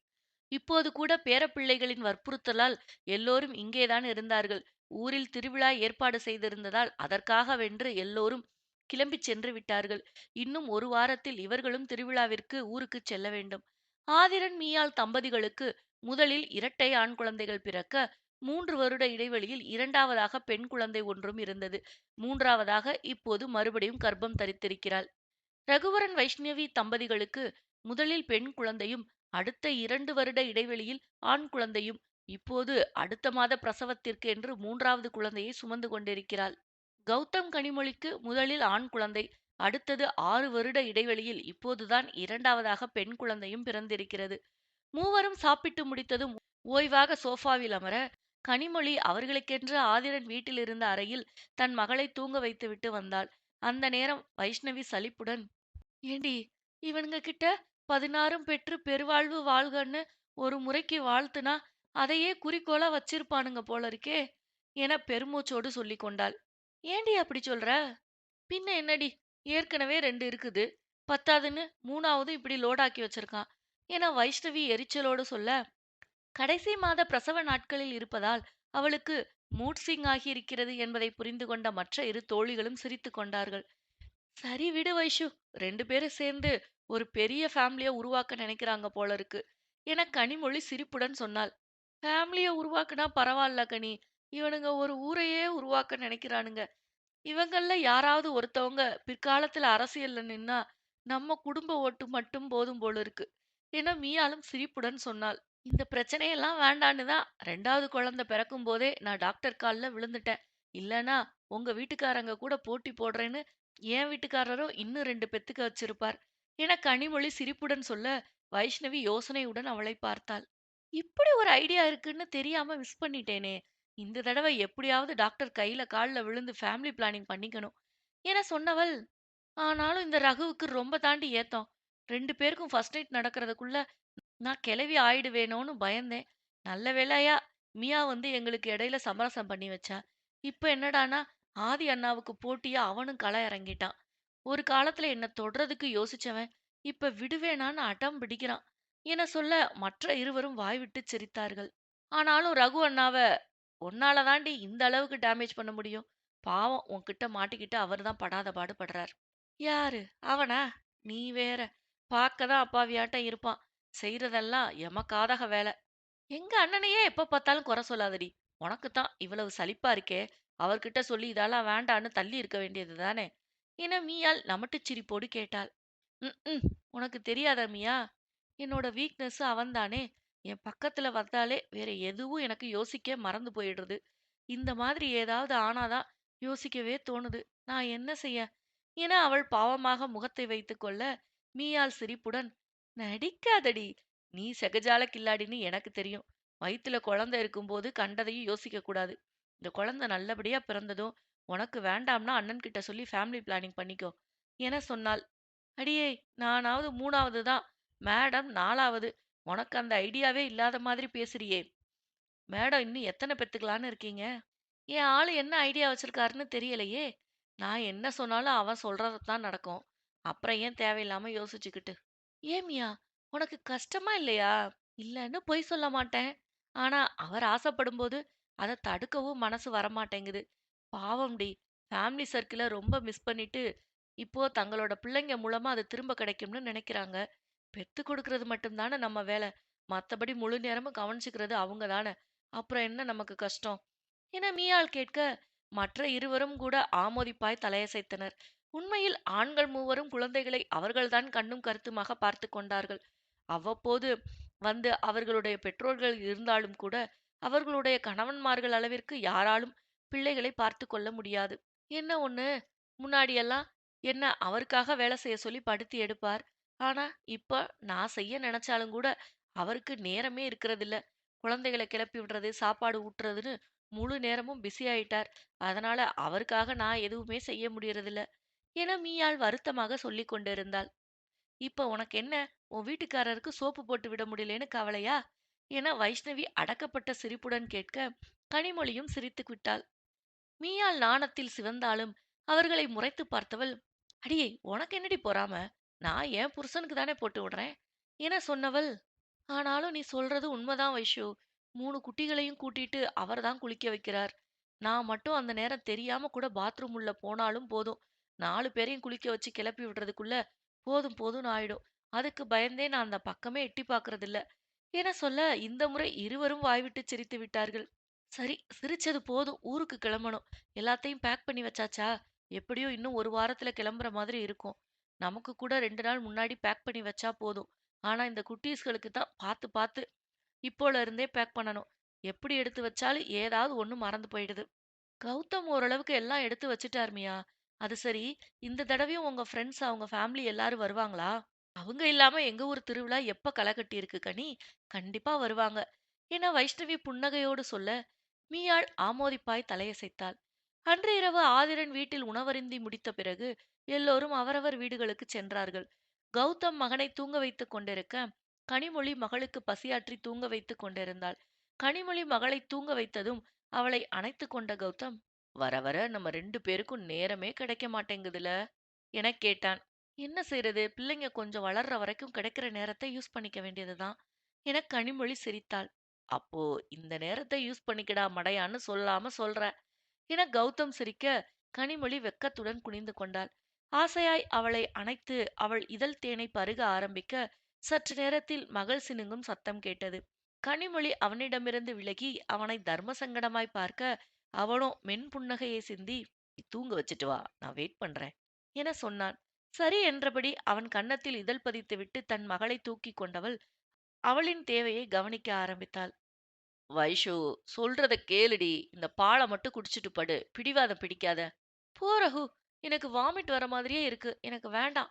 இப்போது கூட பேரப்பிள்ளைகளின் வற்புறுத்தலால் எல்லோரும் இங்கேதான் இருந்தார்கள். ஊரில் திருவிழா ஏற்பாடு செய்திருந்ததால் அதற்காகவென்று எல்லோரும் கிளம்பிச் சென்று விட்டார்கள். இன்னும் ஒரு வாரத்தில் இவர்களும் திருவிழாவிற்கு ஊருக்குச் செல்ல வேண்டும். ஆதிரன் மீயாள் தம்பதிகளுக்கு முதலில் இரட்டை ஆண் குழந்தைகள் பிறக்க 3 வருட இடைவெளியில் இரண்டாவதாக பெண் குழந்தை ஒன்றும் இருந்தது. மூன்றாவதாக இப்போது மறுபடியும் கர்ப்பம் தரித்திருக்கிறாள். ரகுவரன் வைஷ்ணவி தம்பதிகளுக்கு முதலில் பெண் குழந்தையும் அடுத்த 2 வருட இடைவெளியில் ஆண் குழந்தையும். இப்போது அடுத்த மாத பிரசவத்திற்கு என்று 3வது குழந்தையை சுமந்து கொண்டிருக்கிறாள். கௌதம் கனிமொழிக்கு முதலில் ஆண் குழந்தை, அடுத்தது 6 வருட இடைவெளியில் இப்போதுதான் இரண்டாவதாக பெண் குழந்தையும் பிறந்திருக்கிறது. மூவரும் சாப்பிட்டு முடித்ததும் ஓய்வாக சோஃபாவில் அமர கனிமொழி அவர்களுக்கென்று ஆதிரன் வீட்டில் இருந்த அறையில் தன் மகளை தூங்க வைத்துவிட்டு வந்தாள். அந்த நேரம் வைஷ்ணவி சலிப்புடன், "ஏண்டி, இவனுங்க கிட்ட 16ம் பெற்று பெருவாழ்வு வாழ்கன்னு ஒரு முறைக்கு வாழ்த்துனா அதையே குறிக்கோளா வச்சிருப்பானுங்க போல இருக்கே" என பெருமூச்சோடு சொல்லிக் கொண்டாள். "ஏண்டி அப்படி சொல்ற? பின்ன என்னடி, ஏற்கனவே 2 இருக்குது, பத்தாதுன்னு 3வது இப்படி லோடாக்கி வச்சிருக்கான்" என வைஷ்ணவி எரிச்சலோடு சொல்ல, கடைசி மாத பிரசவ நாட்களில் இருப்பதால் அவளுக்கு மூட் ஸ்விங் ஆகியிருக்கிறது என்பதை புரிந்து கொண்ட மற்ற இரு தோழிகளும் சிரித்துக் கொண்டார்கள். "சரி விடு வைஷு, 2 பேரும் சேர்ந்து ஒரு பெரிய ஃபேமிலிய உருவாக்க நினைக்கிறாங்க போல இருக்கு" என கனிமொழி சிரிப்புடன் சொன்னாள். "ஃபேமிலிய உருவாக்குனா பரவாயில்ல கனி, இவனுங்க ஒரு ஊரையே உருவாக்க நினைக்கிறானுங்க. இவங்கள்ல யாராவது ஒருத்தவங்க பிற்காலத்துல அரசியல்ல நின்னா நம்ம குடும்ப ஓட்டு மட்டும் போதும் போல இருக்கு" என மீயாளும் சிரிப்புடன் சொன்னாள். "இந்த பிரச்சனையெல்லாம் வேண்டான்னு தான் 2வது குழந்தை பிறக்கும் போதே நான் டாக்டர் கால்ல விழுந்துட்டேன். இல்லனா உங்க வீட்டுக்காரங்க கூட போட்டி போடுறேன்னு என் வீட்டுக்காரரும் இன்னும் 2 பெத்துக்க வச்சிருப்பார்" என கனிமொழி சிரிப்புடன் சொல்ல வைஷ்ணவி யோசனையுடன் அவளை பார்த்தாள். "இப்படி ஒரு ஐடியா இருக்குன்னு தெரியாம மிஸ் பண்ணிட்டேனே. இந்த தடவை எப்படியாவது டாக்டர் கையில கால்ல விழுந்து ஃபேமிலி பிளானிங் பண்ணிக்கணும்" என சொன்னவள், "ஆனாலும் இந்த ரகுவுக்கு ரொம்ப தாண்டி ஏத்தம். 2 பேருக்கும் ஃபர்ஸ்ட் நைட் நடக்கிறதுக்குள்ள நான் கிளவி ஆயிடுவேனோன்னு பயந்தேன். நல்ல வேளையா மியா வந்து எங்களுக்கு இடையில சமரசம் பண்ணி வச்சா. இப்ப என்னடான்னா, ஆதி அண்ணாவுக்கு போட்டியா அவனும் கள இறங்கிட்டான். ஒரு காலத்துல என்ன தொடுறதுக்கு யோசிச்சவன், இப்ப விடுவேனான்னு அடம் பிடிக்கிறான். என சொல்ல மற்ற இருவரும் வாய்விட்டு சிரித்தார்கள். ஆனாலும் ரகு அண்ணாவ உன்னால தாண்டி இந்த அளவுக்கு டேமேஜ் பண்ண முடியும். பாவம் உன்கிட்ட மாட்டிக்கிட்டு அவர்தான் படாத பாடு படுறார். யாரு? அவனா? நீ வேற. பார்க்க தான் அப்பாவியாட்டம் இருப்பான். செய்றதெல்லாம் எமக்காதக வேலை. எங்க அண்ணனையே எப்ப பார்த்தாலும் குறை சொல்லாதடி. உனக்கு தான் இவ்வளவு சலிப்பா இருக்கே. அவர்கிட்ட சொல்லி இதெல்லாம் வேண்டான்னு தள்ளி இருக்க வேண்டியது தானே என மீயாள் நமட்டுச் சிரிப்போடு கேட்டாள். ம் உனக்கு தெரியாதா மியா? என்னோட வீக்னஸ் அவன்தானே. என் பக்கத்துல வந்தாலே வேற எதுவும் எனக்கு யோசிக்க மறந்து போயிடுறது. இந்த மாதிரி ஏதாவது ஆனாதான் யோசிக்கவே தோணுது. நான் என்ன செய்ய? என அவள் பாவமாக முகத்தை வைத்துக்கொள்ள, மீயாள் சிரிப்புடன், நடிக்காதடி. நீ செகஜால கில்லாடின்னு எனக்கு தெரியும். வயித்துல குழந்தை இருக்கும்போது கண்டதையும் யோசிக்க கூடாது. இந்த குழந்தை நல்லபடியா பிறந்ததும் உனக்கு வேண்டாம்னா அண்ணன் கிட்ட சொல்லி ஃபேமிலி பிளானிங் பண்ணிக்கோ என சொன்னாள். அடியே நானாவது மூணாவது தான். மேடம் நாலாவது. உனக்கு அந்த ஐடியாவே இல்லாத மாதிரி பேசுறியே. மேடம் இன்னும் எத்தனை பெத்துக்கலான்னு இருக்கீங்க? என் ஆளு என்ன ஐடியா வச்சிருக்காருன்னு தெரியலையே. நான் என்ன சொன்னாலும் அவன் சொல்றதுதான் நடக்கும். அப்புறம் ஏன் தேவையில்லாம யோசிச்சுக்கிட்டு. ஏமியா உனக்கு கஷ்டமா இல்லையா? இல்லன்னு பொய் சொல்ல மாட்டேன். ஆனா அவர் ஆசைப்படும்போது அதை தடுக்கவும் மனசு வரமாட்டேங்குது. பாவம்டி. ஃபேமிலி சர்க்கிள ரொம்ப மிஸ் பண்ணிட்டு இப்போ தங்களோட பிள்ளைங்க மூலமா அது திரும்ப கிடைக்கும்னு நினைக்கிறாங்க. பெத்து கொடுக்கறது மட்டும் தானே நம்ம வேலை. மத்தபடி முழு நேரமும் கவனிச்சுக்கிறது அவங்க தானே. அப்புறம் என்ன நமக்கு கஷ்டம்? என மீயாள் கேட்க, மற்ற இருவரும் கூட ஆமோதிப்பாய் தலையசைத்தனர். உண்மையில் ஆண்கள் மூவரும் குழந்தைகளை அவர்கள்தான் கண்ணும் கருத்துமாக பார்த்து கொண்டார்கள். அவ்வப்போது வந்து அவர்களுடைய பெற்றோர்கள் இருந்தாலும் கூட அவர்களுடைய கணவன்மார்கள் அளவிற்கு யாராலும் பிள்ளைகளை பார்த்து கொள்ள முடியாது. என்ன ஒண்ணு, முன்னாடியெல்லாம் என்ன அவருக்காக வேலை செய்ய சொல்லி படுத்தி எடுப்பார். ஆனா இப்ப நான் செய்ய நினைச்சாலும் கூட அவருக்கு நேரமே இருக்கிறதில்ல. குழந்தைகளை கிளப்பி விடுறது, சாப்பாடு ஊட்டுறதுன்னு முழு நேரமும் பிஸி ஆயிட்டார். அதனால அவருக்காக நான் எதுவுமே செய்ய முடியறதில்ல என மீயாள் வருத்தமாக சொல்லிக் கொண்டிருந்தாள். இப்ப உனக்கு என்ன, உன் வீட்டுக்காரருக்கு சோப்பு போட்டு விட முடியலன்னு கவலையா என வைஷ்ணவி அடக்கப்பட்ட சிரிப்புடன் கேட்க, கனிமொழியும் சிரித்து விட்டாள். மீயாள் நாணத்தில் சிவந்தாலும் அவர்களை முறைத்து பார்த்தவள், அடியே உனக்கு என்னடி பொறாம? நான் என் புருஷனுக்கு தானே போட்டு விடுறேன் என சொன்னவள், ஆனாலும் நீ சொல்றது உண்மைதான் வைஷு. 3 குட்டிகளையும் கூட்டிட்டு அவர்தான் குளிக்க வைக்கிறார். நான் மட்டும் அந்த நேரம் தெரியாம கூட பாத்ரூம் உள்ள போனாலும் போதும். 4 பேரையும் குளிக்க வச்சு கிளப்பி விடுறதுக்குள்ள போதும் போதும்னு ஆயிடும். அதுக்கு பயந்தே நான் அந்த பக்கமே எட்டி பார்க்கறதில்ல என சொல்ல, இந்த முறை இருவரும் வாய்விட்டு சிரித்து விட்டார்கள். சரி, சிரிச்சது போதும். ஊருக்கு கிளம்பணும். எல்லாத்தையும் பேக் பண்ணி வச்சாச்சா? எப்படியும் இன்னும் 1 வாரத்துல கிளம்புற மாதிரி இருக்கும். நமக்கு கூட 2 நாள் முன்னாடி பேக் பண்ணி வச்சா போதும். ஆனா இந்த குட்டீஸ்களுக்கு தான் பார்த்து பார்த்து இப்போல இருந்தே பேக் பண்ணணும். எப்படி எடுத்து வச்சாலும் ஏதாவது ஒண்ணு மறந்து போயிடுது. கௌதம் ஓரளவுக்கு எல்லாம் எடுத்து வச்சுட்டார் மியா. அது சரி, இந்த தடவையும் உங்க ஃப்ரெண்ட்ஸ் அவங்க ஃபேமிலி எல்லாரும் வருவாங்களா? அவங்க இல்லாம எங்க ஊர் திருவிழா எப்ப களை கட்டி இருக்கு கனி. கண்டிப்பா வருவாங்க என வைஷ்ணவி புன்னகையோடு சொல்ல, மீயாள் ஆமோதிப்பாய் தலையசைத்தாள். அன்று இரவு ஆதிரன் வீட்டில் உணவருந்தி முடித்த பிறகு எல்லோரும் அவரவர் வீடுகளுக்கு சென்றார்கள். கௌதம் மகனை தூங்க வைத்துக் கொண்டிருக்க, கனிமொழி மகளுக்கு பசியாற்றி தூங்க வைத்துக் கொண்டிருந்தாள். கனிமொழி மகளை தூங்க வைத்ததும் அவளை அணைத்துக் கொண்ட கௌதம், வர வர நம்ம 2 பேருக்கும் நேரமே கிடைக்க மாட்டேங்குதுல என கேட்டான். என்ன செய்யறது, பிள்ளைங்க கொஞ்சம் வளர்ற வரைக்கும் கிடைக்கிற நேரத்தை யூஸ் பண்ணிக்க வேண்டியதுதான் என கனிமொழி சிரித்தாள். அப்போ இந்த நேரத்தை யூஸ் பண்ணிக்கடா மடையான்னு சொல்லாம சொல்ற என கௌதம் சிரிக்க, கனிமொழி வெக்கத்துடன் குனிந்து கொண்டாள். ஆசையாய் அவளை அணைத்து அவள் இதழ் தேனை பருக ஆரம்பிக்க, சற்று நேரத்தில் மகள் சினுங்கும் சத்தம் கேட்டது. கனிமொழி அவனிடமிருந்து விலகி அவனை தர்ம சங்கடமாய் பார்க்க, அவனோ மென் புன்னகையை சிந்தி, "நீ தூங்க வச்சுட்டு வா, நான் வெயிட் பண்றேன்" என சொன்னான். சரி என்றபடி அவன் கன்னத்தில் இதழ் பதித்துவிட்டு தன் மகளை தூக்கிக் கொண்டவள் அவளின் தேவையை கவனிக்க ஆரம்பித்தாள். வைஷு, சொல்றத கேளுடி. இந்த பாலை மட்டும் குடிச்சிட்டு படு. பிடிவாதம் பிடிக்காத. போ ரகு, எனக்கு வாமிட் வர மாதிரியே இருக்கு. எனக்கு வேண்டாம்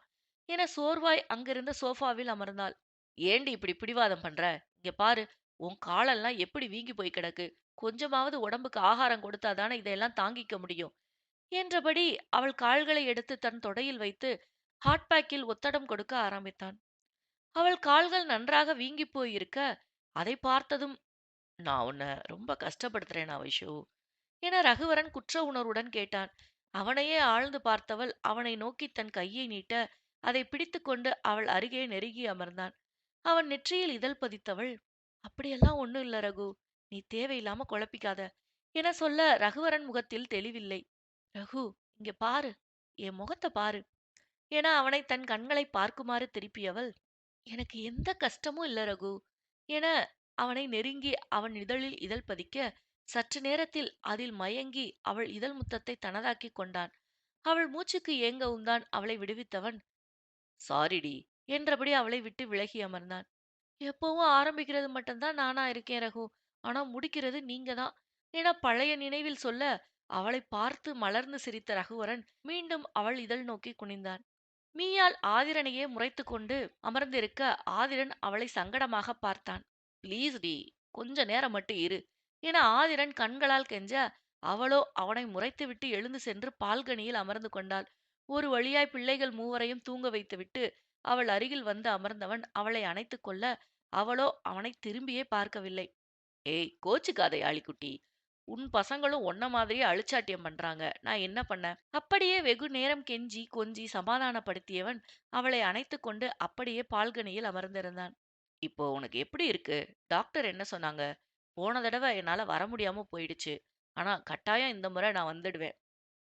என சோர்வாய் அங்கிருந்த சோஃபாவில் அமர்ந்தாள். ஏண்டி இப்படி பிடிவாதம் பண்ற? இங்க பாரு, உன் காலெல்லாம் எப்படி வீங்கி போய் கிடக்கு. கொஞ்சமாவது உடம்புக்கு ஆகாரம் கொடுத்தாதானே இதையெல்லாம் தாங்கிக்க முடியும் என்றபடி அவள் கால்களை எடுத்து தன் தொடையில் வைத்து ஹாட் பேக்கில் ஒத்தடம் கொடுக்க ஆரம்பித்தான். அவள் கால்கள் நன்றாக வீங்கிப் போயிருக்க, அதைப் பார்த்ததும், "நான் உன்ன ரொம்ப கஷ்டப்படுத்துறேனா வைஷு?" என ரகுவரன் குற்ற உணர்வுடன் கேட்டான். அவனையே ஆழ்ந்து பார்த்தவள் அவனை நோக்கி தன் கையை நீட்ட, அதை பிடித்துக்கொண்டு அவள் அருகே நெருங்கி அமர்ந்தான். அவன் நெற்றியில் இதழ் பதித்தவள், "அப்படியெல்லாம் ஒண்ணும் இல்ல ரகு. நீ தேவையில்லாம குழப்பிக்காத" என சொல்ல ரகுவரன் முகத்தில் தெளிவில்லை. "ரகு, இங்க பாரு. என் முகத்த பாரு" என அவனை தன் கண்களைப் பார்க்குமாறு திருப்பியவள், "எனக்கு எந்த கஷ்டமும் இல்ல ரகு" என அவனை நெருங்கி அவன் இதழில் இதழ் பதிக்க, சற்று நேரத்தில் அதில் மயங்கி அவள் இதழ் முத்தத்தை தனதாக்கிக் கொண்டான். அவள் மூச்சுக்கு ஏங்கவும் தான் அவளை விடுவித்தவன், "சாரிடி" என்றபடி அவளை விட்டு விலகி அமர்ந்தான். "எப்பவும் ஆரம்பிக்கிறது மட்டும்தான் நானா இருக்கேன் ரகு. ஆனா முடிக்கிறது நீங்க தான்" என பழைய நினைவில் சொல்ல, அவளைப் பார்த்து மலர்ந்து சிரித்த ரகுவரன் மீண்டும் அவள் இதழ் நோக்கி குனிந்தான். மீயாள் ஆதிரனையே முறைத்துக் கொண்டு அமர்ந்திருக்க, ஆதிரன் அவளை சங்கடமாக பார்த்தான். "ப்ளீஸ் டி, கொஞ்ச நேரம் மட்டும் இரு" என ஆதிரன் கண்களால் கெஞ்ச, அவளோ அவனை முறைத்துவிட்டு எழுந்து சென்று பால்கனியில் அமர்ந்து கொண்டாள். ஒரு வழியாய் பிள்ளைகள் மூவரையும் தூங்க வைத்துவிட்டு அவள் அருகில் வந்து அமர்ந்தவன் அவளை அணைத்துக் கொள்ள, அவளோ அவனை திரும்பியே பார்க்கவில்லை. "ஏய், கோச்சுக்காத யாழிக்குட்டி. உன் பசங்களும் உன்ன மாதிரியே அழிச்சாட்டியம் பண்றாங்க. நான் என்ன பண்ண?" அப்படியே வெகு நேரம் கெஞ்சி கொஞ்சி சமாதானப்படுத்தியவன் அவளை அணைத்துக் கொண்டு அப்படியே பால்கனியில் அமர்ந்திருந்தான். "இப்போ உனக்கு எப்படி இருக்கு? டாக்டர் என்ன சொன்னாங்க? போன தடவை என்னால வர முடியாம போயிடுச்சு. ஆனா கட்டாயம் இந்த முறை நான் வந்துடுவேன்.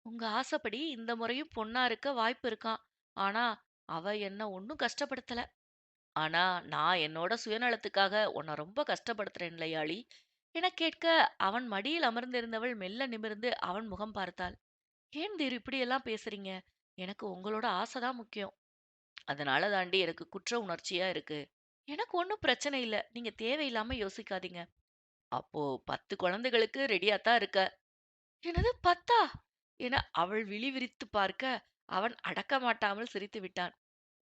உங்க ஆசைப்படி இந்த முறையும் பொண்ணா இருக்க வாய்ப்பு இருக்காம். ஆனா அவ என்ன ஒன்னும் கஷ்டப்படுத்தல. ஆனா நான் என்னோட சுயநலத்துக்காக உன்னை ரொம்ப கஷ்டப்படுத்துறேன் இல்லையாளி?" என கேட்க, அவன் மடியில் அமர்ந்திருந்தவள் மெல்ல நிமிர்ந்து அவன் முகம் பார்த்தாள். "ஏன் தீரு இப்படியெல்லாம் பேசுறீங்க? எனக்கு உங்களோட ஆசைதான் முக்கியம். அதனால தாண்டி எனக்கு குற்ற உணர்ச்சியா இருக்கு. எனக்கு ஒன்றும் பிரச்சனை இல்ல. நீங்க தேவையில்லாம யோசிக்காதீங்க." "அப்போ 10 குழந்தைகளுக்கு ரெடியாத்தான் இருக்க?" "என்னது 10ஆ?" என அவள் விழி விரித்துப் பார்க்க, அவன் அடக்க மாட்டாமல் சிரித்து விட்டான்.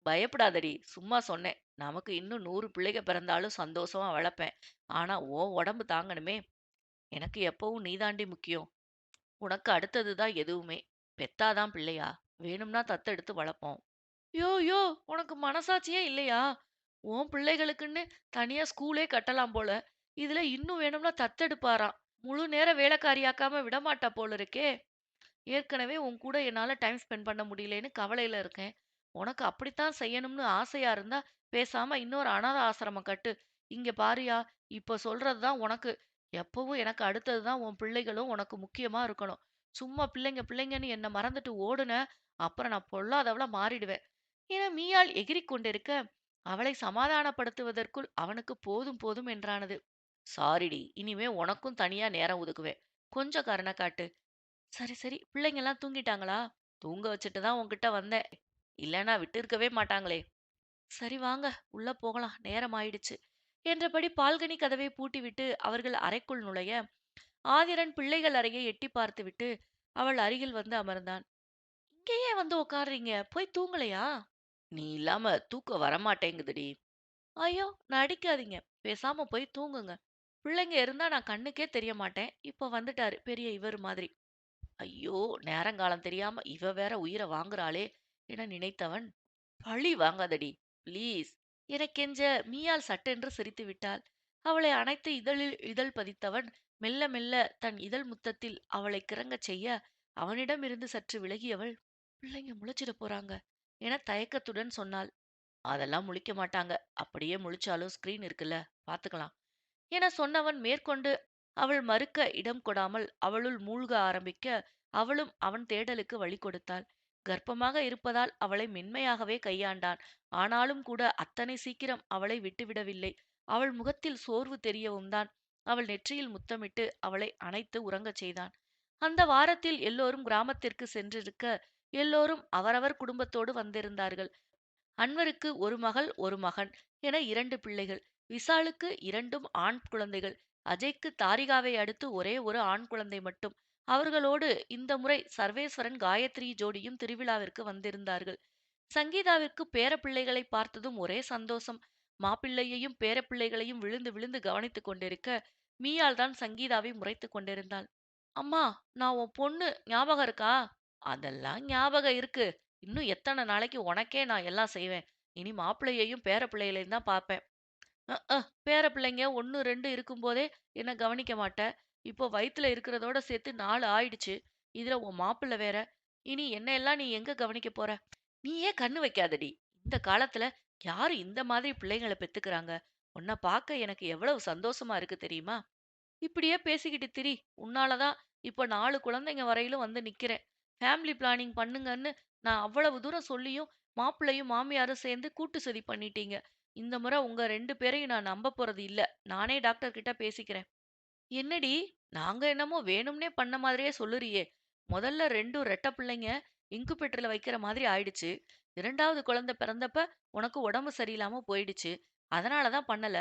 "பயப்படாதடி, சும்மா சொன்னேன். நமக்கு இன்னும் 100 பிள்ளைக பிறந்தாலும் சந்தோஷமா வளர்ப்பேன். ஆனா உன் உடம்பு தாங்கணுமே. எனக்கு எப்பவும் நீதாண்டி முக்கியம். உனக்கு அடுத்தது தான் எதுவுமே. பெத்தாதான் பிள்ளையா? வேணும்னா தத்தெடுத்து வளர்ப்போம்." "யோ யோ, உனக்கு மனசாட்சியே இல்லையா? உன் பிள்ளைகளுக்குன்னு தனியா ஸ்கூலே கட்டலாம் போல. இதுல இன்னும் வேணும்னா தத்தெடுப்பாராம். முழு நேர வேலைக்காரியாக்காம விடமாட்டா போல இருக்கே. ஏற்கனவே உன் கூட என்னால டைம் ஸ்பெண்ட் பண்ண முடியலேன்னு கவலையில இருக்கேன். உனக்கு அப்படித்தான் செய்யணும்னு ஆசையா இருந்தா பேசாம இன்னொரு அனாதை ஆசிரமம் கட்டு. இங்க பாருயா, இப்ப சொல்றதுதான் உனக்கு. எப்பவும் எனக்கு அடுத்ததுதான் உன் பிள்ளைகளும் உனக்கு முக்கியமா இருக்கணும். சும்மா பிள்ளைங்க பிள்ளைங்கன்னு என்ன மறந்துட்டு ஓடுன, அப்புறம் நான் பொல்லாதவளா மாறிடுவேன்" என மீயாள் எகிறிக் கொண்டிருக்க, அவளை சமாதானப்படுத்துவதற்குள் அவனுக்கு போதும் போதும் என்றானது. "சாரிடி, இனிமே உனக்கும் தனியா நேரம் ஒதுக்குவேன். கொஞ்சம் கருணை காட்டு." "சரி சரி, பிள்ளைங்கெல்லாம் தூங்கிட்டாங்களா?" "தூங்க வச்சுட்டு தான் உன்கிட்ட வந்தேன். இல்லன்னா விட்டிருக்கவே மாட்டாங்களே." "சரி வாங்க, உள்ள போகலாம். நேரம் ஆயிடுச்சு" என்றபடி பால்கனி கதவை பூட்டிவிட்டு அவர்கள் அறைக்குள் நுழைய, ஆதிரன் பிள்ளைகள் அறையை எட்டிப் பார்த்துவிட்டு அவள் அருகில் வந்து அமர்ந்தான். "இங்கேயே வந்து உட்கார்றீங்க? போய் தூங்கலையா?" "நீ இல்லாம தூக்கம் வரமாட்டேங்குதுடி." "ஐயோ, நடிக்காதீங்க. பேசாம போய் தூங்குங்க. பிள்ளைங்க இருந்தா நான் கண்ணுக்கே தெரிய மாட்டேன். இப்போ வந்துட்டாரு பெரிய இவரு மாதிரி." ஐயோ, நேரங்காலம் தெரியாம இவ வேற உயிரை வாங்குறாளே என நினைத்தவன், "பழி வாங்காதடி, ப்ளீஸ்" என கெஞ்ச, மீயாள் சட்டென்று சிரித்து விட்டாள். அவளை அணைத்து இதழில் இதழ் பதித்தவன் மெல்ல மெல்ல தன் இதழ் முத்தத்தில் அவளை கிறங்கச் செய்ய, அவனிடமிருந்து சற்று விலகியவள், "பிள்ளைங்க முழிச்சிட போறாங்க" என தயக்கத்துடன் சொன்னாள். "அதெல்லாம் முழிக்க மாட்டாங்க. அப்படியே முழிச்சாலும் ஸ்கிரீன் இருக்குல்ல, பாத்துக்கலாம்" என சொன்னவன் மேற்கொண்டு அவள் மறுக்க இடம் கொடாமல் அவளுள் மூழ்க ஆரம்பிக்க, அவளும் அவன் தேடலுக்கு வழி கொடுத்தாள். கர்ப்பமாக இருப்பதால் அவளை மென்மையாகவே கையாண்டான். ஆனாலும் கூட அத்தனை சீக்கிரம் அவளை விட்டுவிடவில்லை. அவள் முகத்தில் சோர்வு தெரியவும் தான் அவள் நெற்றியில் முத்தமிட்டு அவளை அணைத்து உறங்கச் செய்தான். அந்த வாரத்தில் எல்லோரும் கிராமத்திற்கு சென்றிருக்க, எல்லோரும் அவரவர் குடும்பத்தோடு வந்திருந்தார்கள். அன்வருக்கு ஒரு மகள் ஒரு மகன் என 2 பிள்ளைகள். விசாலுக்கு 2ம் ஆண் குழந்தைகள். அஜய்க்கு தாரிகாவை அடுத்து ஒரே ஒரு ஆண் குழந்தை மட்டும். அவர்களோடு இந்த முறை சர்வேஸ்வரன் காயத்ரி ஜோடியும் திருவிழாவிற்கு வந்திருந்தார்கள். சங்கீதாவிற்கு பேரப்பிள்ளைகளை பார்த்ததும் ஒரே சந்தோஷம். மாப்பிள்ளையையும் பேரப்பிள்ளைகளையும் விழுந்து விழுந்து கவனித்துக் கொண்டிருக்க, மீயாள் தான் சங்கீதாவை முறைத்துக் கொண்டிருந்தாள். "அம்மா, நான் உன் பொண்ணு, ஞாபகம் இருக்கா?" "அதெல்லாம் ஞாபகம் இருக்கு. இன்னும் எத்தனை நாளைக்கு உனக்கே நான் எல்லாம் செய்வேன். இனி மாப்பிள்ளையையும் பேர பிள்ளைகளையும் தான் பார்ப்பேன். பேர பிள்ளைங்க 1, 2 இருக்கும்போதே என்ன கவனிக்க மாட்ட. இப்போ வயித்துல இருக்கிறதோட சேர்த்து 4 ஆயிடுச்சு. இதுல உன் மாப்பிள்ளை வேற. இனி என்ன எல்லாம் நீ எங்க கவனிக்க போற? நீயே கண்ணு வைக்காதடி. இந்த காலத்துல யாரு இந்த மாதிரி பிள்ளைங்கள பெத்துக்கிறாங்க? உன்னை பார்க்க எனக்கு எவ்வளவு சந்தோஷமா இருக்கு தெரியுமா? இப்படியே பேசிக்கிட்டு திரி. உன்னால தான் இப்ப 4 குழந்தைங்க வரையிலும் வந்து நிக்கிறேன். ஃபேமிலி பிளானிங் பண்ணுங்கன்னு நான் அவ்வளவு தூரம் சொல்லியும், மாப்பிள்ளையும் மாமியாரும் சேர்ந்து கூட்டு சதி பண்ணிட்டீங்க. இந்த முறை உங்க 2 பேரையும் நான் நம்ப போறது இல்ல. நானே டாக்டர் கிட்ட பேசிக்கிறேன். என்னடி? நாங்க என்னமோ வேணும்னே பண்ண மாதிரியே சொல்லுறியே. முதல்ல 2ம் ரெட்ட பிள்ளைங்க இன்குபேட்டர்ல வைக்கிற மாதிரி ஆயிடுச்சு. 2வது குழந்தை பிறந்தப்ப உனக்கு உடம்பு சரியில்லாம போயிடுச்சு. அதனால தான் பண்ணல.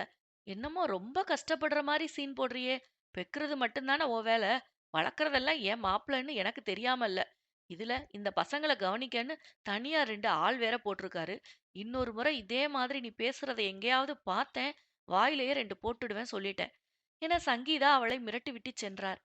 என்னமோ ரொம்ப கஷ்டப்படுற மாரி சீன் போடுறியே. பெக்குறது மட்டும்தானே உன் வேலை. வளர்க்கறதெல்லாம் என் மாப்பிள்ளைன்னு எனக்கு தெரியாம இல்ல. இதுல இந்த பசங்கள கவனிக்கன்னு தனியா 2 ஆள் வேற போட்டிருக்காரு. இன்னொரு முறை இதே மாதிரி நீ பேசுறத எங்கேயாவது பார்த்தேன், வாயிலேயே 2 போட்டுடுவேன் சொல்லிட்டேன். என சங்கீதா அவளை மிரட்டிவிட்டுச் சென்றார்.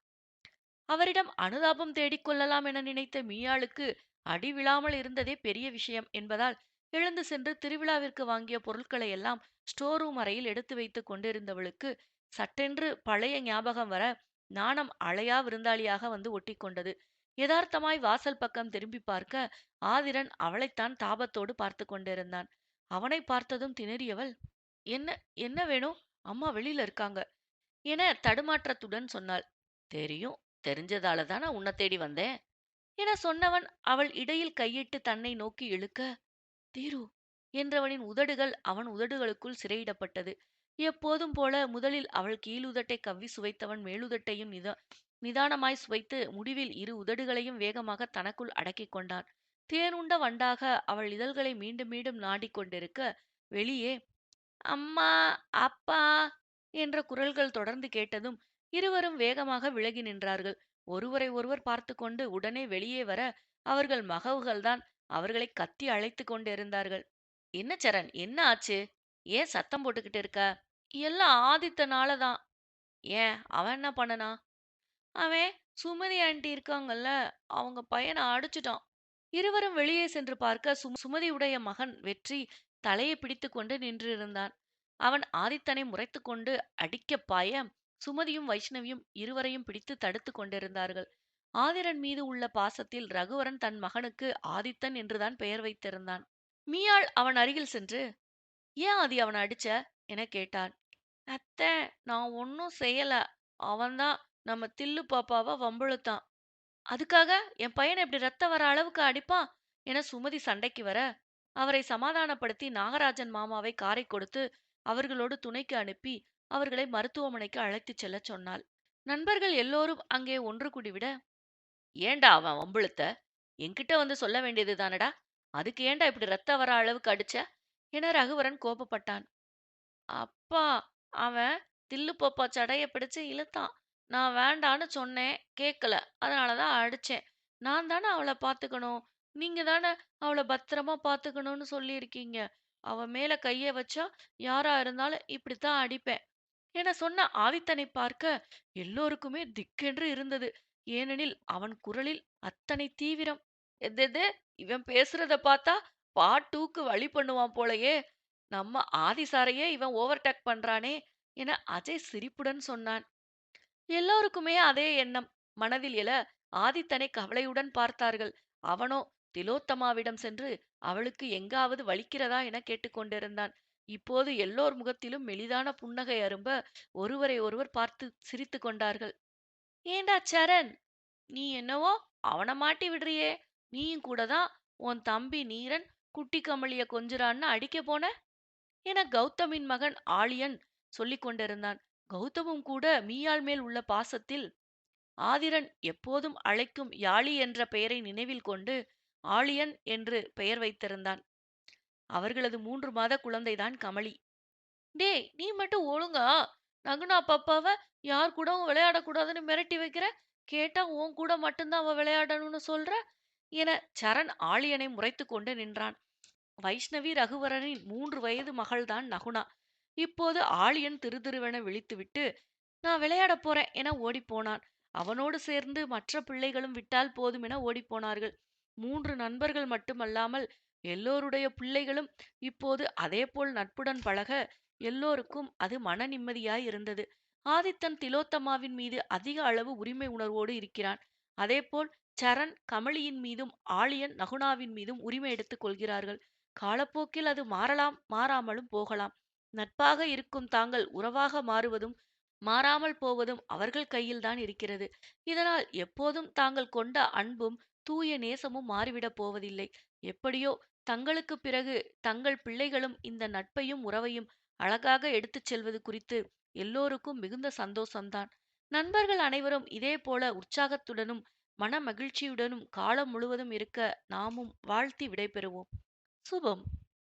அவரிடம் அனுதாபம் தேடிக் கொள்ளலாம் என நினைத்த மீயாளுக்கு அடி விழாமல் இருந்ததே பெரிய விஷயம் என்பதால் எழுந்து சென்று திருவிழாவிற்கு வாங்கிய பொருட்களை எல்லாம் ஸ்டோர் ரூம் அறையில் எடுத்து வைத்துக் கொண்டிருந்தவளுக்கு சட்டென்று பழைய ஞாபகம் வர நாணம் அழையா விருந்தாளியாக வந்து ஒட்டிக்கொண்டது. யதார்த்தமாய் வாசல் பக்கம் திரும்பி பார்க்க ஆதிரன் அவளைத்தான் தாபத்தோடு பார்த்து கொண்டிருந்தான். அவனை பார்த்ததும் திணறியவள், என்ன என்ன வேணும்? அம்மா வெளியில இருக்காங்க என தடுமாற்றத்துடன் சொன்னாள். தெரியும், தெரிஞ்சதால தானே உன்னை தேடி வந்தேன் என சொன்னவன் அவள் இடையில் கையிட்டு தன்னை நோக்கி இழுக்க, தீரு என்றவனின் உதடுகள் அவன் உதடுகளுக்குள் சிறையிடப்பட்டது. எப்போதும் போல முதலில் அவள் கீழுதட்டை கவ்வி சுவைத்தவன் மேலுதட்டையும் நிதானமாய் சுவைத்து முடிவில் இரு உதடுகளையும் வேகமாக தனக்குள் அடக்கிக் கொண்டான். தேனுண்ட வண்டாக அவள் இதழ்களை மீண்டும் மீண்டும் நாடிக்கொண்டிருக்க வெளியே அம்மா, அப்பா என்ற குரல்கள் தொடர்ந்து கேட்டதும் இருவரும் வேகமாக விலகி நின்றார்கள். ஒருவரை ஒருவர் பார்த்து கொண்டு உடனே வெளியே வர அவர்கள் மகவுகள்தான் அவர்களை கத்தி அழைத்து கொண்டிருந்தார்கள். என்ன சரண், என்ன ஆச்சு? ஏன் சத்தம் போட்டுக்கிட்டு இருக்க? எல்லாம் ஆதித்தனால தான். ஏன், அவன் என்ன பண்ணனா? அவன் சுமதி ஆண்டி இருக்காங்கல்ல, அவங்க பையனை அடிச்சுட்டான். இருவரும் வெளியே சென்று பார்க்க சுமதியுடைய மகன் வெற்றி தலையை பிடித்து கொண்டு நின்றிருந்தான். அவன் ஆதித்தனை முறைத்து கொண்டு அடிக்க பாய சுமதியும் வைஷ்ணவியும் இருவரையும் பிடித்து தடுத்து கொண்டிருந்தார்கள். ஆதிரன் மீது உள்ள பாசத்தில் ரகுவரன் தன் மகனுக்கு ஆதித்தன் என்றுதான் பெயர் வைத்திருந்தான். மீயாள் அவன் அருகில் சென்று, ஏன் ஆதி அவனை அடிச்ச என கேட்டான். அத்தை, நான் ஒன்னும் செய்யல. அவன்தான் நம்ம தில்லு பாப்பாவை வம்பிழுத்தான். அதுக்காக என் பையனை இப்படி ரத்தம் வர அளவுக்கு அடிப்பான் என சுமதி சண்டைக்கு வர அவரை சமாதானப்படுத்தி நாகராஜன் மாமாவை காரை கொடுத்து அவர்களோடு துணைக்கு அனுப்பி அவர்களை மருத்துவமனைக்கு அழைத்துச் செல்லச் சொன்னாள். நண்பர்கள் எல்லோரும் அங்கே ஒன்று கூடிவிட, ஏண்டா அவன் வம்பிழுத்த? என்கிட்ட வந்து சொல்ல வேண்டியது தானடா. அதுக்கு ஏண்டா இப்படி ரத்தம் வர அளவுக்கு அடிச்ச என ரகுவரன் கோபப்பட்டான். அப்பா, அவன் தில்லு பாப்பா சடைய பிடிச்சு இழுத்தான். நான் வேண்டான்னு சொன்னேன், கேட்கல. அதனாலதான் அடிச்சேன். நான் தானே அவளை பாத்துக்கணும். நீங்க தானே அவளை பத்திரமா பாத்துக்கணும்னு சொல்லியிருக்கீங்க. அவ மேல கைய வச்சா யாரா இருந்தாலும் இப்படித்தான் அடிப்பேன் என சொன்ன ஆதித்தனை பார்க்க எல்லோருக்குமே திக்கென்று இருந்தது. ஏனெனில் அவன் குரலில் அத்தனை தீவிரம். எதெது, இவன் பேசுறத பார்த்தா பார்ட் 2க்கு வழி பண்ணுவான் போலயே. நம்ம ஆதிசாரையே இவன் ஓவர்டேக் பண்றானே என அஜய் சிரிப்புடன் சொன்னான். எல்லோருக்குமே அதே எண்ணம் மனதில் எழ ஆதித்தனை கவலையுடன் பார்த்தார்கள். அவனோ திலோத்தமாவிடம் சென்று அவளுக்கு எங்காவது வலிக்கிறதா என கேட்டுக்கொண்டிருந்தான். இப்போது எல்லோர் முகத்திலும் மெலிதான புன்னகை அரும்ப ஒருவரை ஒருவர் பார்த்து சிரித்து கொண்டார்கள். ஏண்டா சரண், நீ என்னவோ அவனை மாட்டி விடுறியே. நீயும் கூட தான் உன் தம்பி நீரன் குட்டி கமலிய கொஞ்சுறான்னு அடிக்க போன என கௌதமின் மகன் ஆழியன் சொல்லிக் கொண்டிருந்தான். கௌதமும் கூட மீயாள் மேல் உள்ள பாசத்தில் ஆதிரன் எப்போதும் அழைக்கும் யாழி என்ற பெயரை நினைவில் கொண்டு ஆழியன் என்று பெயர் வைத்திருந்தான். அவர்களது 3 மாத குழந்தைதான் கமலி. டேய், நீ மட்டும் ஒழுங்கா நகுனா பாப்பாவ யார் கூடவும் விளையாடக்கூடாதுன்னு மிரட்டி வைக்கிற? கேட்டா உன் கூட மட்டும்தான் அவ விளையாடணும்னு சொல்ற என சரண் ஆழியனை முறைத்து கொண்டு நின்றான். வைஷ்ணவி ரகுவரனின் 3 வயது மகள்தான் நகுணா. இப்போது ஆழியன் திருதிருவென விழித்துவிட்டு, நான் விளையாடப் போறேன் என ஓடிப்போனான். அவனோடு சேர்ந்து மற்ற பிள்ளைகளும் விட்டால் போதும் என ஓடிப்போனார்கள். 3 நண்பர்கள் மட்டுமல்லாமல் எல்லோருடைய பிள்ளைகளும் இப்போது அதேபோல் நட்புடன் பழக எல்லோருக்கும் அது மன நிம்மதியாய் இருந்தது. ஆதித்தன் திலோத்தமாவின் மீது அதிக அளவு உரிமை உணர்வோடு இருக்கிறான். அதேபோல் சரண் கமலியின் மீதும் ஆழியன் நகுனாவின் மீதும் உரிமை எடுத்துக் கொள்கிறார்கள். காலப்போக்கில் அது மாறலாம், மாறாமலும் போகலாம். நட்பாக இருக்கும் தாங்கள் உறவாக மாறுவதும் மாறாமல் போவதும் அவர்கள் கையில்தான் இருக்கிறது. இதனால் எப்போதும் தாங்கள் கொண்ட அன்பும் தூய நேசமும் மாறிவிடப் போவதில்லை. எப்படியோ தங்களுக்கு பிறகு தங்கள் பிள்ளைகளும் இந்த நட்பையும் உறவையும் அழகாக எடுத்துச் செல்வது குறித்து எல்லோருக்கும் மிகுந்த சந்தோஷம்தான். நண்பர்கள் அனைவரும் இதே போல உற்சாகத்துடனும் மன மகிழ்ச்சியுடனும் காலம் முழுவதும் இருக்க நாமும் வாழ்த்தி விடைபெறுவோம். சுபம்.